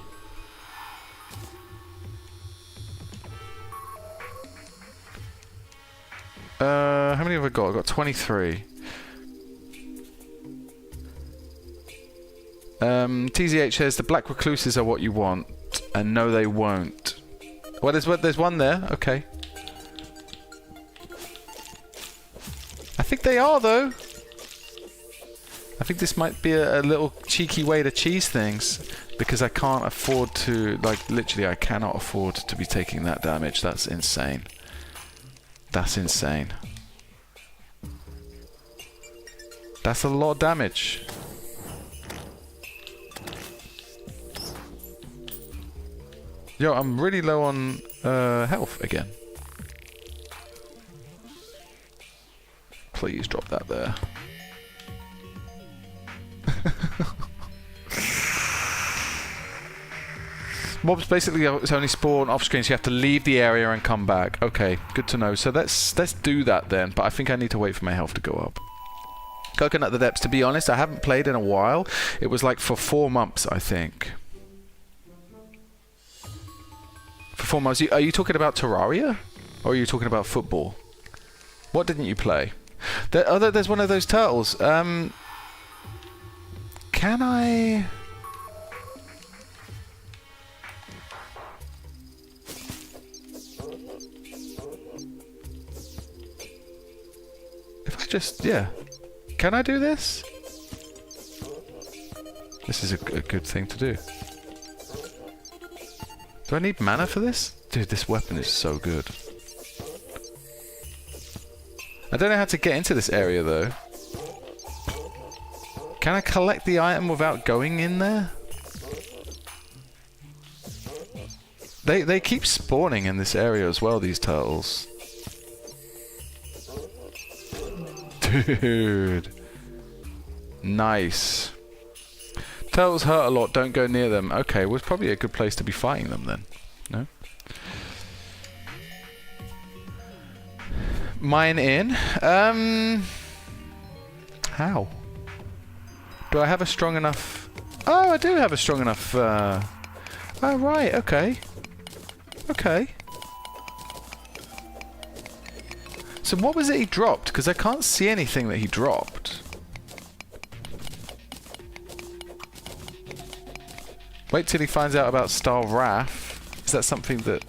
How many have I got? I've got 23. TZH says the black recluses are what you want. And no, they won't. Well, there's one there. Okay. I think they are, though. I think this might be a little cheeky way to cheese things. Because I can't afford to... like, literally, I cannot afford to be taking that damage. That's insane. That's insane. That's a lot of damage. Yo, I'm really low on health again. Please drop that there. Mobs basically only spawn off screen, so you have to leave the area and come back. Okay, good to know. So let's do that then. But I think I need to wait for my health to go up. Coconut the Depths, to be honest, I haven't played in a while. It was like for 4 months, I think. For 4 months. Are you talking about Terraria? Or are you talking about football? What didn't you play? There's one of those turtles. Can I... if I just... yeah. Can I do this? This is a good thing to do. Do I need mana for this? Dude, this weapon is so good. I don't know how to get into this area, though. Can I collect the item without going in there? They keep spawning in this area as well, these turtles. Dude. Nice. Turtles hurt a lot, don't go near them. Okay, well, it's probably a good place to be fighting them then. No? Mine in. How? Do I have a strong enough... oh, I do have a strong enough... oh, right, okay. Okay. So what was it he dropped? Because I can't see anything that he dropped. Wait till he finds out about Star Wrath. Is that something that...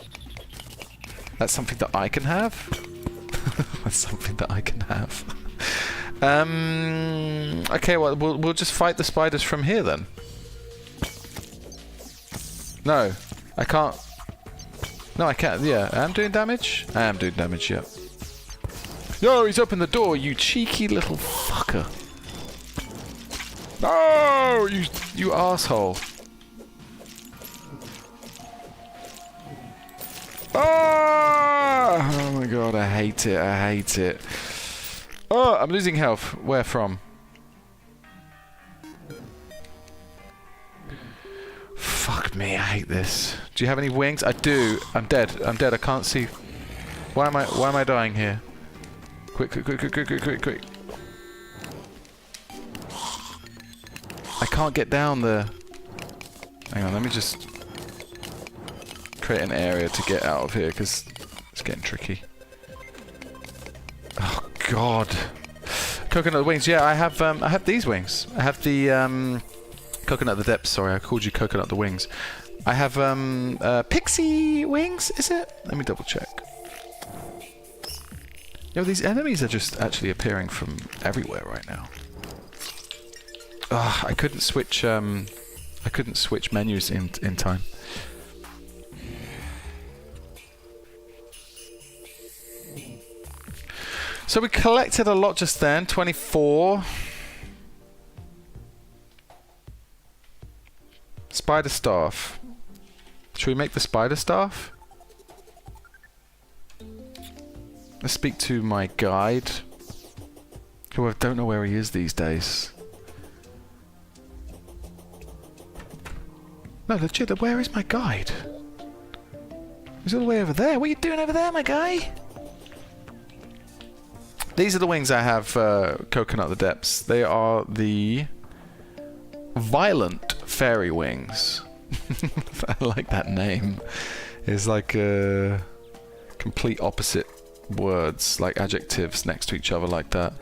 That's something that I can have. That's something that I can have. Okay, well, we'll just fight the spiders from here then. No, I can't. No, I can't. Yeah, I'm doing damage. I am doing damage. Yeah. No, he's opened the door. You cheeky little fucker. No, you asshole. Oh my god, I hate it. I hate it. Oh, I'm losing health. Where from? Fuck me, I hate this. Do you have any wings? I do. I'm dead. I'm dead. I can't see. Why am I dying here? Quick, quick, quick, quick, quick, quick, quick, quick. I can't get down there. Hang on, let me just create an area to get out of here because it's getting tricky. Oh god. Coconut wings. Yeah, I have these wings. I have the coconut the depths. Sorry, I called you coconut the wings. I have pixie wings. Is it? Let me double check. Yo, these enemies are just actually appearing from everywhere right now. Ugh, I couldn't switch menus in time. So we collected a lot just then, 24. Spider staff. Should we make the spider staff? Let's speak to my guide. Who I don't know where he is these days. No, legit, where is my guide? He's all the way over there. What are you doing over there, my guy? These are the wings I have, Coconut the Depths. They are the Violent Fairy Wings. I like that name. It's like complete opposite words, like adjectives next to each other like that.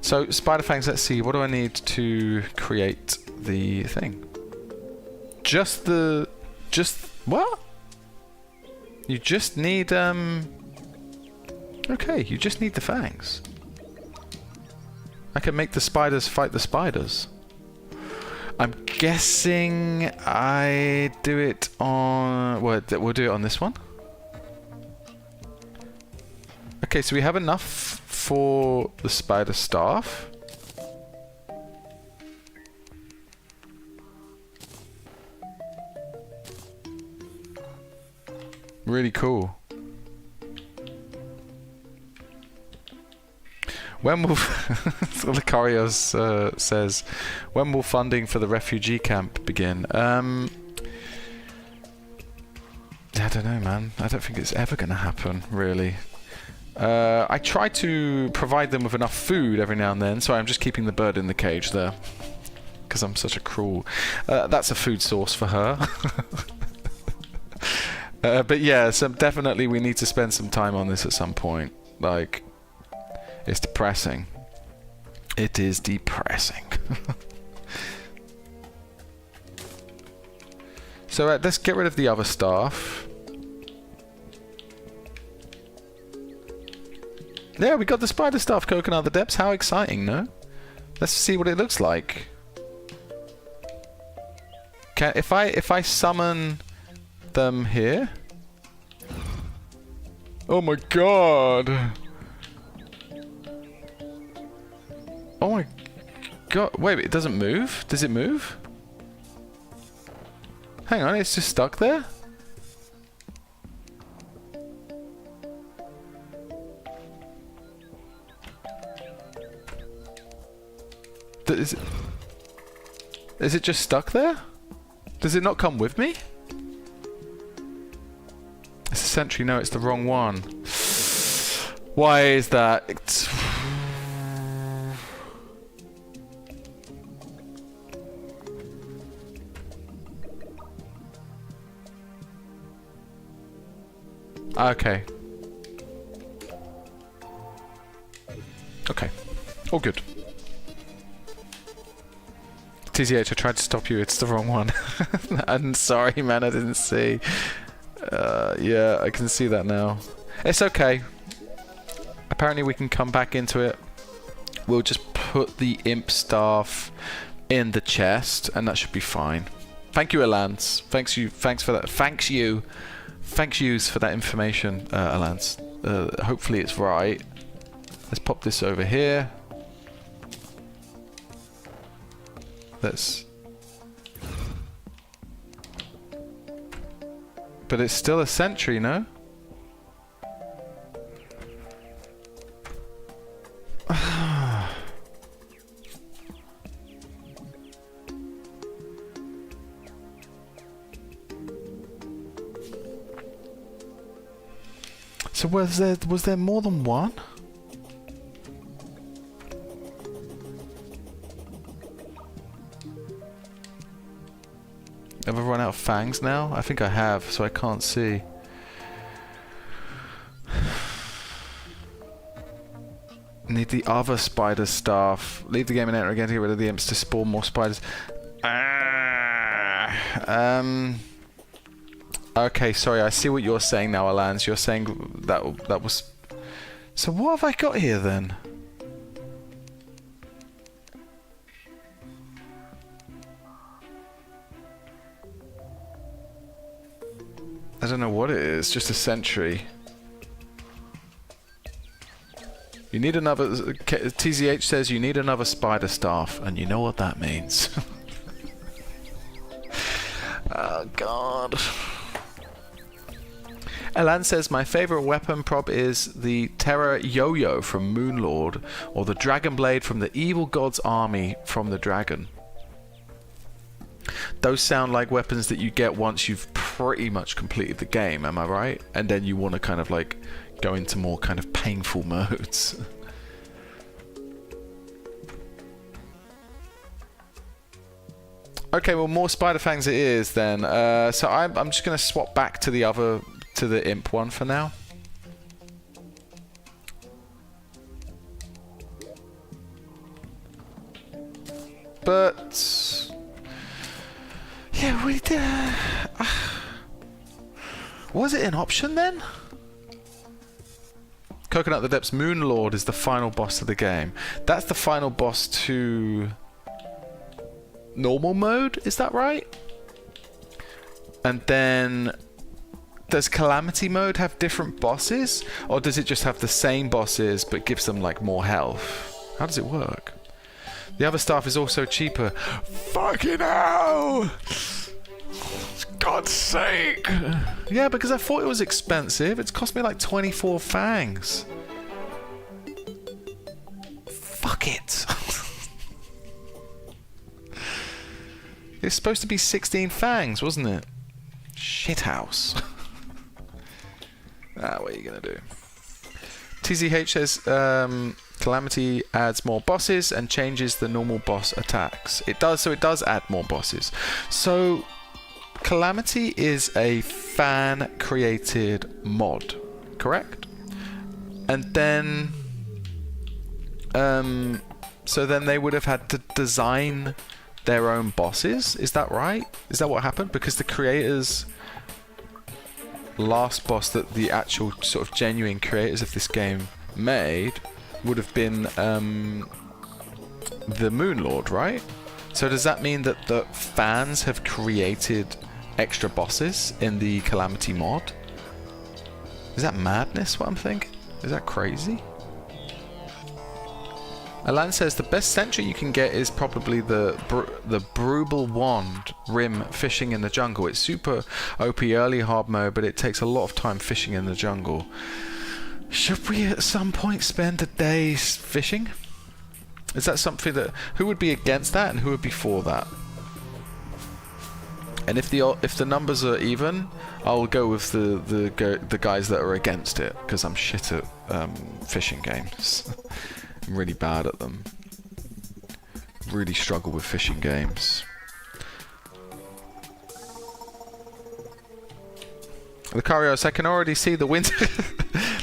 So, Spider Fangs, let's see. What do I need to create the thing? Just what? You just need, okay, you just need the fangs. I can make the spiders fight the spiders. I'm guessing I do it on... Well, we'll do it on this one. Okay, so we have enough for the spider staff. Really cool. When will Licarios says, when will funding for the refugee camp begin? I don't know, man. I don't think it's ever going to happen, really. I try to provide them with enough food every now and then. Sorry, I'm just keeping the bird in the cage there because I'm such a cruel. That's a food source for her. But yeah, so definitely we need to spend some time on this at some point. Like, it's depressing. It is depressing. So let's get rid of the other staff. Yeah, we got the spider staff, Coconut the Depths. How exciting, no? Let's see what it looks like. If I summon them here. Oh my god. Oh my god. Wait, it doesn't move? Does it move? Hang on, it's just stuck there? Is it just stuck there? Does it not come with me? It's a sentry. No, it's the wrong one. Why is that? It's... Okay. Okay. All good. TZH, I tried to stop you. It's the wrong one. I'm sorry, man. I didn't see. Yeah, I can see that now. It's okay. Apparently we can come back into it. We'll just put the imp staff in the chest, and that should be fine. Thank you, Alance. Thanks for that. Thanks yous for that information, Alance. Hopefully it's right. Let's pop this over here. But it's still a sentry, no? So was there more than one? Have I run out of fangs now? I think I have, so I can't see. Need the other spider staff. Leave the game and enter again to get rid of the imps to spawn more spiders. Okay, sorry, I see what you're saying now, Alans. You're saying that was... So what have I got here then? I don't know what it is, just a sentry. You need another... TZH says you need another spider staff, and you know what that means. Oh, God. Elan says, my favourite weapon prop is the Terror Yo-Yo from Moonlord, or the Dragon Blade from the Evil God's Army from the Dragon. Those sound like weapons that you get once you've pretty much completed the game, am I right? And then you want to kind of like go into more kind of painful modes. Okay, well, more spider fangs it is then. So I'm just going to swap back to the imp one for now. But yeah, we did. Was it an option then? Coconut the Depths Moonlord is the final boss of the game. That's the final boss to normal mode, is that right? And then does Calamity mode have different bosses? Or does it just have the same bosses but gives them like more health? How does it work? The other staff is also cheaper. Fucking hell! God's sake! Yeah, because I thought it was expensive. It's cost me like 24 fangs. Fuck it! It's supposed to be 16 fangs, wasn't it? Shithouse. What are you gonna do? TZH says Calamity adds more bosses and changes the normal boss attacks. It does add more bosses. So Calamity is a fan-created mod, correct? And then so then they would have had to design their own bosses, is that right? Is that what happened? Because the creators' last boss that the actual sort of genuine creators of this game made would have been the Moonlord, right? So does that mean that the fans have created extra bosses in the Calamity mod? Is that madness, what I'm thinking? Is that crazy? Alan says the best sentry you can get is probably the Brubal Wand Rim fishing in the jungle. It's super OP early hard mode, but it takes a lot of time fishing in the jungle. Should we at some point spend a day fishing? Is that something that... Who would be against that and who would be for that? And if the numbers are even, I'll go with the guys that are against it, because I'm shit at fishing games. I'm really bad at them. Really struggle with fishing games. Lucario says, I can already see the winter...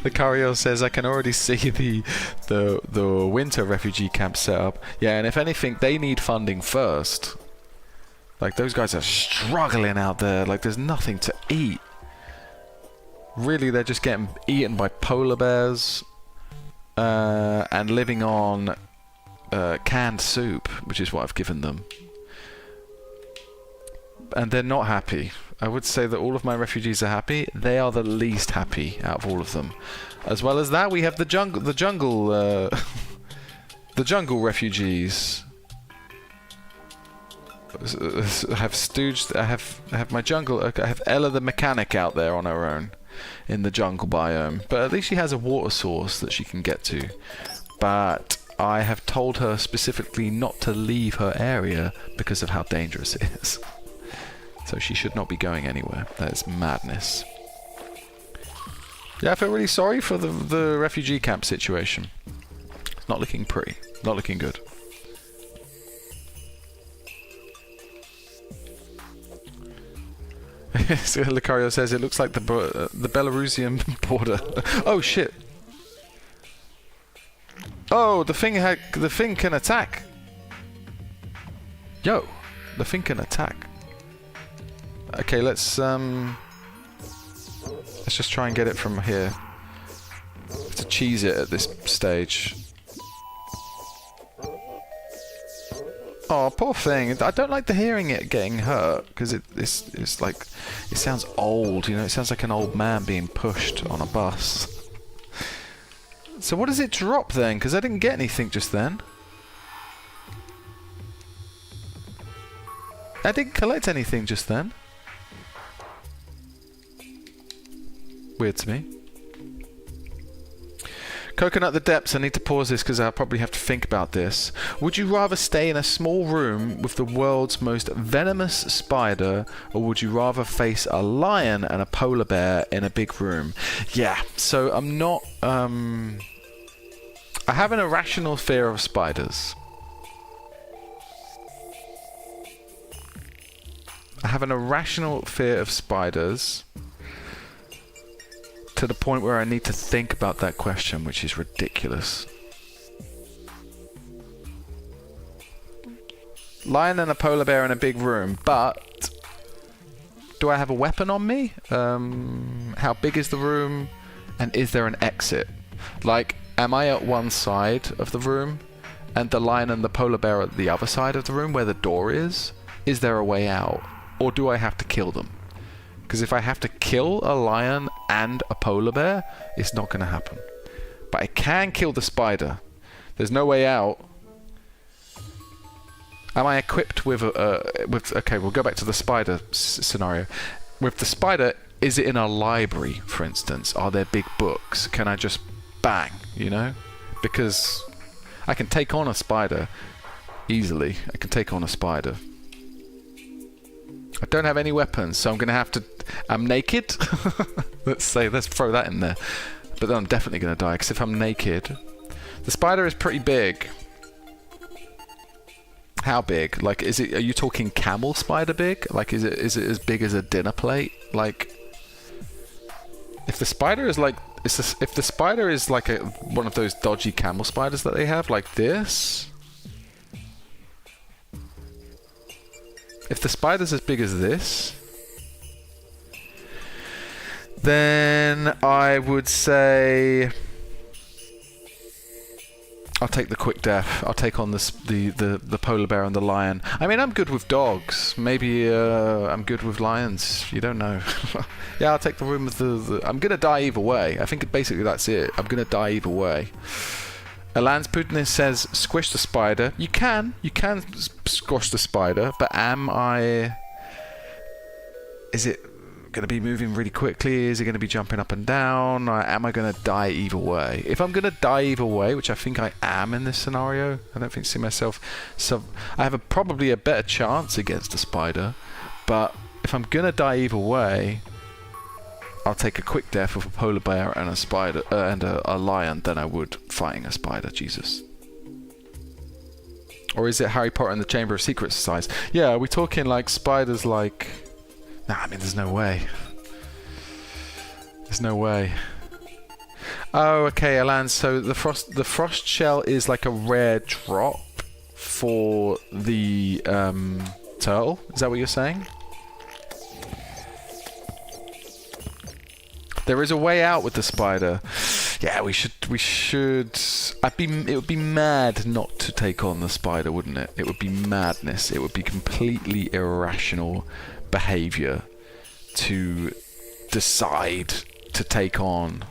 Lucario says, I can already see the winter refugee camp set up. Yeah, and if anything, they need funding first. Like, those guys are struggling out there. Like, there's nothing to eat. Really, they're just getting eaten by polar bears and living on canned soup, which is what I've given them. And they're not happy. I would say that all of my refugees are happy. They are the least happy out of all of them. As well as that, we have the jungle the jungle refugees. I have my jungle. I have Ella the mechanic out there on her own in the jungle biome, but at least she has a water source that she can get to. But I have told her specifically not to leave her area because of how dangerous it is. So she should not be going anywhere. That is madness. Yeah, I feel really sorry for the refugee camp situation. It's not looking pretty. Not looking good. Lucario says it looks like the Belarusian border. Oh shit! Oh, the thing can attack. Yo, the thing can attack. Okay, let's just try and get it from here. Have to cheese it at this stage. Oh, poor thing. I don't like the hearing it getting hurt because it's like it sounds old. You know, it sounds like an old man being pushed on a bus. So what does it drop then? Because I didn't get anything just then. I didn't collect anything just then. Weird to me. Coconut the Depths, I need to pause this because I'll probably have to think about this. Would you rather stay in a small room with the world's most venomous spider, or would you rather face a lion and a polar bear in a big room? Yeah, so I'm not... I have an irrational fear of spiders. I have an irrational fear of spiders. To the point where I need to think about that question, which is ridiculous. Lion and a polar bear in a big room, but do I have a weapon on me? How big is the room? And is there an exit? Like, am I at one side of the room and the lion and the polar bear at the other side of the room where the door is? Is there a way out? Or do I have to kill them? Because if I have to kill a lion and a polar bear, it's not going to happen. But I can kill the spider. There's no way out. Am I equipped with okay, we'll go back to the spider scenario. With the spider, is it in a library, for instance? Are there big books? Can I just bang, you know? Because I can take on a spider easily. I can take on a spider. I don't have any weapons, so I'm going to have to... I'm naked? Let's throw that in there. But then I'm definitely going to die, because if I'm naked... The spider is pretty big. How big? Like, are you talking camel spider big? Like, is it as big as a dinner plate? Like... If the spider is like... If the spider is like one of those dodgy camel spiders that they have, like this... If the spider's as big as this, then I would say I'll take the quick death. I'll take on the polar bear and the lion. I mean, I'm good with dogs. Maybe I'm good with lions. You don't know. Yeah, I'll take the room with the... I'm gonna die either way. I think basically that's it. I'm gonna die either way. Alans Putin says, squish the spider. You can squash the spider, but am I... Is it going to be moving really quickly? Is it going to be jumping up and down? Or am I going to die either way? If I'm going to die either way, which I think I am in this scenario, I don't think see myself... So I have probably a better chance against a spider, but if I'm going to die either way... I'll take a quick death with a polar bear and a spider and a lion than I would fighting a spider. Jesus. Or is it Harry Potter and the Chamber of Secrets size? Yeah, are we talking like spiders like... Nah, I mean, there's no way. There's no way. Oh, okay, Alan. So the frost shell is like a rare drop for the turtle. Is that what you're saying? There is a way out with the spider. Yeah, we should. It would be mad not to take on the spider, wouldn't it? It would be madness. It would be completely irrational behavior to decide to take on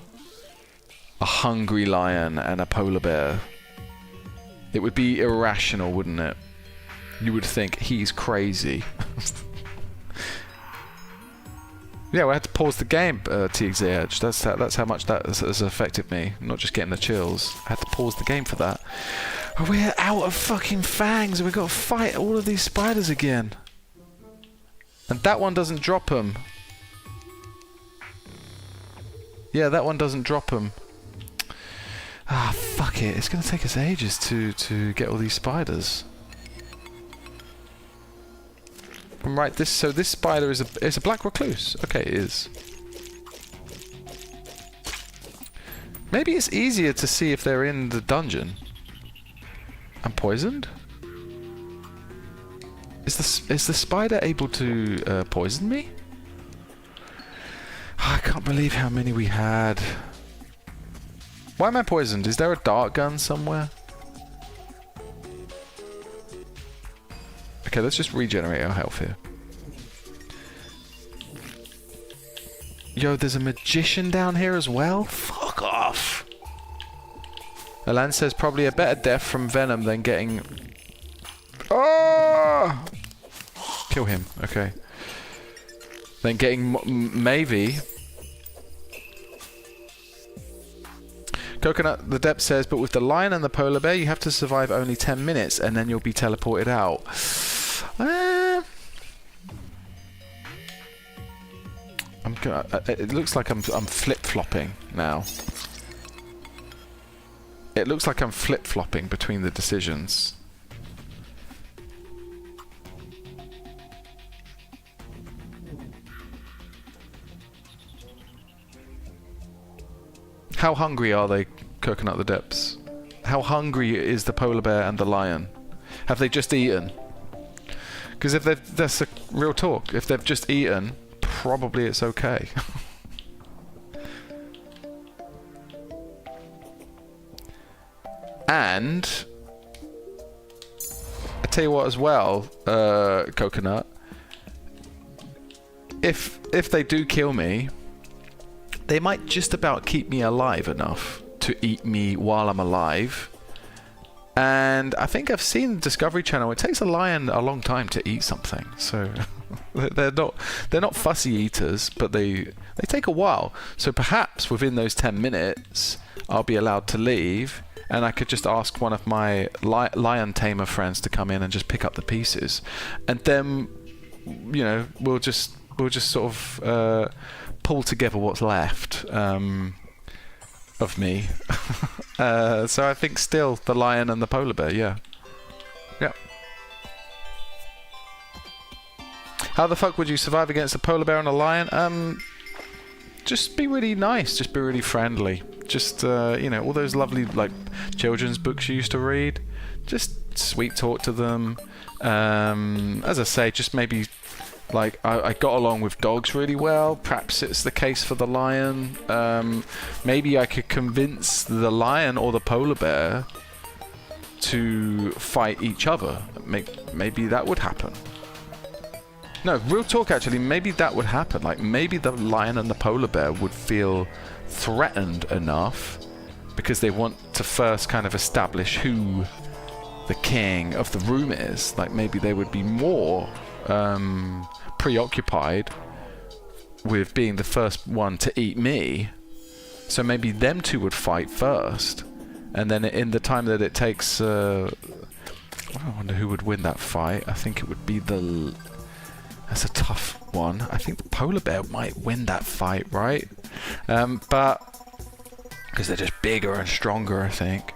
a hungry lion and a polar bear. It would be irrational, wouldn't it? You would think he's crazy. Yeah, we had to pause the game, TXA Edge. That's how much that has affected me. I'm not just getting the chills. I had to pause the game for that. Oh, we're out of fucking fangs. We've got to fight all of these spiders again. And that one doesn't drop them. Yeah, that one doesn't drop them. Ah, fuck it. It's going to take us ages to get all these spiders. Right, this spider is a black recluse. Okay, it is. Maybe it's easier to see if they're in the dungeon. I'm poisoned? Is the spider able to poison me? I can't believe how many we had. Why am I poisoned? Is there a dart gun somewhere? Okay, let's just regenerate our health here. Yo, there's a magician down here as well? Fuck off! Alan says probably a better death from venom than getting... Oh! Kill him, okay. Then getting maybe... Coconut the Depth says, but with the lion and the polar bear, you have to survive only 10 minutes and then you'll be teleported out. It looks like I'm flip-flopping now. It looks like I'm flip-flopping between the decisions. How hungry are they, Coconut the Depths? How hungry is the polar bear and the lion? Have they just eaten? Because if that's a real talk. If they've just eaten, probably it's okay. And I tell you what, as well, Coconut. If they do kill me, they might just about keep me alive enough to eat me while I'm alive. And I think I've seen Discovery Channel. It takes a lion a long time to eat something, so they're not fussy eaters, but they take a while. So perhaps within those 10 minutes, I'll be allowed to leave, and I could just ask one of my lion tamer friends to come in and just pick up the pieces, and then you know we'll just sort of pull together what's left of me. So I think still the lion and the polar bear, yeah. Yeah. How the fuck would you survive against a polar bear and a lion? Just be really nice, just be really friendly. Just, you know, all those lovely, like, children's books you used to read. Just sweet talk to them. As I say, just maybe... Like, I got along with dogs really well. Perhaps it's the case for the lion. Maybe I could convince the lion or the polar bear to fight each other. Maybe that would happen. No, real talk, actually, maybe that would happen. Like, maybe the lion and the polar bear would feel threatened enough because they want to first kind of establish who the king of the room is. Like, maybe they would be more... preoccupied with being the first one to eat me, so maybe them two would fight first, and then in the time that it takes, I wonder who would win that fight. I think it would be that's a tough one. I think the polar bear might win that fight, right? But because they're just bigger and stronger, I think.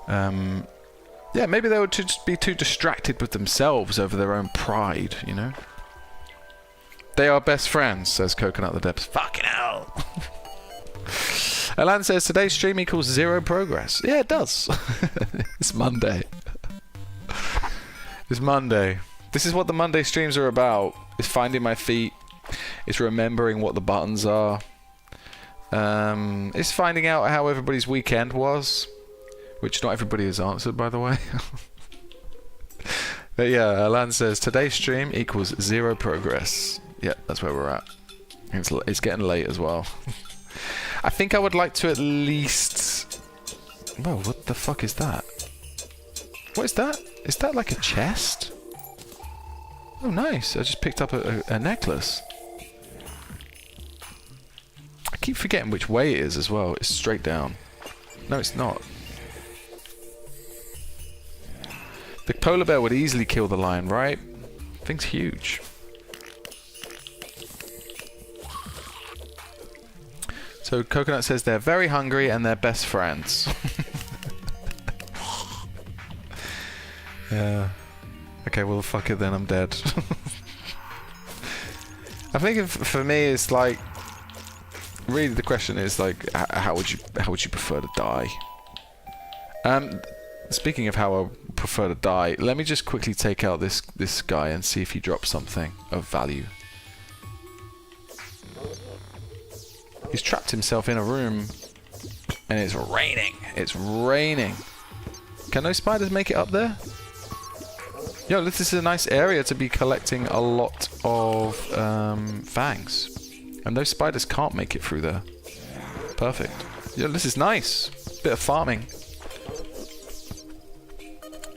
Yeah, maybe they would just be too distracted with themselves over their own pride, you know? They are best friends, says Coconut the Depths. Fucking hell! Alan says, today's stream equals 0 progress. Yeah, it does. It's Monday. It's Monday. This is what the Monday streams are about. It's finding my feet. It's remembering what the buttons are. is finding out how everybody's weekend was, which not everybody has answered, by the way. But yeah, Alan says today's stream equals 0 progress. Yeah, that's where we're at. It's getting late as well. I think I would like to at least... Whoa, what the fuck is that? What is that? Is that like a chest? Oh, nice. I just picked up a necklace. I keep forgetting which way it is as well. It's straight down. No, it's not. The polar bear would easily kill the lion, right? Thing's huge. So Coconut says they're very hungry and they're best friends. Yeah. Okay, well fuck it then, I'm dead. I think for me it's like, really the question is like, how would you prefer to die? Speaking of how I prefer to die, let me just quickly take out this guy and see if he drops something of value. He's trapped himself in a room and it's raining. It's raining. Can those spiders make it up there? Yo, this is a nice area to be collecting a lot of fangs. And those spiders can't make it through there. Perfect. Yo, this is nice. Bit of farming.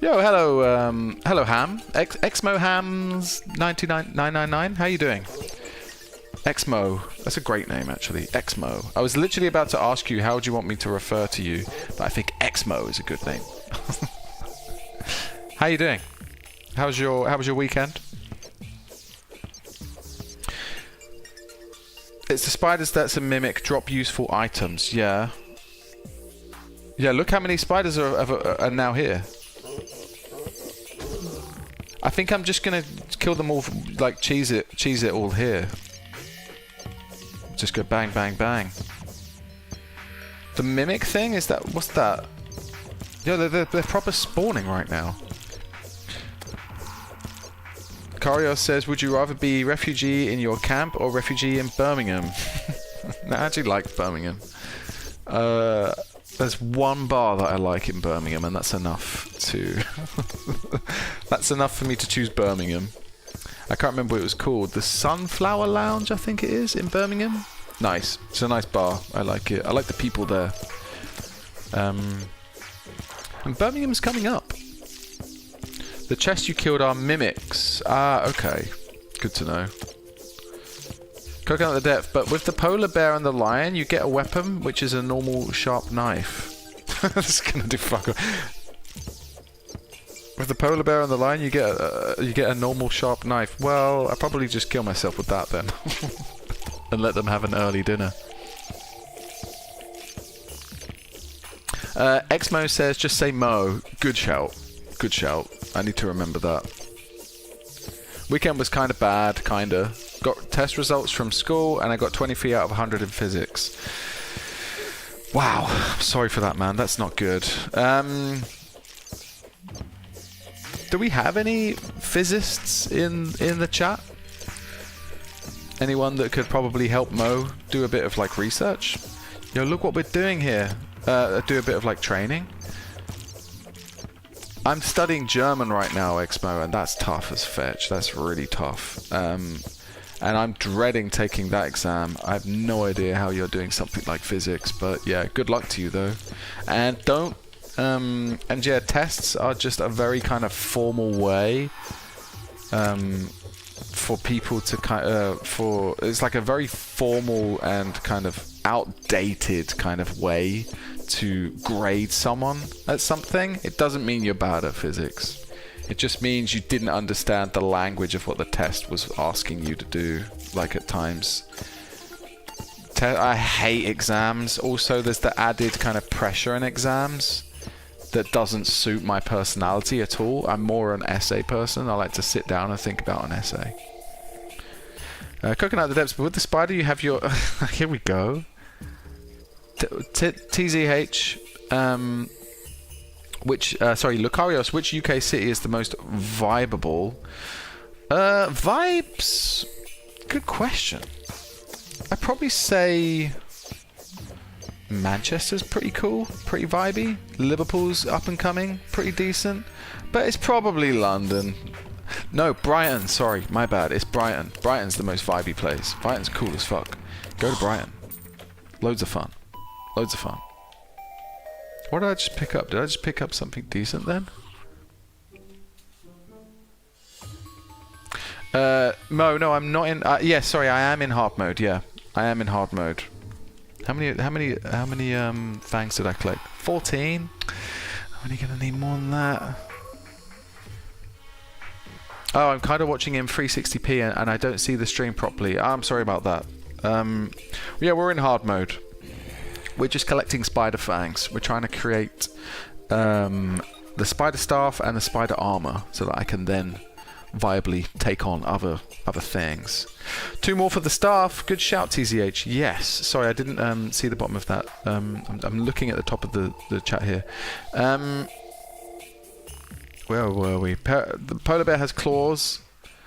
Yo, hello, hello Ham. Exmo Hams 99999. How you doing? Exmo. That's a great name, actually. Exmo. I was literally about to ask you how do you want me to refer to you, but I think Exmo is a good name. How you doing? How was your weekend? It's the spiders that's a mimic. Drop useful items. Yeah. Yeah. Look how many spiders are now here. I think I'm just gonna kill them all. Like cheese it all here. Just go bang, bang, bang. The mimic thing is that? What's that? Yo, they're proper spawning right now. Cario says, would you rather be refugee in your camp or refugee in Birmingham? No, I actually like Birmingham. There's one bar that I like in Birmingham, and that's enough to... That's enough for me to choose Birmingham. I can't remember what it was called. The Sunflower Lounge, I think it is, in Birmingham. Nice. It's a nice bar. I like it. I like the people there. And Birmingham's coming up. The chests you killed are mimics. Ah, okay. Good to know. Coconut the depth, but with the polar bear and the lion, you get a weapon, which is a normal sharp knife. That's gonna do fuck all. With the polar bear and the lion, you get a normal sharp knife. Well, I'll probably just kill myself with that then. And let them have an early dinner. Exmo says, just say Mo. Good shout. Good shout. I need to remember that. Weekend was kind of bad, kinda. Got test results from school, and I got 23 out of 100 in physics. Wow. Sorry for that, man. That's not good. Do we have any physicists in the chat? Anyone that could probably help Mo do a bit of like research? Yo, look what we're doing here. Do a bit of like training. I'm studying German right now, Exmo, and that's tough as fetch. That's really tough. And I'm dreading taking that exam. I have no idea how you're doing something like physics, but yeah, good luck to you though. And don't... and yeah, tests are just a very kind of formal way for people to kind of... it's like a very formal and kind of outdated kind of way to grade someone at something. It doesn't mean you're bad at physics. It just means you didn't understand the language of what the test was asking you to do, like at times. I hate exams. Also, there's the added kind of pressure in exams that doesn't suit my personality at all. I'm more an essay person. I like to sit down and think about an essay. Coconut the depths, but with the spider you have your... Here we go. TZH, sorry, Lucarios, which UK city is the most vibeable? Vibes? Good question. I'd probably say Manchester's pretty cool, pretty vibey. Liverpool's up and coming, pretty decent. But it's probably London. No, Brighton, sorry, my bad. It's Brighton. Brighton's the most vibey place. Brighton's cool as fuck. Go to Brighton. Loads of fun. Loads of fun. What did I just pick up? Did I just pick up something decent then? No, I'm not in. Yeah, sorry, I am in hard mode. Yeah, I am in hard mode. How many fangs did I collect? 14. I'm only gonna need more than that. Oh, I'm kind of watching in 360p and I don't see the stream properly. I'm sorry about that. Yeah, we're in hard mode. We're just collecting spider fangs. We're trying to create the spider staff and the spider armor so that I can then viably take on other things. 2 more for the staff. Good shout, TZH. Yes. Sorry, I didn't see the bottom of that. I'm looking at the top of the chat here. Where were we? The polar bear has claws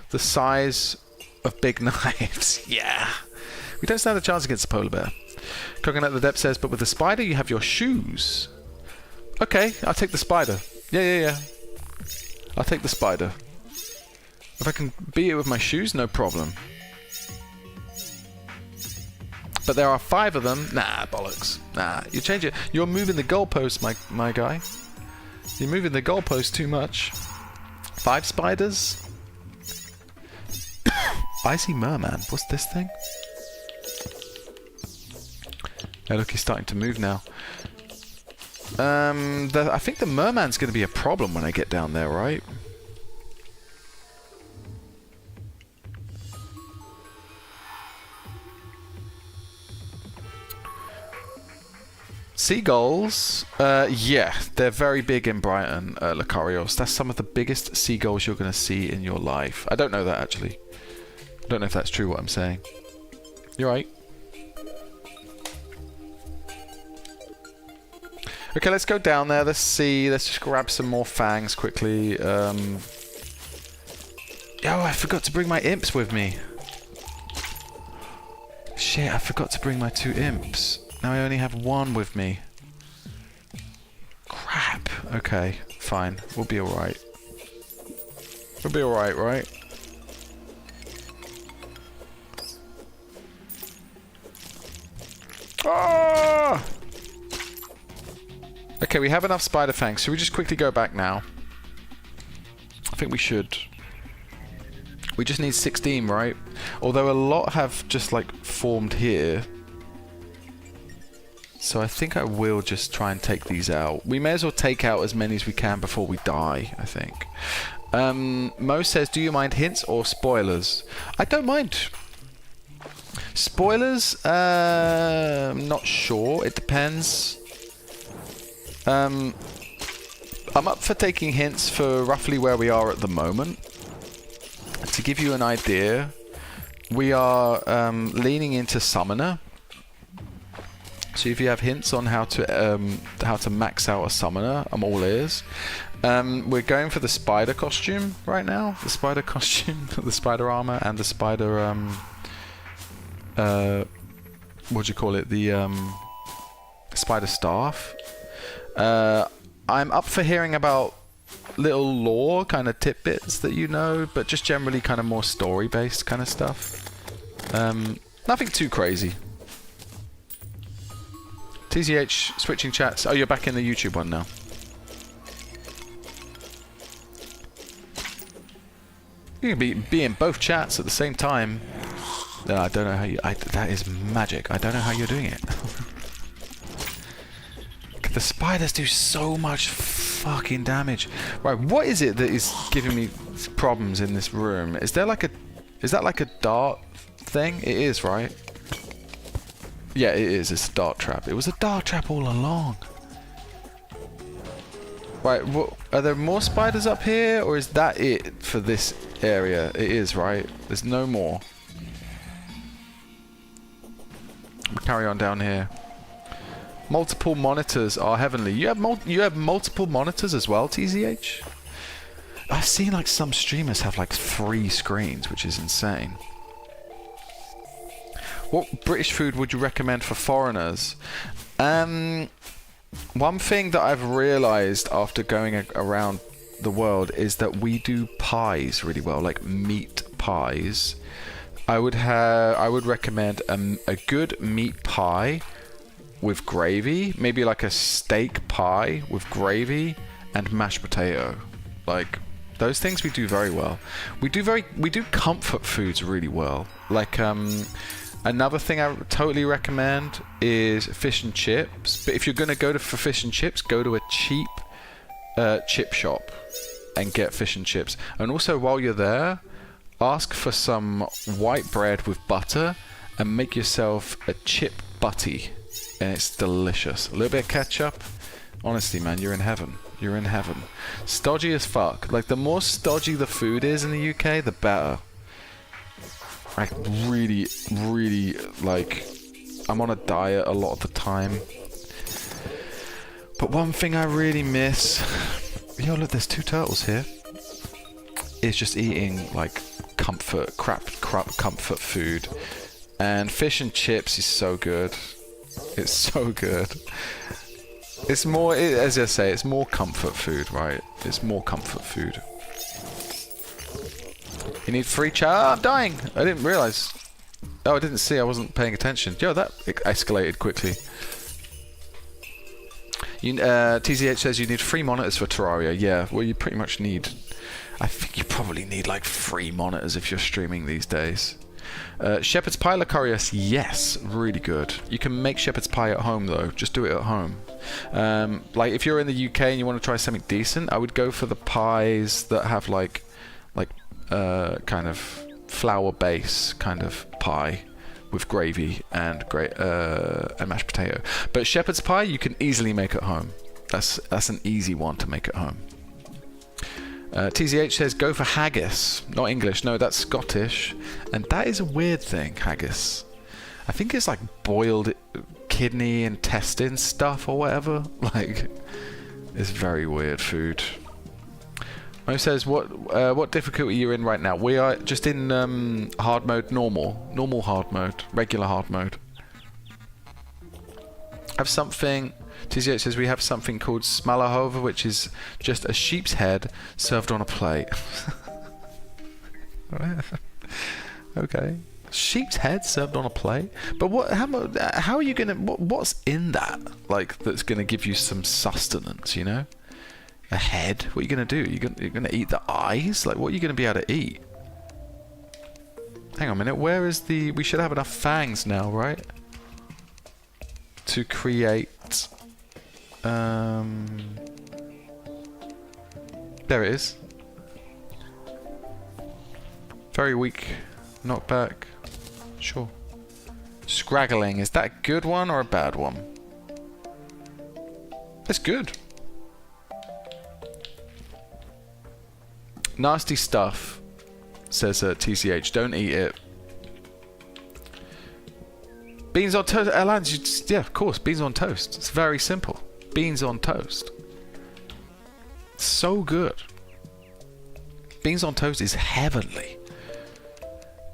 the size of big knives. Yeah. We don't stand a chance against the polar bear. Coconut the Depth says, but with the spider you have your shoes. Okay, I'll take the spider. Yeah. I'll take the spider. If I can beat it with my shoes, no problem. But there are 5 of them. Nah, bollocks. Nah, you change it. You're moving the goalpost, my guy. You're moving the goalpost too much. 5 spiders? Icy merman. What's this thing? Oh, look, he's starting to move now. I think the merman's going to be a problem when I get down there, right? Seagulls, yeah, they're very big in Brighton, Lucarios. That's some of the biggest seagulls you're going to see in your life. I don't know that, actually. I don't know if that's true what I'm saying. You're right. Okay, let's go down there. Let's see. Let's just grab some more fangs quickly. Oh, I forgot to bring my imps with me. Shit, I forgot to bring my 2 imps. Now I only have 1 with me. Crap. Okay, fine. We'll be alright. We'll be alright, right? Ah! Okay, we have enough spider fangs. Should we just quickly go back now? I think we should. We just need 16, right? Although a lot have just like formed here. So I think I will just try and take these out. We may as well take out as many as we can before we die, I think. Mo says, do you mind hints or spoilers? I don't mind. Spoilers? I'm not sure. It depends. I'm up for taking hints for roughly where we are at the moment. To give you an idea, we are leaning into Summoner. So if you have hints on how to max out a Summoner, I'm all ears. We're going for the spider costume right now. The spider costume, the spider armor, and the spider what do you call it? The spider staff. I'm up for hearing about little lore kind of tidbits that you know, but just generally kind of more story based kind of stuff. Nothing too crazy. TZH switching chats. Oh, you're back in the YouTube one now. You can be in both chats at the same time. No, I don't know how you... that is magic. I don't know how you're doing it. The spiders do so much fucking damage. Right, what is it that is giving me problems in this room? Is there like a... Is that like a dart thing? It is, right? Yeah, it is. It's a dart trap. It was a dart trap all along. Right, are there more spiders up here? Or is that it for this area? It is, right? There's no more. We'll carry on down here. Multiple monitors are heavenly. You have multiple monitors as well, TZH? I've seen like some streamers have like 3 screens, which is insane. What British food would you recommend for foreigners? One thing that I've realised after going around the world is that we do pies really well, like meat pies. I would recommend a good meat pie with gravy, maybe like a steak pie with gravy and mashed potato. Like those things we do very well. We do comfort foods really well. Like another thing I would totally recommend is fish and chips. But if you're gonna go for fish and chips, go to a cheap chip shop and get fish and chips. And also while you're there, ask for some white bread with butter and make yourself a chip butty, and it's delicious. A little bit of ketchup. Honestly, man, you're in heaven. You're in heaven. Stodgy as fuck. Like, the more stodgy the food is in the UK, the better. Like, really, really, like, I'm on a diet a lot of the time. But one thing I really miss... Yo, look, there's 2 turtles here. Is just eating, like, comfort food. And fish and chips is so good. It's so good. It's more, as I say, it's more comfort food, right? It's more comfort food. You need free I'm dying! I didn't realise. Oh, I didn't see. I wasn't paying attention. Yo, that escalated quickly. TZH says you need 3 monitors for Terraria. Yeah, well, you pretty much need... I think you probably need like 3 monitors if you're streaming these days. Shepherd's pie Licorious, yes, really good. You can make shepherd's pie at home though. Just do it at home. Like if you're in the UK and you want to try something decent, I would go for the pies that have like kind of flour base kind of pie with gravy and mashed potato. But shepherd's pie you can easily make at home. That's an easy one to make at home. TZH says go for haggis. Not English, no, that's Scottish. And that is a weird thing, haggis. I think it's like boiled kidney intestine stuff or whatever. Like, it's very weird food. Mo says what difficulty you're in right now? We are just in hard mode, normal hard mode, regular hard mode. Have something. TZH says we have something called smalahova, which is just a sheep's head served on a plate. Okay, sheep's head served on a plate. But what? How are you gonna? What's in that? Like that's gonna give you some sustenance? You know, a head. What are you gonna do? You're gonna eat the eyes? Like what are you gonna be able to eat? Hang on a minute. Where is the? We should have enough fangs now, right? To create. There it is. Very weak. Knockback. Sure. Scraggling. Is that a good one or a bad one? It's good. Nasty stuff, says TCH. Don't eat it. Beans on toast. Alans, yeah, of course. Beans on toast. It's very simple. Beans on toast. So good. Beans on toast is heavenly.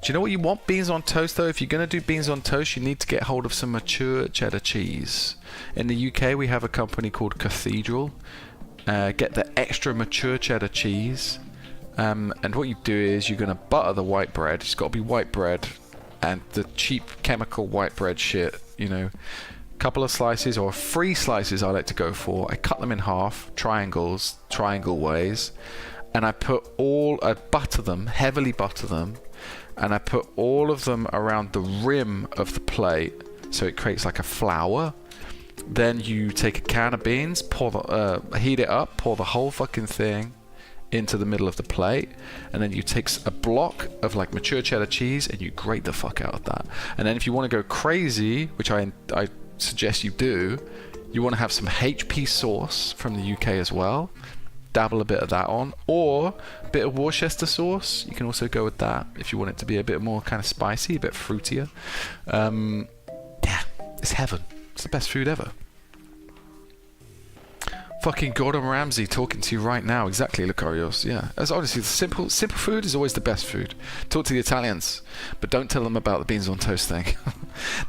Do you know what you want beans on toast though? If you're going to do beans on toast, you need to get hold of some mature cheddar cheese. In the UK, we have a company called Cathedral. Get the extra mature cheddar cheese. And what you do is you're going to butter the white bread. It's got to be white bread. And the cheap chemical white bread shit, you know. Couple of slices or 3 slices I like to go for. I cut them in half, triangle ways, and I butter them, heavily butter them, and I put all of them around the rim of the plate so it creates like a flour. Then you take a can of beans, heat it up, pour the whole fucking thing into the middle of the plate, and then you take a block of like mature cheddar cheese and you grate the fuck out of that. And then if you want to go crazy, which I suggest you do, you want to have some HP sauce from the UK as well. Dabble a bit of that on, or a bit of Worcester sauce. You can also go with that if you want it to be a bit more kind of spicy, a bit fruitier. Yeah, it's heaven. It's the best food ever. fucking Gordon Ramsay talking to you right now. Exactly, Lucarios. Yeah. As honestly, the simple food is always the best food. Talk to the Italians, but don't tell them about the beans on toast thing.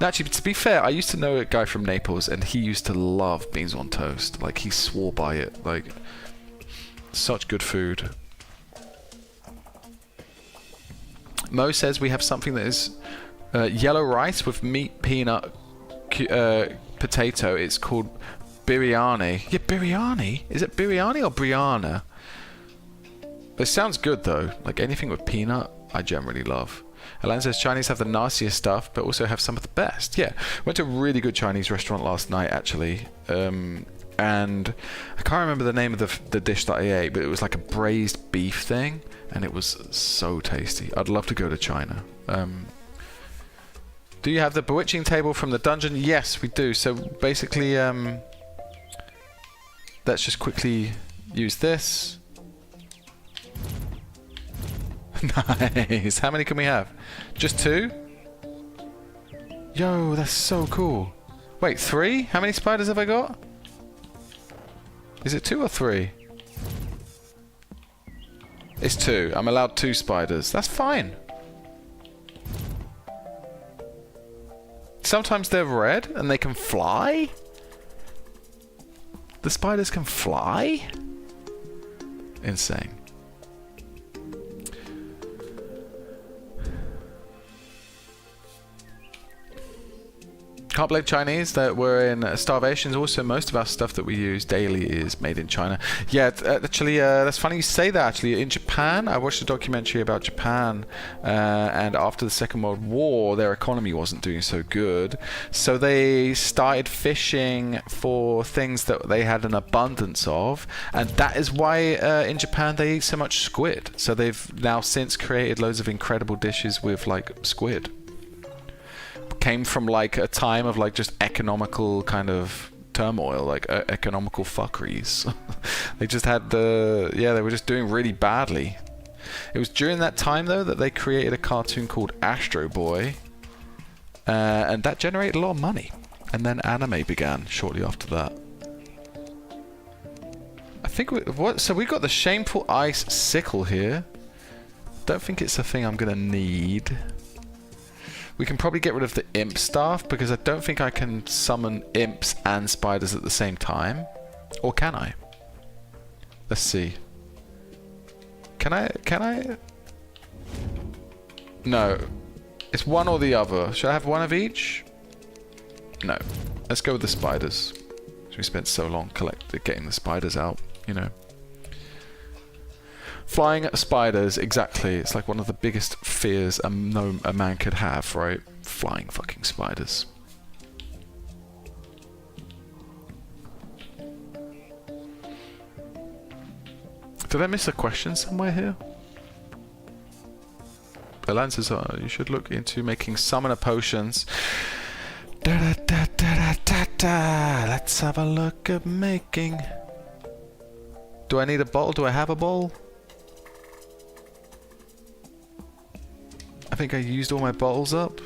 Now, actually, to be fair, I used to know a guy from Naples, and he used to love beans on toast. Like, he swore by it. Like, such good food. Mo says we have something that is yellow rice with meat, peanut, potato. It's called biryani. Yeah, biryani? Is it biryani or briana? It sounds good though. Like anything with peanut, I generally love. Alan says Chinese have the nastiest stuff, but also have some of the best. Yeah, went to a really good Chinese restaurant last night actually, and I can't remember the name of the dish that I ate, but it was like a braised beef thing, and it was so tasty. I'd love to go to China. Do you have the bewitching table from the dungeon? Yes, we do. So basically, let's just quickly use this. Nice. How many can we have? Just 2? Yo, that's so cool. Wait, 3? How many spiders have I got? Is it 2 or 3? It's 2. I'm allowed 2 spiders. That's fine. Sometimes they're red and they can fly? The spiders can fly? Insane. Can't blame Chinese that we're in starvations. Also, most of our stuff that we use daily is made in China. Yeah, actually, that's funny you say that. Actually, in Japan, I watched a documentary about Japan, and after the Second World War, their economy wasn't doing so good. So they started fishing for things that they had an abundance of, and that is why in Japan they eat so much squid. So they've now since created loads of incredible dishes with like squid. Came from like a time of like just economical kind of turmoil, like economical fuckeries. They just had they were just doing really badly. It was during that time though that they created a cartoon called Astro Boy, and that generated a lot of money. And then anime began shortly after that. I think so we got the Shameful Ice Sickle here. Don't think it's a thing I'm gonna need. We can probably get rid of the imp staff because I don't think I can summon imps and spiders at the same time. Or can I? Let's see. Can I? No. It's one or the other. Should I have one of each? No. Let's go with the spiders. We spent so long getting the spiders out, you know. Flying spiders, exactly. It's like one of the biggest fears a man could have, right? Flying fucking spiders. Did I miss a question somewhere here? The Lancers are, you should look into making summoner potions. Let's have a look at making. Do I need a bottle? Do I have a bottle? I think I used all my bottles up.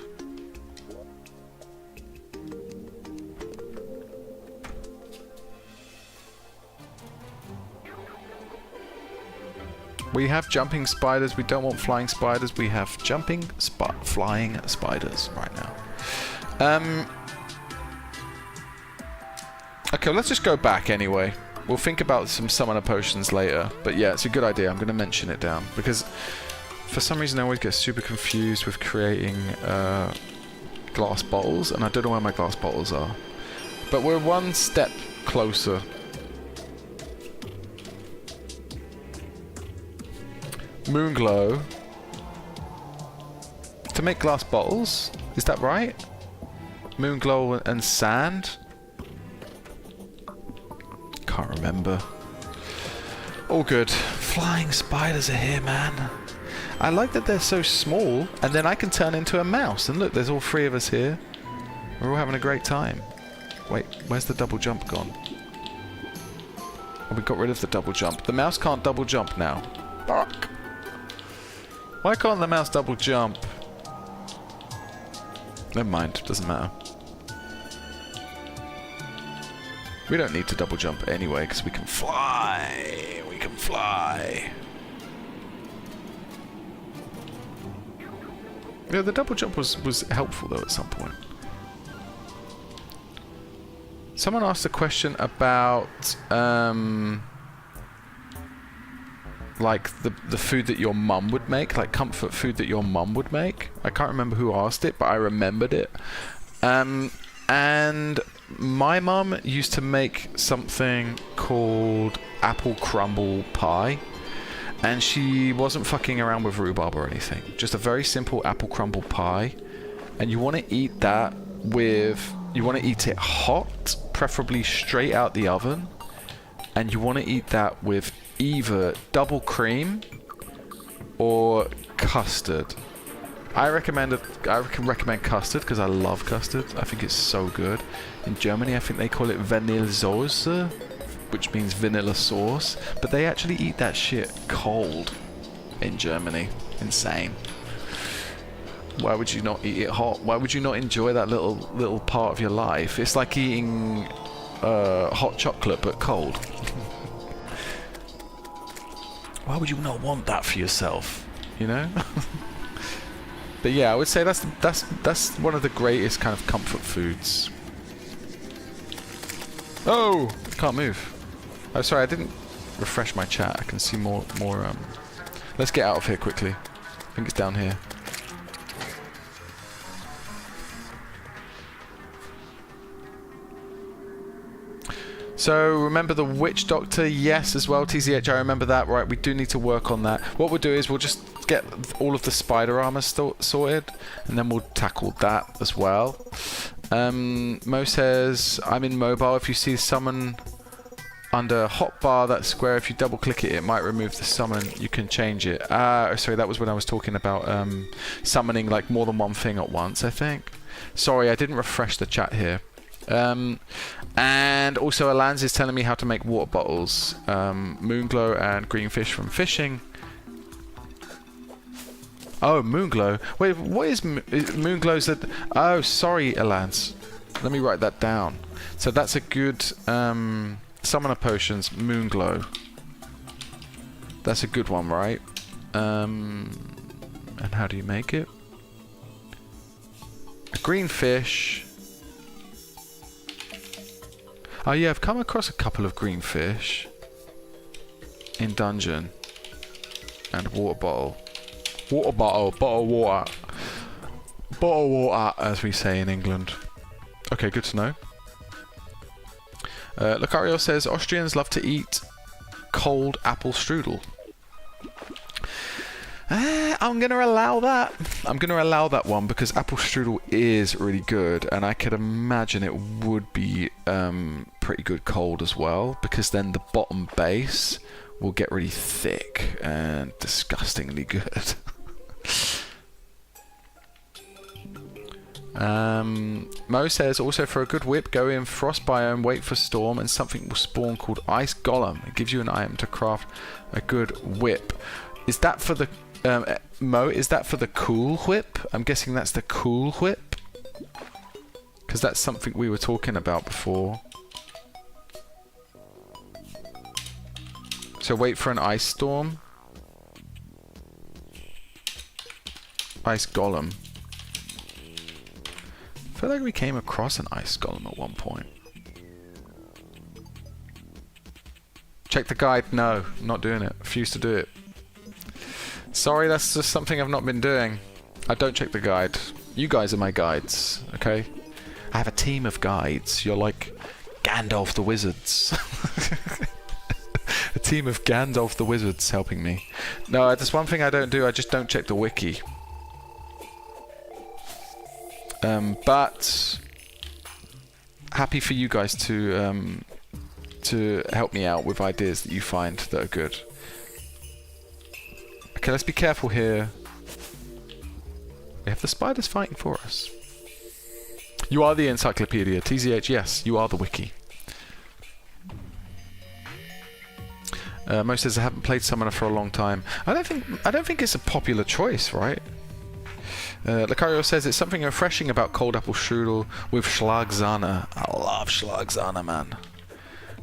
We have jumping spiders. We don't want flying spiders. We have flying spiders right now. Okay, let's just go back anyway. We'll think about some summoner potions later. But yeah, it's a good idea. I'm going to mention it down because for some reason I always get super confused with creating glass bottles, and I don't know where my glass bottles are. But we're one step closer. Moonglow. To make glass bottles? Is that right? Moonglow and sand? Can't remember. All good. Flying spiders are here, man. I like that they're so small, and then I can turn into a mouse. And look, there's all 3 of us here. We're all having a great time. Wait, where's the double jump gone? Oh, we got rid of the double jump. The mouse can't double jump now. Fuck. Why can't the mouse double jump? Never mind, doesn't matter. We don't need to double jump anyway, because we can fly. We can fly. Yeah, the double jump was helpful though at some point. Someone asked a question about like the food that your mum would make, like comfort food that your mum would make. I can't remember who asked it, but I remembered it. And my mum used to make something called apple crumble pie. And she wasn't fucking around with rhubarb or anything. Just a very simple apple crumble pie. And you want to eat that with... You want to eat it hot, preferably straight out the oven. And you want to eat that with either double cream or custard. I recommend custard because I love custard. I think it's so good. In Germany, I think they call it Vanillesoße, which means vanilla sauce, but they actually eat that shit cold in Germany. Insane. Why would you not eat it hot? Why would you not enjoy that little part of your life? It's like eating hot chocolate but cold. Why would you not want that for yourself? You know? But yeah, I would say that's one of the greatest kind of comfort foods. Oh, can't move. Oh, sorry, I didn't refresh my chat. I can see more. Let's get out of here quickly. I think it's down here. So, remember the witch doctor? Yes, as well, TZH, I remember that. Right, we do need to work on that. What we'll do is we'll just get all of the spider armor sorted, and then we'll tackle that as well. Mo says, I'm in mobile. If you see summon under hotbar, that square, if you double click it, it might remove the summon. You can change it. Sorry, that was when I was talking about summoning like more than one thing at once, I think. Sorry, I didn't refresh the chat here. And also Alans is telling me how to make water bottles. Moonglow and greenfish from fishing. Oh, Moonglow. Wait, what is Moonglow's that? Oh, sorry, Alans. Let me write that down. So that's a good summoner potions, Moonglow. That's a good one, right? And how do you make it? A green fish. Oh yeah, I've come across a couple of green fish in dungeon. And water bottle. Water bottle, bottle of water. Bottle of water, as we say in England. Okay, good to know. Lucario says, Austrians love to eat cold apple strudel. I'm going to allow that. I'm going to allow that one because apple strudel is really good, and I could imagine it would be pretty good cold as well, because then the bottom base will get really thick and disgustingly good. Mo says, also for a good whip, go in frost biome, wait for storm, and something will spawn called ice golem. It gives you an item to craft a good whip. Is that for the Mo, is that for the cool whip? I'm guessing that's the cool whip, because that's something we were talking about before. So wait for an ice storm. Ice golem. I feel like we came across an ice golem at one point. Check the guide. No, I'm not doing it. Refuse to do it. Sorry, that's just something I've not been doing. I don't check the guide. You guys are my guides, okay? I have a team of guides. You're like Gandalf the Wizards. A team of Gandalf the Wizards helping me. No, that's one thing I don't do. I just don't check the wiki. But happy for you guys to help me out with ideas that you find that are good. Okay, let's be careful here. We have the spiders fighting for us. You are the encyclopedia. TZH, yes, you are the wiki. Mo says I haven't played Summoner for a long time. I don't think it's a popular choice, right? Lucario says it's something refreshing about cold apple strudel with Schlagsahne. I love Schlagsahne, man.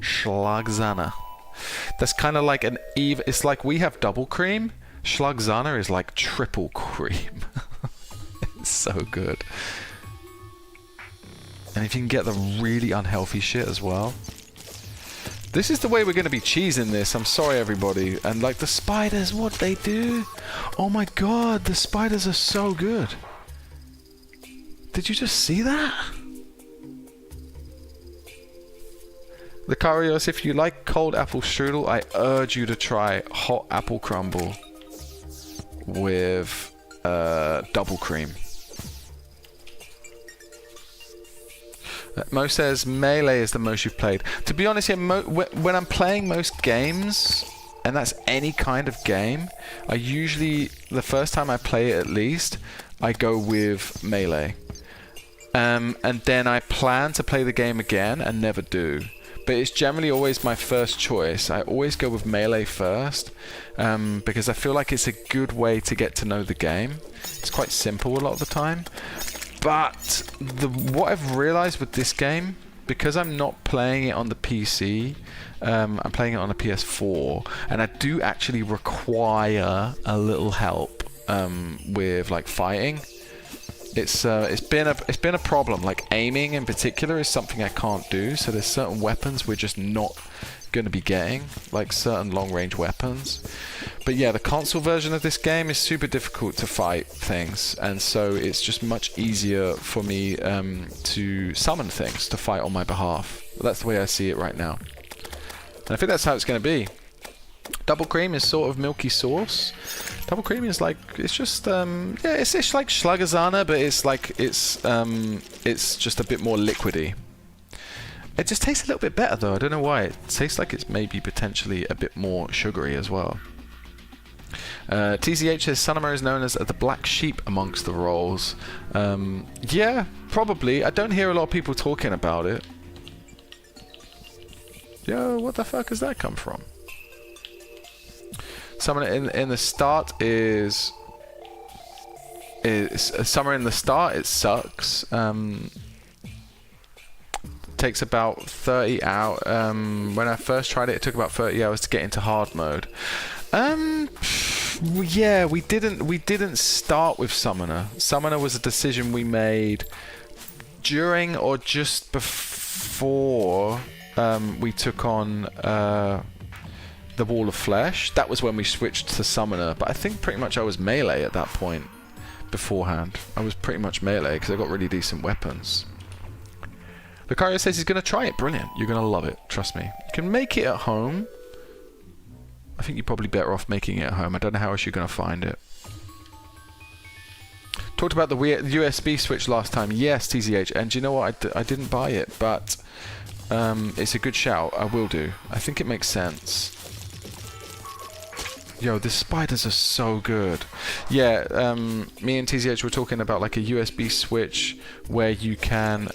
Schlagzana. That's kind of like an even. It's like we have double cream. Schlagzana is like triple cream. It's so good. And if you can get the really unhealthy shit as well. This is the way we're going to be cheesing this. I'm sorry, everybody. And like the spiders, what they do? Oh my god, the spiders are so good. Did you just see that? Lucarios, if you like cold apple strudel, I urge you to try hot apple crumble with double cream. Mo says melee is the most you've played. To be honest, yeah, when I'm playing most games, and that's any kind of game, I usually, the first time I play it at least, I go with melee. And then I plan to play the game again and never do. But it's generally always my first choice. I always go with melee first, because I feel like it's a good way to get to know the game. It's quite simple a lot of the time. But what I've realized with this game, because I'm not playing it on the PC, I'm playing it on a PS4, and I do actually require a little help with like fighting. It's been a problem. Like aiming in particular is something I can't do. So there's certain weapons we're just not going to be getting, like certain long-range weapons. But yeah, the console version of this game is super difficult to fight things, and so it's just much easier for me to summon things to fight on my behalf. That's the way I see it right now, and I think that's how it's going to be. Double cream is sort of milky sauce. Double cream is like, it's just yeah, it's like Schlagzana, but it's like it's just a bit more liquidy. It just tastes a little bit better though. I don't know why. It tastes like it's maybe potentially a bit more sugary as well. TCH says Sunama is known as the black sheep amongst the roles. Yeah, probably. I don't hear a lot of people talking about it. Yo, what the fuck has that come from? Summer in the start is summer in the start. It sucks. Takes about 30 hours. When I first tried it, it took about 30 hours to get into hard mode. Yeah, we didn't start with Summoner. Summoner was a decision we made during or just before we took on the Wall of Flesh. That was when we switched to Summoner. But I think pretty much I was melee at that point beforehand. I was pretty much melee because I got really decent weapons. Lucario says he's going to try it. Brilliant. You're going to love it. Trust me. You can make it at home. I think you're probably better off making it at home. I don't know how else you're going to find it. Talked about the USB switch last time. Yes, TZH. And do you know what? I didn't buy it, but it's a good shout. I will do. I think it makes sense. Yo, the spiders are so good. Yeah, me and TZH were talking about like a USB switch where you can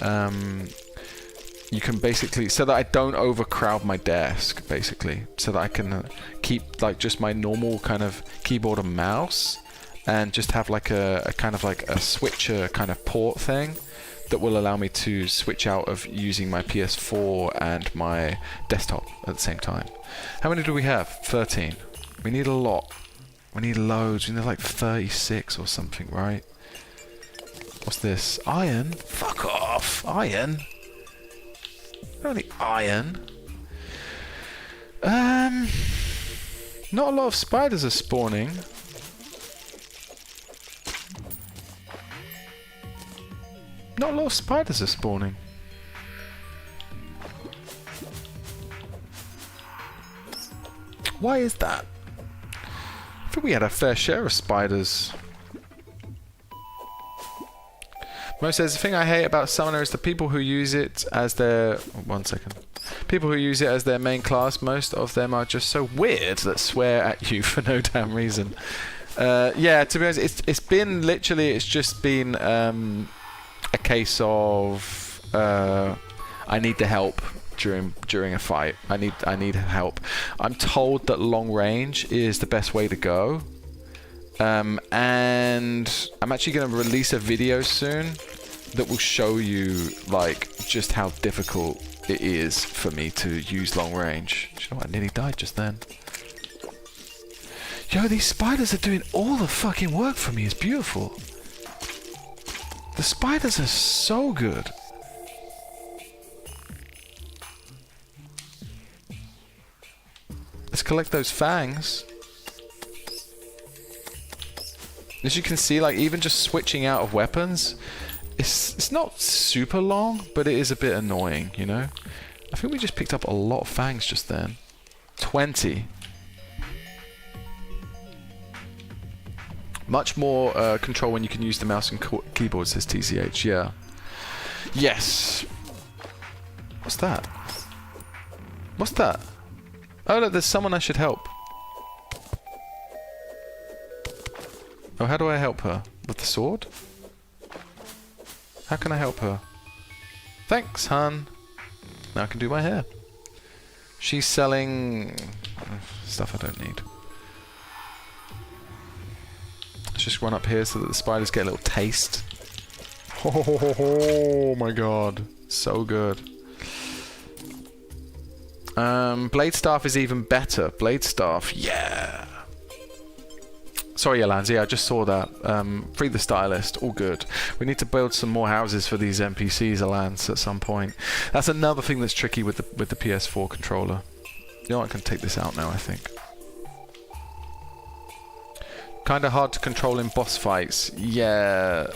basically, so that I don't overcrowd my desk, basically, so that I can keep like just my normal kind of keyboard and mouse, and just have like a kind of like a switcher kind of port thing that will allow me to switch out of using my PS4 and my desktop at the same time. How many do we have? 13. We need a lot. We need loads. We need like 36 or something, right? What's this? Iron? Fuck off! Iron? Not any iron. Not a lot of spiders are spawning. Not a lot of spiders are spawning. Why is that? I think we had a fair share of spiders. Mo says, the thing I hate about Summoner is the people who use it as their... One second. People who use it as their main class, most of them are just so weird that swear at you for no damn reason. Yeah, to be honest, it's been literally, it's just been a case of I need the help during a fight. I need help. I'm told that long range is the best way to go. And I'm actually going to release a video soon that will show you like just how difficult it is for me to use long range. Do you know what? I nearly died just then. Yo, these spiders are doing all the fucking work for me. It's beautiful. The spiders are so good. Let's collect those fangs. As you can see, like, even just switching out of weapons, it's not super long, but it is a bit annoying, you know? I think we just picked up a lot of fangs just then. 20. Much more control when you can use the mouse and keyboard, says TCH, yeah. Yes! What's that? What's that? Oh, look, there's someone I should help. Oh, how do I help her? With the sword? How can I help her? Thanks, hun. Now I can do my hair. She's selling stuff I don't need. Let's just run up here so that the spiders get a little taste. Oh my god. So good. Blade Staff is even better. Blade Staff, yeah. Sorry, Alanzi, I just saw that. Free the stylist, all good. We need to build some more houses for these NPCs, Alans, at some point. That's another thing that's tricky with the PS4 controller. You know what, I can take this out now, I think. Kind of hard to control in boss fights. Yeah,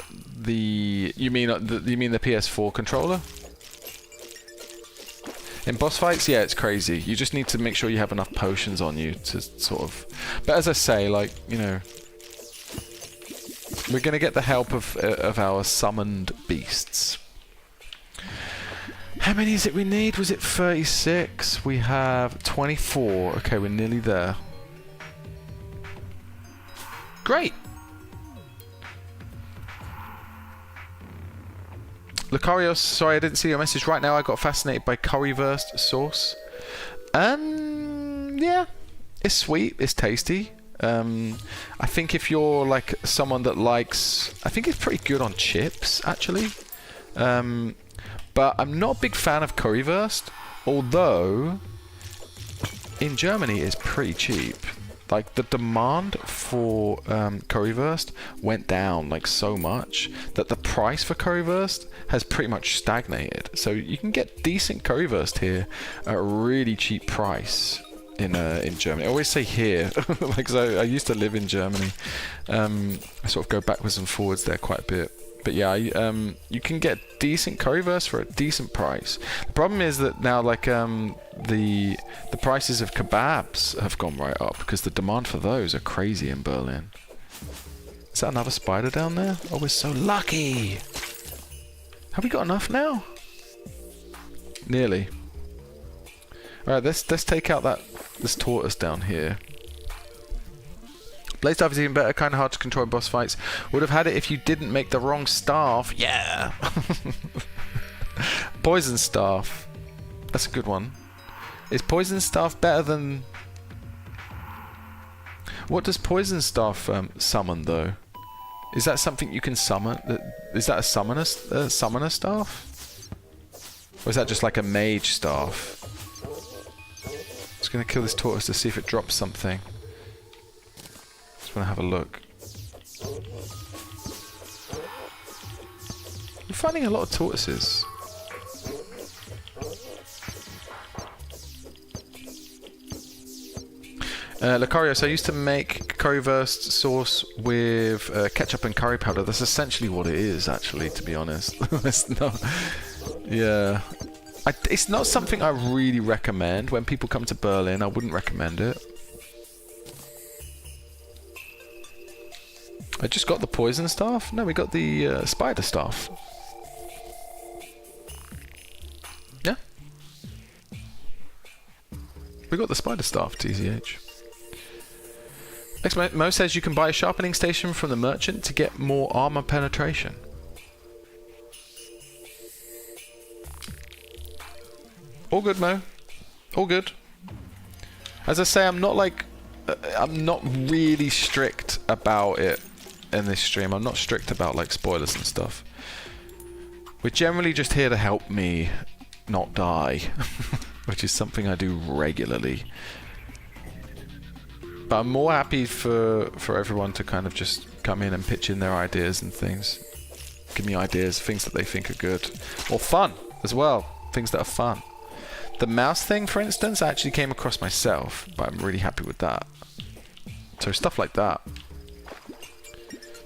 you mean the PS4 controller? In boss fights, yeah, it's crazy. You just need to make sure you have enough potions on you to sort of... But as I say, like, you know... We're going to get the help of our summoned beasts. How many is it we need? Was it 36? We have 24. Okay, we're nearly there. Great! Lucarios, sorry I didn't see your message right now. I got fascinated by curry-versed sauce. Yeah, it's sweet, it's tasty. I think if you're like someone that likes... I think it's pretty good on chips, actually. But I'm not a big fan of curry-versed, although in Germany it's pretty cheap. Like, the demand for currywurst went down, like, so much that the price for currywurst has pretty much stagnated. So you can get decent currywurst here at a really cheap price in Germany. I always say here, like, 'cause I used to live in Germany. I sort of go backwards and forwards there quite a bit. But yeah, you can get decent currywurst for a decent price. The problem is that now, like, the prices of kebabs have gone right up because the demand for those are crazy in Berlin. Is that another spider down there? Oh, we're so lucky! Have we got enough now? Nearly. Alright, let's take out this tortoise down here. Blade Staff is even better, kind of hard to control in boss fights. Would have had it if you didn't make the wrong staff. Yeah! Poison Staff. That's a good one. Is Poison Staff better than... What does Poison Staff summon, though? Is that something you can summon? Is that a summoner staff? Or is that just like a mage staff? Just going to kill this tortoise to see if it drops something. Just want to have a look. I'm finding a lot of tortoises. Lucarios, I used to make currywurst sauce with ketchup and curry powder. That's essentially what it is, actually, to be honest. It's not, yeah. It's not something I really recommend. When people come to Berlin, I wouldn't recommend it. I just got the poison staff? No, we got the spider staff. Yeah. We got the spider staff, TCH. Mo says you can buy a sharpening station from the merchant to get more armor penetration. All good, Mo. All good. As I say, I'm not really strict about it in this stream. I'm not strict about like spoilers and stuff. We're generally just here to help me not die, which is something I do regularly. But I'm more happy for everyone to kind of just come in and pitch in their ideas and things. Give me ideas, things that they think are good. Or fun as well, things that are fun. The mouse thing, for instance, I actually came across myself, but I'm really happy with that. So stuff like that.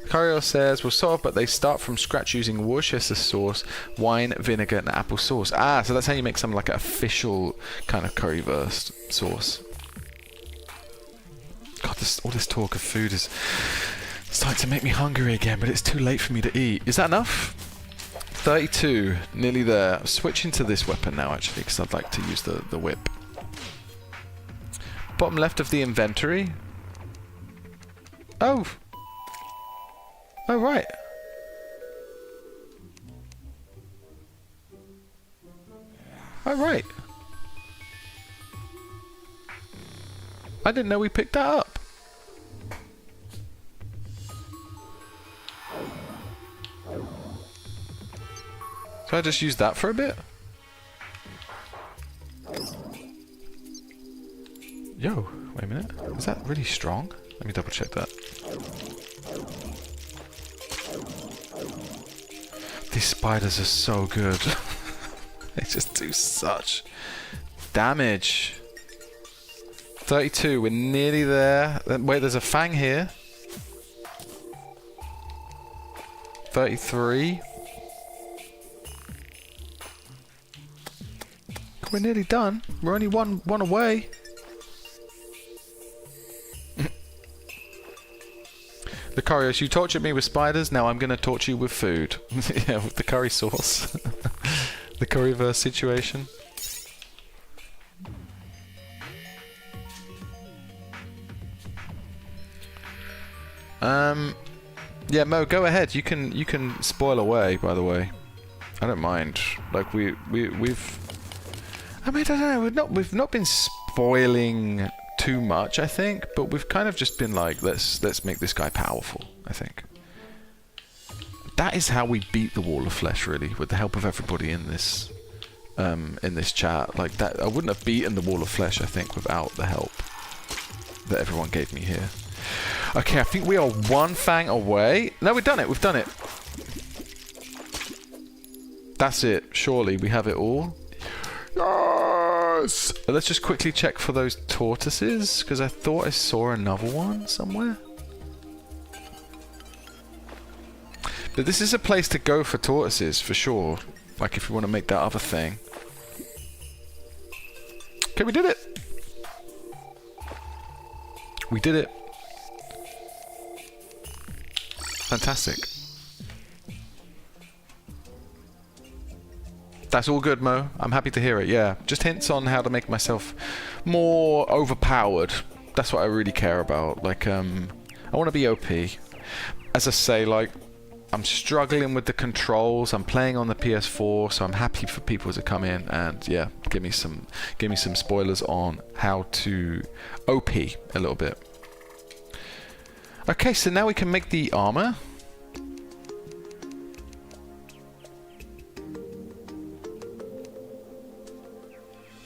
Cario says, we'll solve, but they start from scratch using Worcestershire sauce, wine, vinegar, and apple sauce. Ah, so that's how you make something like an official kind of currywurst sauce. God, all this talk of food is starting to make me hungry again, but it's too late for me to eat. Is that enough? 32, nearly there. I'm switching to this weapon now, actually, because I'd like to use the whip. Bottom left of the inventory. Oh! Oh, right. Oh, right. I didn't know we picked that up. So I just use that for a bit? Yo, wait a minute. Is that really strong? Let me double check that. These spiders are so good. They just do such damage. 32, we're nearly there. Wait, there's a fang here. 33. We're nearly done. We're only one away. Lucarius, you tortured me with spiders, now I'm going to torture you with food. Yeah, with the curry sauce. The curryverse situation. Yeah, Mo, go ahead. You can spoil away, by the way. I don't mind. Like we've I mean, I don't know, we've not been spoiling too much, I think, but we've kind of just been like, let's make this guy powerful, I think. That is how we beat the Wall of Flesh, really, with the help of everybody in this chat. Like that, I wouldn't have beaten the Wall of Flesh, I think, without the help that everyone gave me here. Okay, I think we are one fang away. No, we've done it. We've done it. That's it. Surely we have it all. Yes! Let's just quickly check for those tortoises, because I thought I saw another one somewhere. But this is a place to go for tortoises, for sure. Like if we want to make that other thing. Okay, we did it! We did it. Fantastic. That's all good, Mo. I'm happy to hear it, yeah. Just hints on how to make myself more overpowered. That's what I really care about. Like, I want to be OP. As I say, like, I'm struggling with the controls. I'm playing on the PS4, so I'm happy for people to come in and, yeah, give me some spoilers on how to OP a little bit. Okay, so now we can make the armor.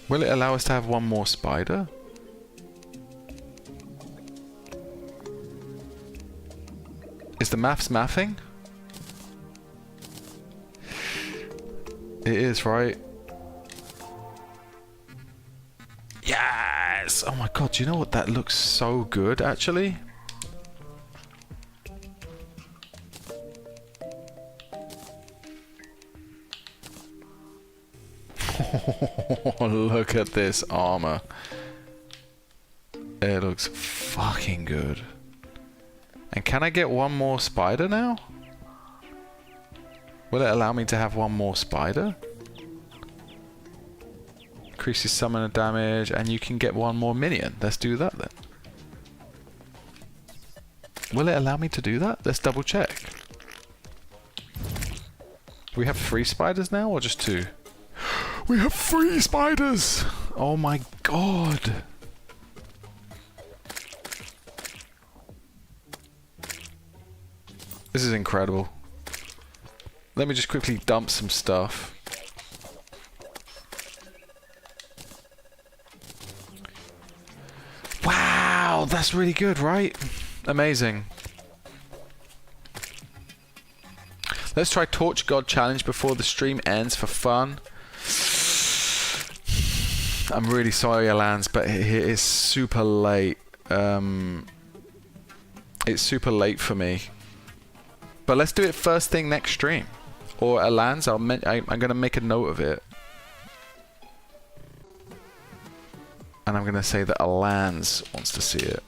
Will it allow us to have one more spider? Is the maths mathing? It is, right? Yes! Oh my god, do you know what? That looks so good, actually. Look at this armor. It looks fucking good. And can I get one more spider now? Will it allow me to have one more spider? Increases summoner damage, and you can get one more minion. Let's do that then. Will it allow me to do that? Let's double check. Do we have 3 spiders now, or just 2? We have 3 spiders! Oh my god! This is incredible. Let me just quickly dump some stuff. Oh, that's really good, right? Amazing. Let's try Torch God Challenge before the stream ends for fun. I'm really sorry, Alans, but it is super late. It's super late for me. But let's do it first thing next stream. Or Alans, I'm going to make a note of it. And I'm going to say that Alans wants to see it.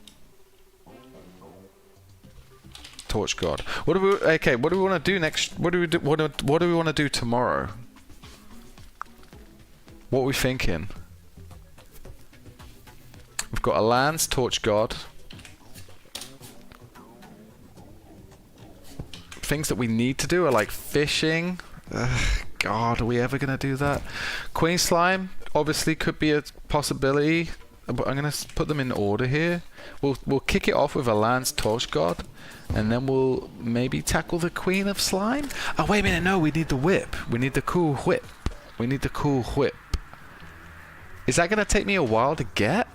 Torch God. What do we? Okay. What do we want to do next? What do we do? What do we want to do tomorrow? What are we thinking? We've got Alans, Torch God. Things that we need to do are like fishing. God, are we ever gonna do that? Queen Slime obviously could be a possibility. But I'm gonna put them in order here. We'll kick it off with Alans, Torch God, and then we'll maybe tackle the Queen of Slime. Oh wait a minute, no, we need the whip. We need the cool whip. We need the cool whip. Is that gonna take me a while to get?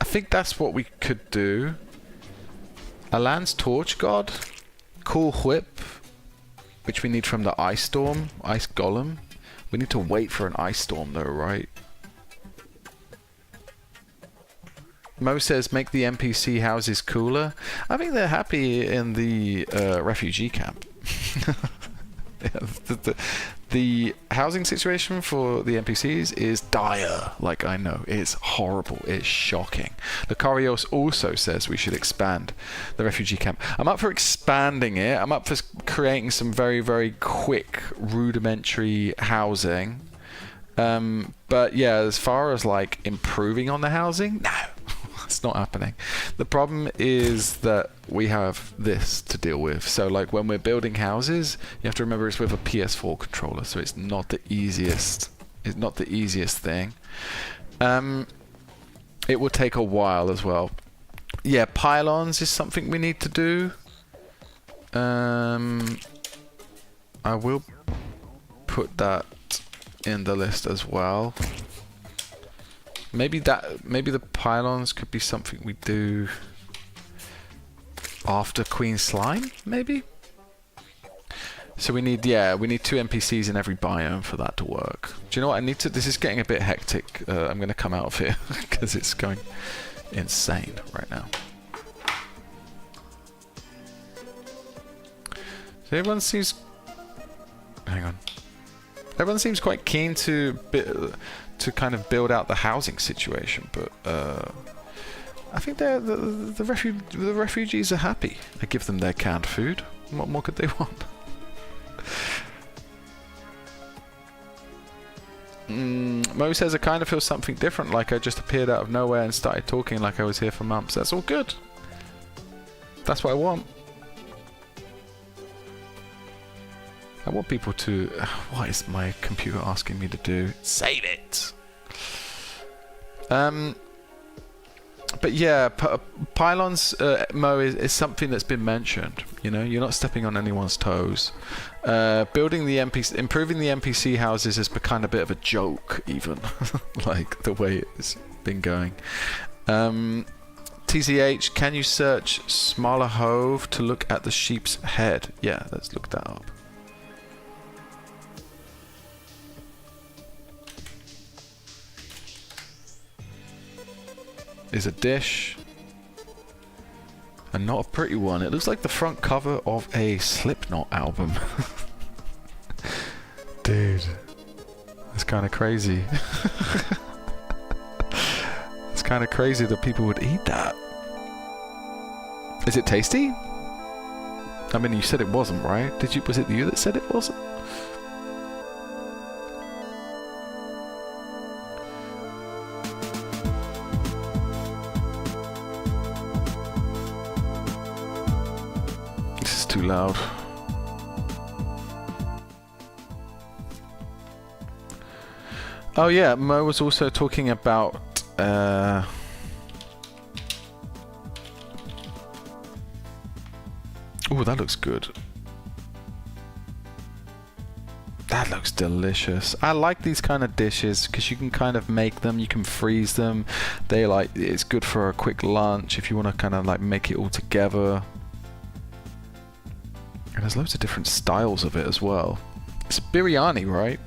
I think that's what we could do. Alans, Torch God, cool whip, which we need from the Ice Storm, Ice Golem. We need to wait for an ice storm though, right? Mo says make the NPC houses cooler. I think they're happy in the refugee camp. Yeah, the housing situation for the NPCs is dire. Like, I know, it's horrible, it's shocking. Lucarios also says we should expand the refugee camp. I'm up for expanding it. I'm up for creating some very, very quick, rudimentary housing. But yeah, as far as like improving on the housing, no. It's not happening. The problem is that we have this to deal with. So like when we're building houses, you have to remember it's with a PS4 controller, so it's not the easiest. It's not the easiest thing. It will take a while as well. Yeah, pylons is something we need to do. I will put that in the list as well. Maybe the pylons could be something we do after Queen Slime, maybe? So we need 2 NPCs in every biome for that to work. Do you know what I need to? This is getting a bit hectic. I'm going to come out of here because it's going insane right now. So everyone seems... Hang on. Everyone seems quite keen to kind of build out the housing situation, but I think the refugees are happy. I give them their canned food. What more could they want? Mo says I kind of feel something different, like I just appeared out of nowhere and started talking like I was here for months. That's all good. That's what I want. I want people to... What is my computer asking me to do? Save it! But yeah, pylons, Mo, is something that's been mentioned. You know, you're not stepping on anyone's toes. Improving the NPC houses has become a bit of a joke, even. Like, the way it's been going. TCH, can you search Smaller to look at the sheep's head? Yeah, let's look that up. Is a dish, and not a pretty one. It looks like the front cover of a Slipknot album. Dude, it's kind of crazy. It's kind of crazy that people would eat that. Is it tasty? I mean, you said it wasn't, right? Was it you that said it wasn't? Too loud. Oh yeah, Mo was also talking about oh, that looks good. That looks delicious. I like these kind of dishes because you can kind of make them, you can freeze them. It's good for a quick lunch if you want to kind of like make it all together. And there's loads of different styles of it as well. It's biryani, right?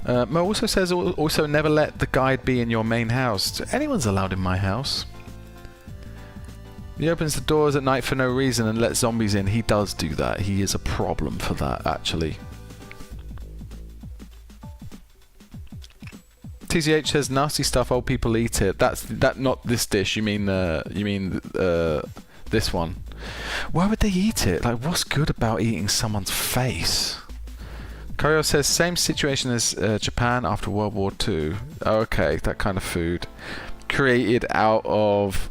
Mo also says, also never let the guide be in your main house. Anyone's allowed in my house. He opens the doors at night for no reason and lets zombies in. He does do that. He is a problem for that, actually. TCH says nasty stuff. Old people eat it. That not this dish. You mean this one? Why would they eat it? Like, what's good about eating someone's face? Kario says same situation as Japan after World War II. Oh, okay, that kind of food created out of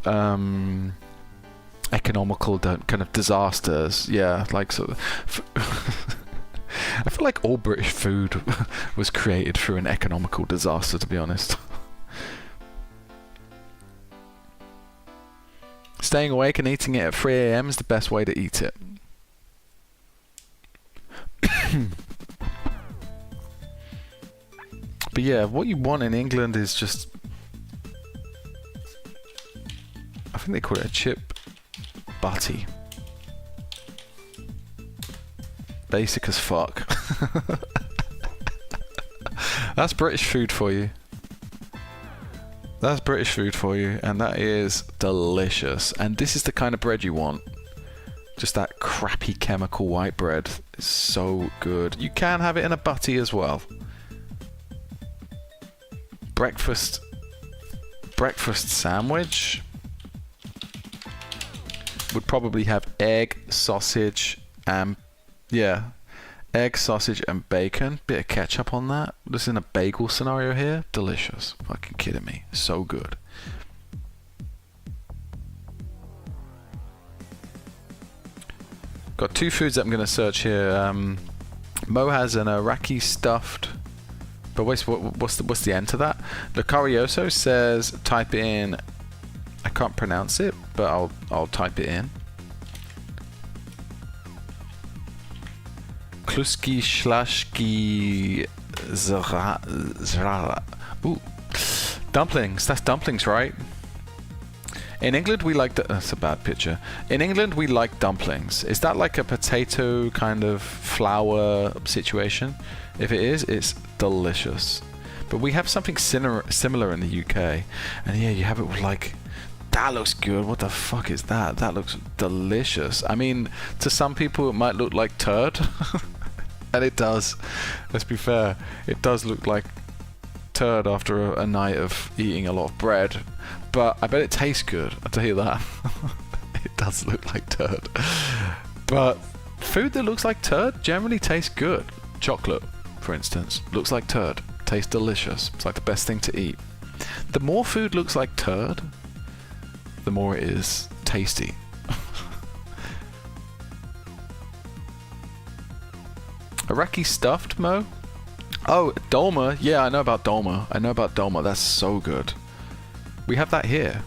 economical kind of disasters. Yeah, like sort of. I feel like all British food was created through an economical disaster, to be honest. Staying awake and eating it at 3 AM is the best way to eat it. But yeah, what you want in England is just... I think they call it a chip butty. Basic as fuck. That's British food for you. That's British food for you, and that is delicious. And this is the kind of bread you want. Just that crappy chemical white bread is so good. You can have it in a butty as well. Breakfast sandwich would probably have egg, sausage, and egg, sausage, and bacon. Bit of ketchup on that. This in a bagel scenario here. Delicious. Fucking kidding me. So good. Got two foods that I'm going to search here. Mo has an Iraqi stuffed. But what's the end to that? Lucarioso says type in. I can't pronounce it, but I'll type it in. Kluski Shlashki Zrara. Ooh. Dumplings. That's dumplings, right? In England, we like... That's a bad picture. In England, we like dumplings. Is that like a potato kind of flour situation? If it is, it's delicious. But we have something similar in the UK. And yeah, you have it with like... That looks good. What the fuck is that? That looks delicious. I mean, to some people, it might look like turd. And it does. Let's be fair. It does look like turd after a night of eating a lot of bread. But I bet it tastes good. I'll tell you that. It does look like turd. But food that looks like turd generally tastes good. Chocolate, for instance, looks like turd. Tastes delicious. It's like the best thing to eat. The more food looks like turd, the more it is tasty. Iraqi stuffed, Mo? Oh, dolma. Yeah, I know about dolma. That's so good. We have that here.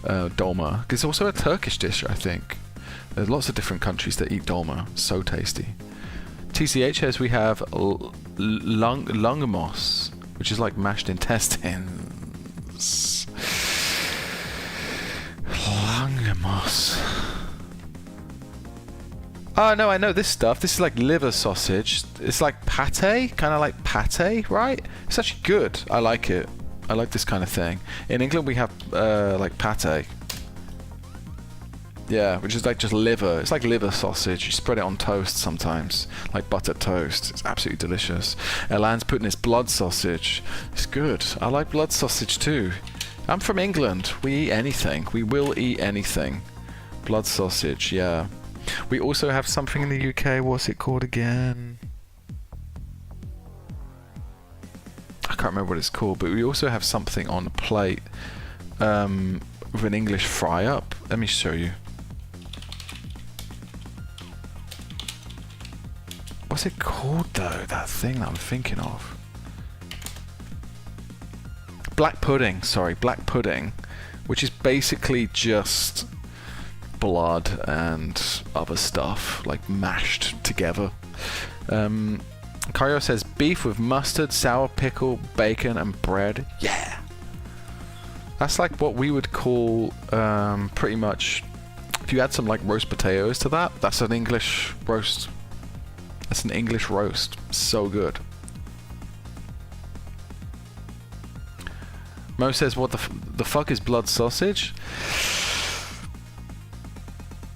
Dolma. It's also a Turkish dish, I think. There's lots of different countries that eat dolma. So tasty. TCH says we have lungamos, which is like mashed intestines. Lungamos. Oh no, I know this stuff. This is like liver sausage. It's like pate, kind of like pate, right? It's actually good. I like it. I like this kind of thing. In England, we have like pate. Yeah, which is like just liver. It's like liver sausage. You spread it on toast sometimes, like buttered toast. It's absolutely delicious. Elan's putting his blood sausage. It's good. I like blood sausage too. I'm from England. We eat anything. We will eat anything. Blood sausage, yeah. We also have something in the UK. What's it called again? I can't remember what it's called, but we also have something on a plate with an English fry up. Let me show you. What's it called though? That thing that I'm thinking of. Black pudding. Sorry, black pudding, which is basically just blood and other stuff, like mashed together. Kario says beef with mustard, sour pickle, bacon, and bread. Yeah! That's like what we would call pretty much, if you add some like roast potatoes to that, that's an English roast. That's an English roast. So good. Mo says, what the fuck is blood sausage?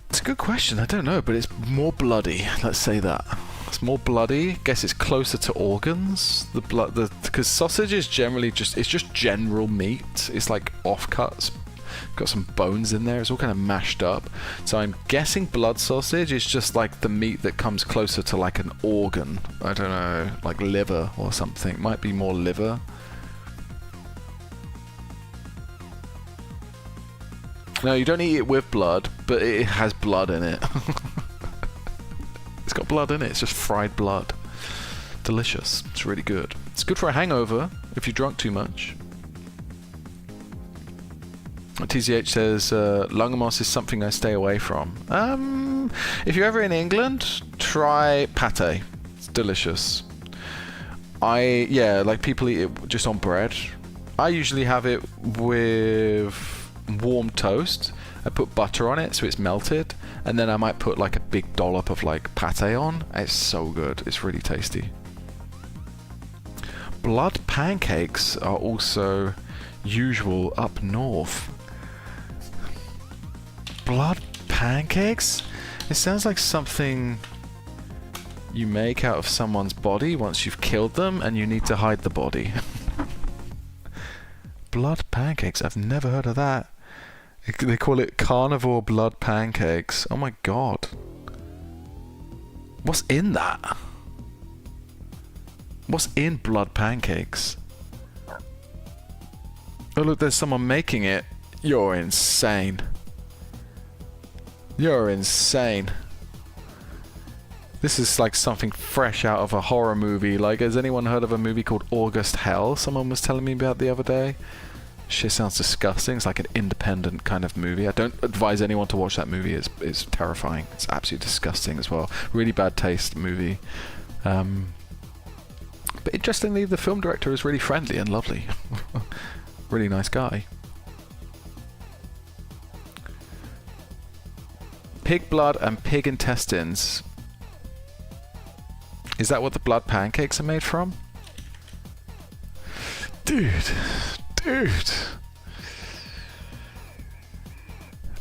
It's a good question. I don't know, but it's more bloody. Let's say that. It's more bloody. Guess it's closer to organs. Because sausage is generally it's just general meat. It's like offcuts. Got some bones in there. It's all kind of mashed up. So I'm guessing blood sausage is just like the meat that comes closer to like an organ. I don't know, like liver or something. Might be more liver. No, you don't eat it with blood, but it has blood in it. It's got blood in it. It's just fried blood. Delicious. It's really good. It's good for a hangover if you drunk too much. TZH says, Lungamos is something I stay away from. If you're ever in England, try pate. It's delicious. Like people eat it just on bread. I usually have it with warm toast. I put butter on it so it's melted, and then I might put like a big dollop of like pate on. It's so good. It's really tasty. Blood pancakes are also usual up north. Blood pancakes? It sounds like something you make out of someone's body once you've killed them and you need to hide the body. Blood pancakes? I've never heard of that. They call it carnivore blood pancakes. Oh my god. What's in that? What's in blood pancakes? Oh look, there's someone making it. You're insane. You're insane. This is like something fresh out of a horror movie. Like, has anyone heard of a movie called August Hell? Someone was telling me about the other day. Shit sounds disgusting. It's like an independent kind of movie. I don't advise anyone to watch that movie. It's terrifying. It's absolutely disgusting as well. Really bad taste movie. But interestingly, the film director is really friendly and lovely. Really nice guy. Pig blood and pig intestines. Is that what the blood pancakes are made from? Dude.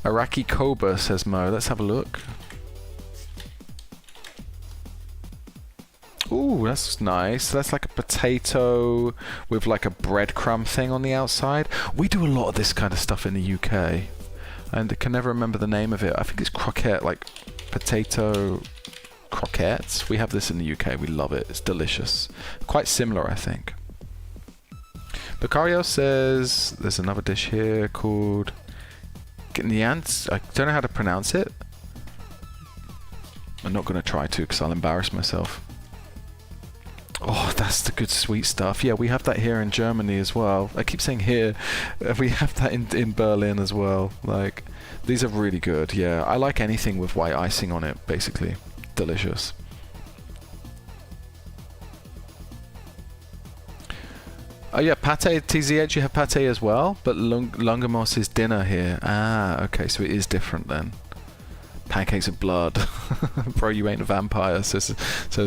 Arachnophobe, says Mo. Let's have a look. Ooh, that's nice. That's like a potato with like a breadcrumb thing on the outside. We do a lot of this kind of stuff in the UK. And I can never remember the name of it. I think it's croquette, like potato croquettes. We have this in the UK. We love it. It's delicious. Quite similar, I think. Becario says there's another dish here called Gnants. I don't know how to pronounce it. I'm not going to try to because I'll embarrass myself. Oh, that's the good sweet stuff. Yeah, we have that here in Germany as well. I keep saying here. We have that in Berlin as well. Like, these are really good. Yeah, I like anything with white icing on it, basically. Delicious. Oh yeah, pate, TZH, you have pate as well, but Lungamos is dinner here. Ah, okay, so it is different then. Pancakes of blood. Bro, you ain't a vampire, says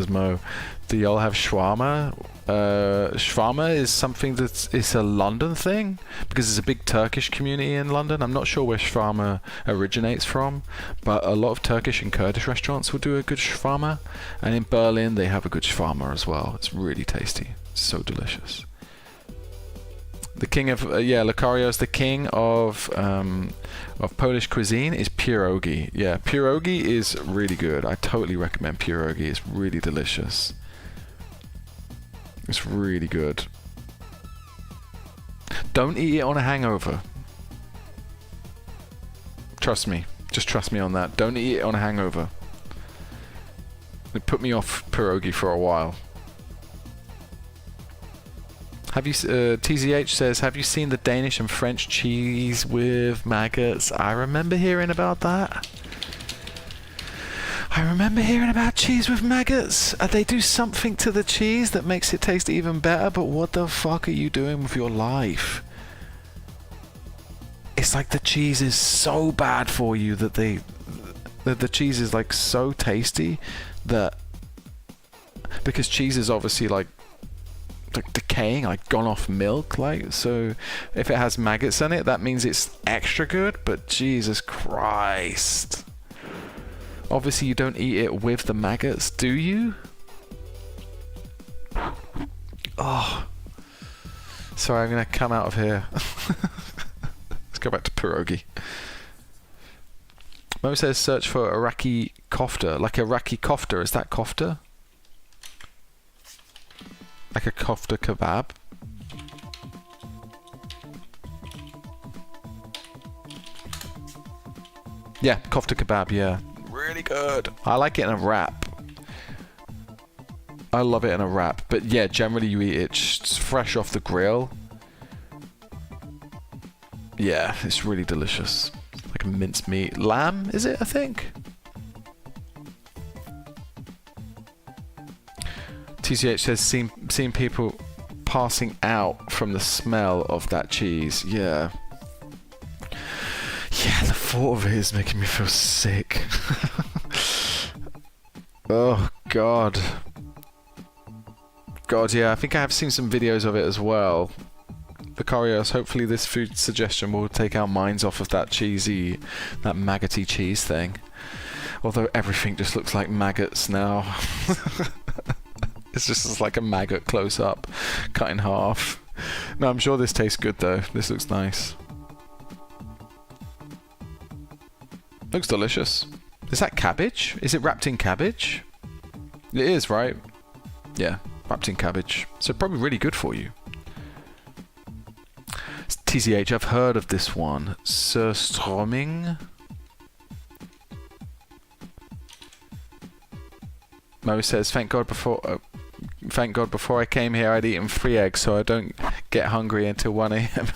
Mo. Do y'all have shawarma? Shawarma is something it's a London thing, because there's a big Turkish community in London. I'm not sure where shawarma originates from, but a lot of Turkish and Kurdish restaurants will do a good shawarma, and in Berlin they have a good shawarma as well. It's really tasty. It's so delicious. The king of Lucario's the king of Polish cuisine is pierogi. Yeah, pierogi is really good. I totally recommend pierogi. It's really delicious. It's really good. Don't eat it on a hangover. Trust me. Just trust me on that. Don't eat it on a hangover. It put me off pierogi for a while. Have you? TZH says, have you seen the Danish and French cheese with maggots? I remember hearing about that. I remember hearing about cheese with maggots. They do something to the cheese that makes it taste even better, but what the fuck are you doing with your life? It's like the cheese is so bad for you that the cheese is like so tasty that, because cheese is obviously like decaying, like gone off milk, like, so if it has maggots in it, that means it's extra good. But Jesus Christ. Obviously, you don't eat it with the maggots, do you? Oh. Sorry, I'm going to come out of here. Let's go back to pierogi. Mo says search for Iraqi kofta. Like Iraqi kofta, is that kofta? Like a kofta kebab? Yeah, kofta kebab, yeah. Really good. I like it in a wrap. I love it in a wrap. But yeah, generally you eat it just fresh off the grill. Yeah, it's really delicious. Like a minced meat. Lamb, is it, I think? TCH says, seen people passing out from the smell of that cheese. Yeah. Yeah, the thought of it is making me feel sick. Oh, God. God, yeah, I think I have seen some videos of it as well. Vicarios, hopefully this food suggestion will take our minds off of that cheesy, that maggoty cheese thing. Although everything just looks like maggots now. It's just like a maggot close up, cut in half. No, I'm sure this tastes good though. This looks nice. Looks delicious. Is that cabbage? Is it wrapped in cabbage? It is, right? Yeah, wrapped in cabbage. So probably really good for you. TCH, I've heard of this one. Surströmming. Mo says, thank God before I came here I'd eaten 3 eggs so I don't get hungry until 1 AM.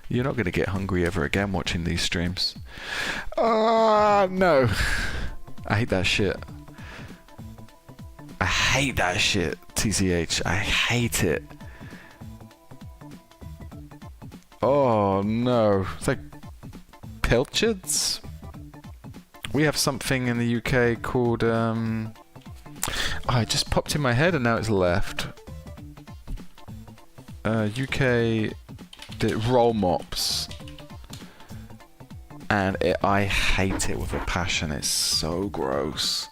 You're not going to get hungry ever again watching these streams. No. I hate that shit. I hate that shit, TCH. I hate it. Oh, no. It's like pilchards? We have something in the UK called... Oh, it just popped in my head and now it's left. UK... roll mops. And I hate it with a passion. It's so gross.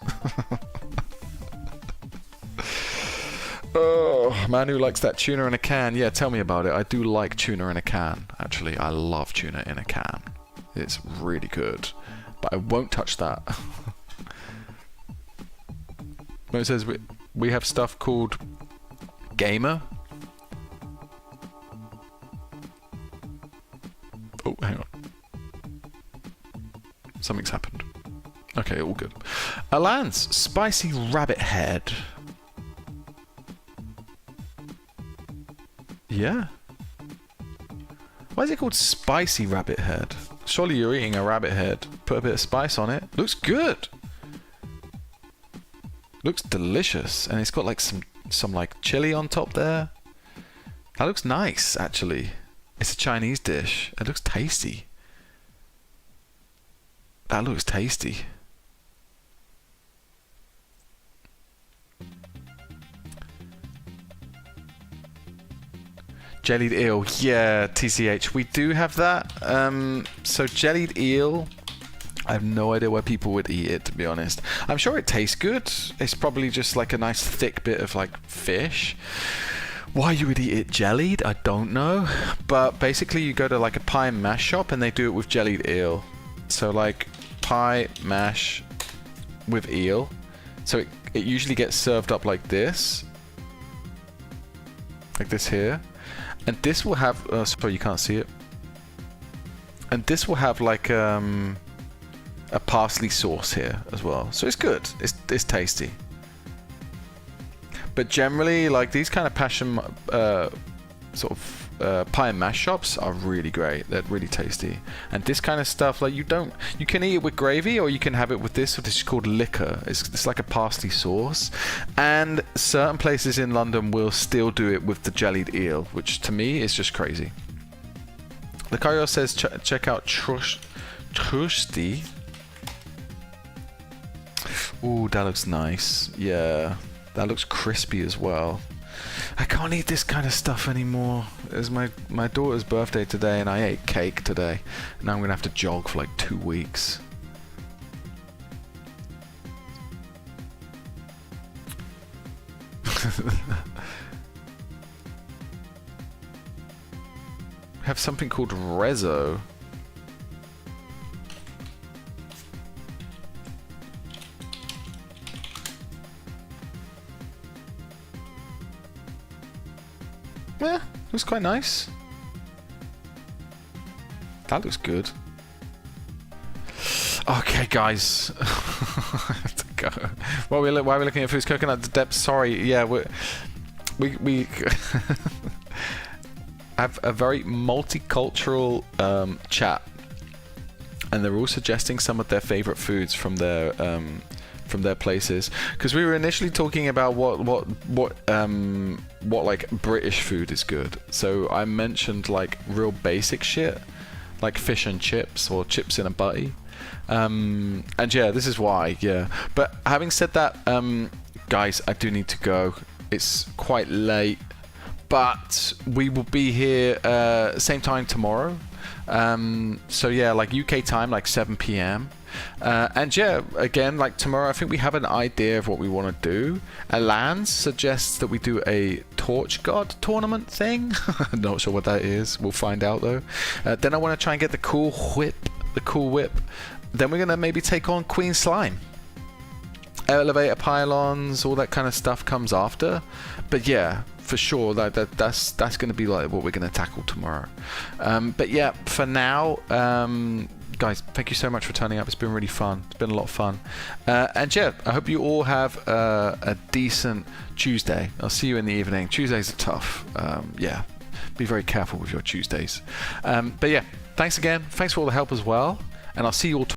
Oh, man who likes that tuna in a can. Yeah, tell me about it. I do like tuna in a can. Actually, I love tuna in a can. It's really good. But I won't touch that. It says we have stuff called Gamer. Oh, hang on. Something's happened. Okay, all good. Alance, spicy rabbit head. Yeah. Why is it called spicy rabbit head? Surely you're eating a rabbit head. Put a bit of spice on it. Looks good. Looks delicious. And it's got like some like chili on top there. That looks nice, actually. It's a Chinese dish. It looks tasty. That looks tasty. Jellied eel. Yeah, TCH. We do have that. So jellied eel, I have no idea why people would eat it, to be honest. I'm sure it tastes good. It's probably just like a nice thick bit of like fish. Why you would eat it jellied, I don't know. But basically you go to like a pie and mash shop and they do it with jellied eel. So like pie mash with eel. So it usually gets served up like this. Like this here. And this will have... sorry, you can't see it. And this will have like a parsley sauce here as well. So it's good. It's tasty. But generally, like these kind of passion sort of pie and mash shops are really great. They're really tasty. And this kind of stuff, like you can eat it with gravy, or you can have it with this. This is called liquor. It's like a parsley sauce. And certain places in London will still do it with the jellied eel, which to me is just crazy. Lucario says check out Trusty. Ooh, that looks nice. Yeah, that looks crispy as well. I can't eat this kind of stuff anymore. It's my daughter's birthday today, and I ate cake today. Now I'm gonna have to jog for like 2 weeks. Have something called Rezo. Yeah, looks quite nice. That looks good. Okay, guys. I have to go. Why are we looking at foods? Coconut depth. Sorry. Yeah, we have a very multicultural chat, and they're all suggesting some of their favorite foods from their places, because we were initially talking about what like British food is good. So I mentioned like real basic shit like fish and chips or chips in a butty, and yeah, this is why. Yeah, but having said that, guys, I do need to go. It's quite late, but we will be here same time tomorrow. So yeah, like UK time, like 7 p.m. And yeah, again, like tomorrow, I think we have an idea of what we want to do. Alans suggests that we do a Torch God tournament thing. Not sure what that is. We'll find out though. Then I want to try and get the cool whip. Then we're gonna maybe take on Queen Slime. Elevator pylons, all that kind of stuff comes after. But yeah, for sure, that's going to be like what we're going to tackle tomorrow. But yeah, for now, guys, thank you so much for turning up. It's been really fun. It's been a lot of fun. And yeah, I hope you all have a decent Tuesday. I'll see you in the evening. Tuesdays are tough. Yeah, be very careful with your Tuesdays. But yeah, thanks again. Thanks for all the help as well. And I'll see you all tomorrow.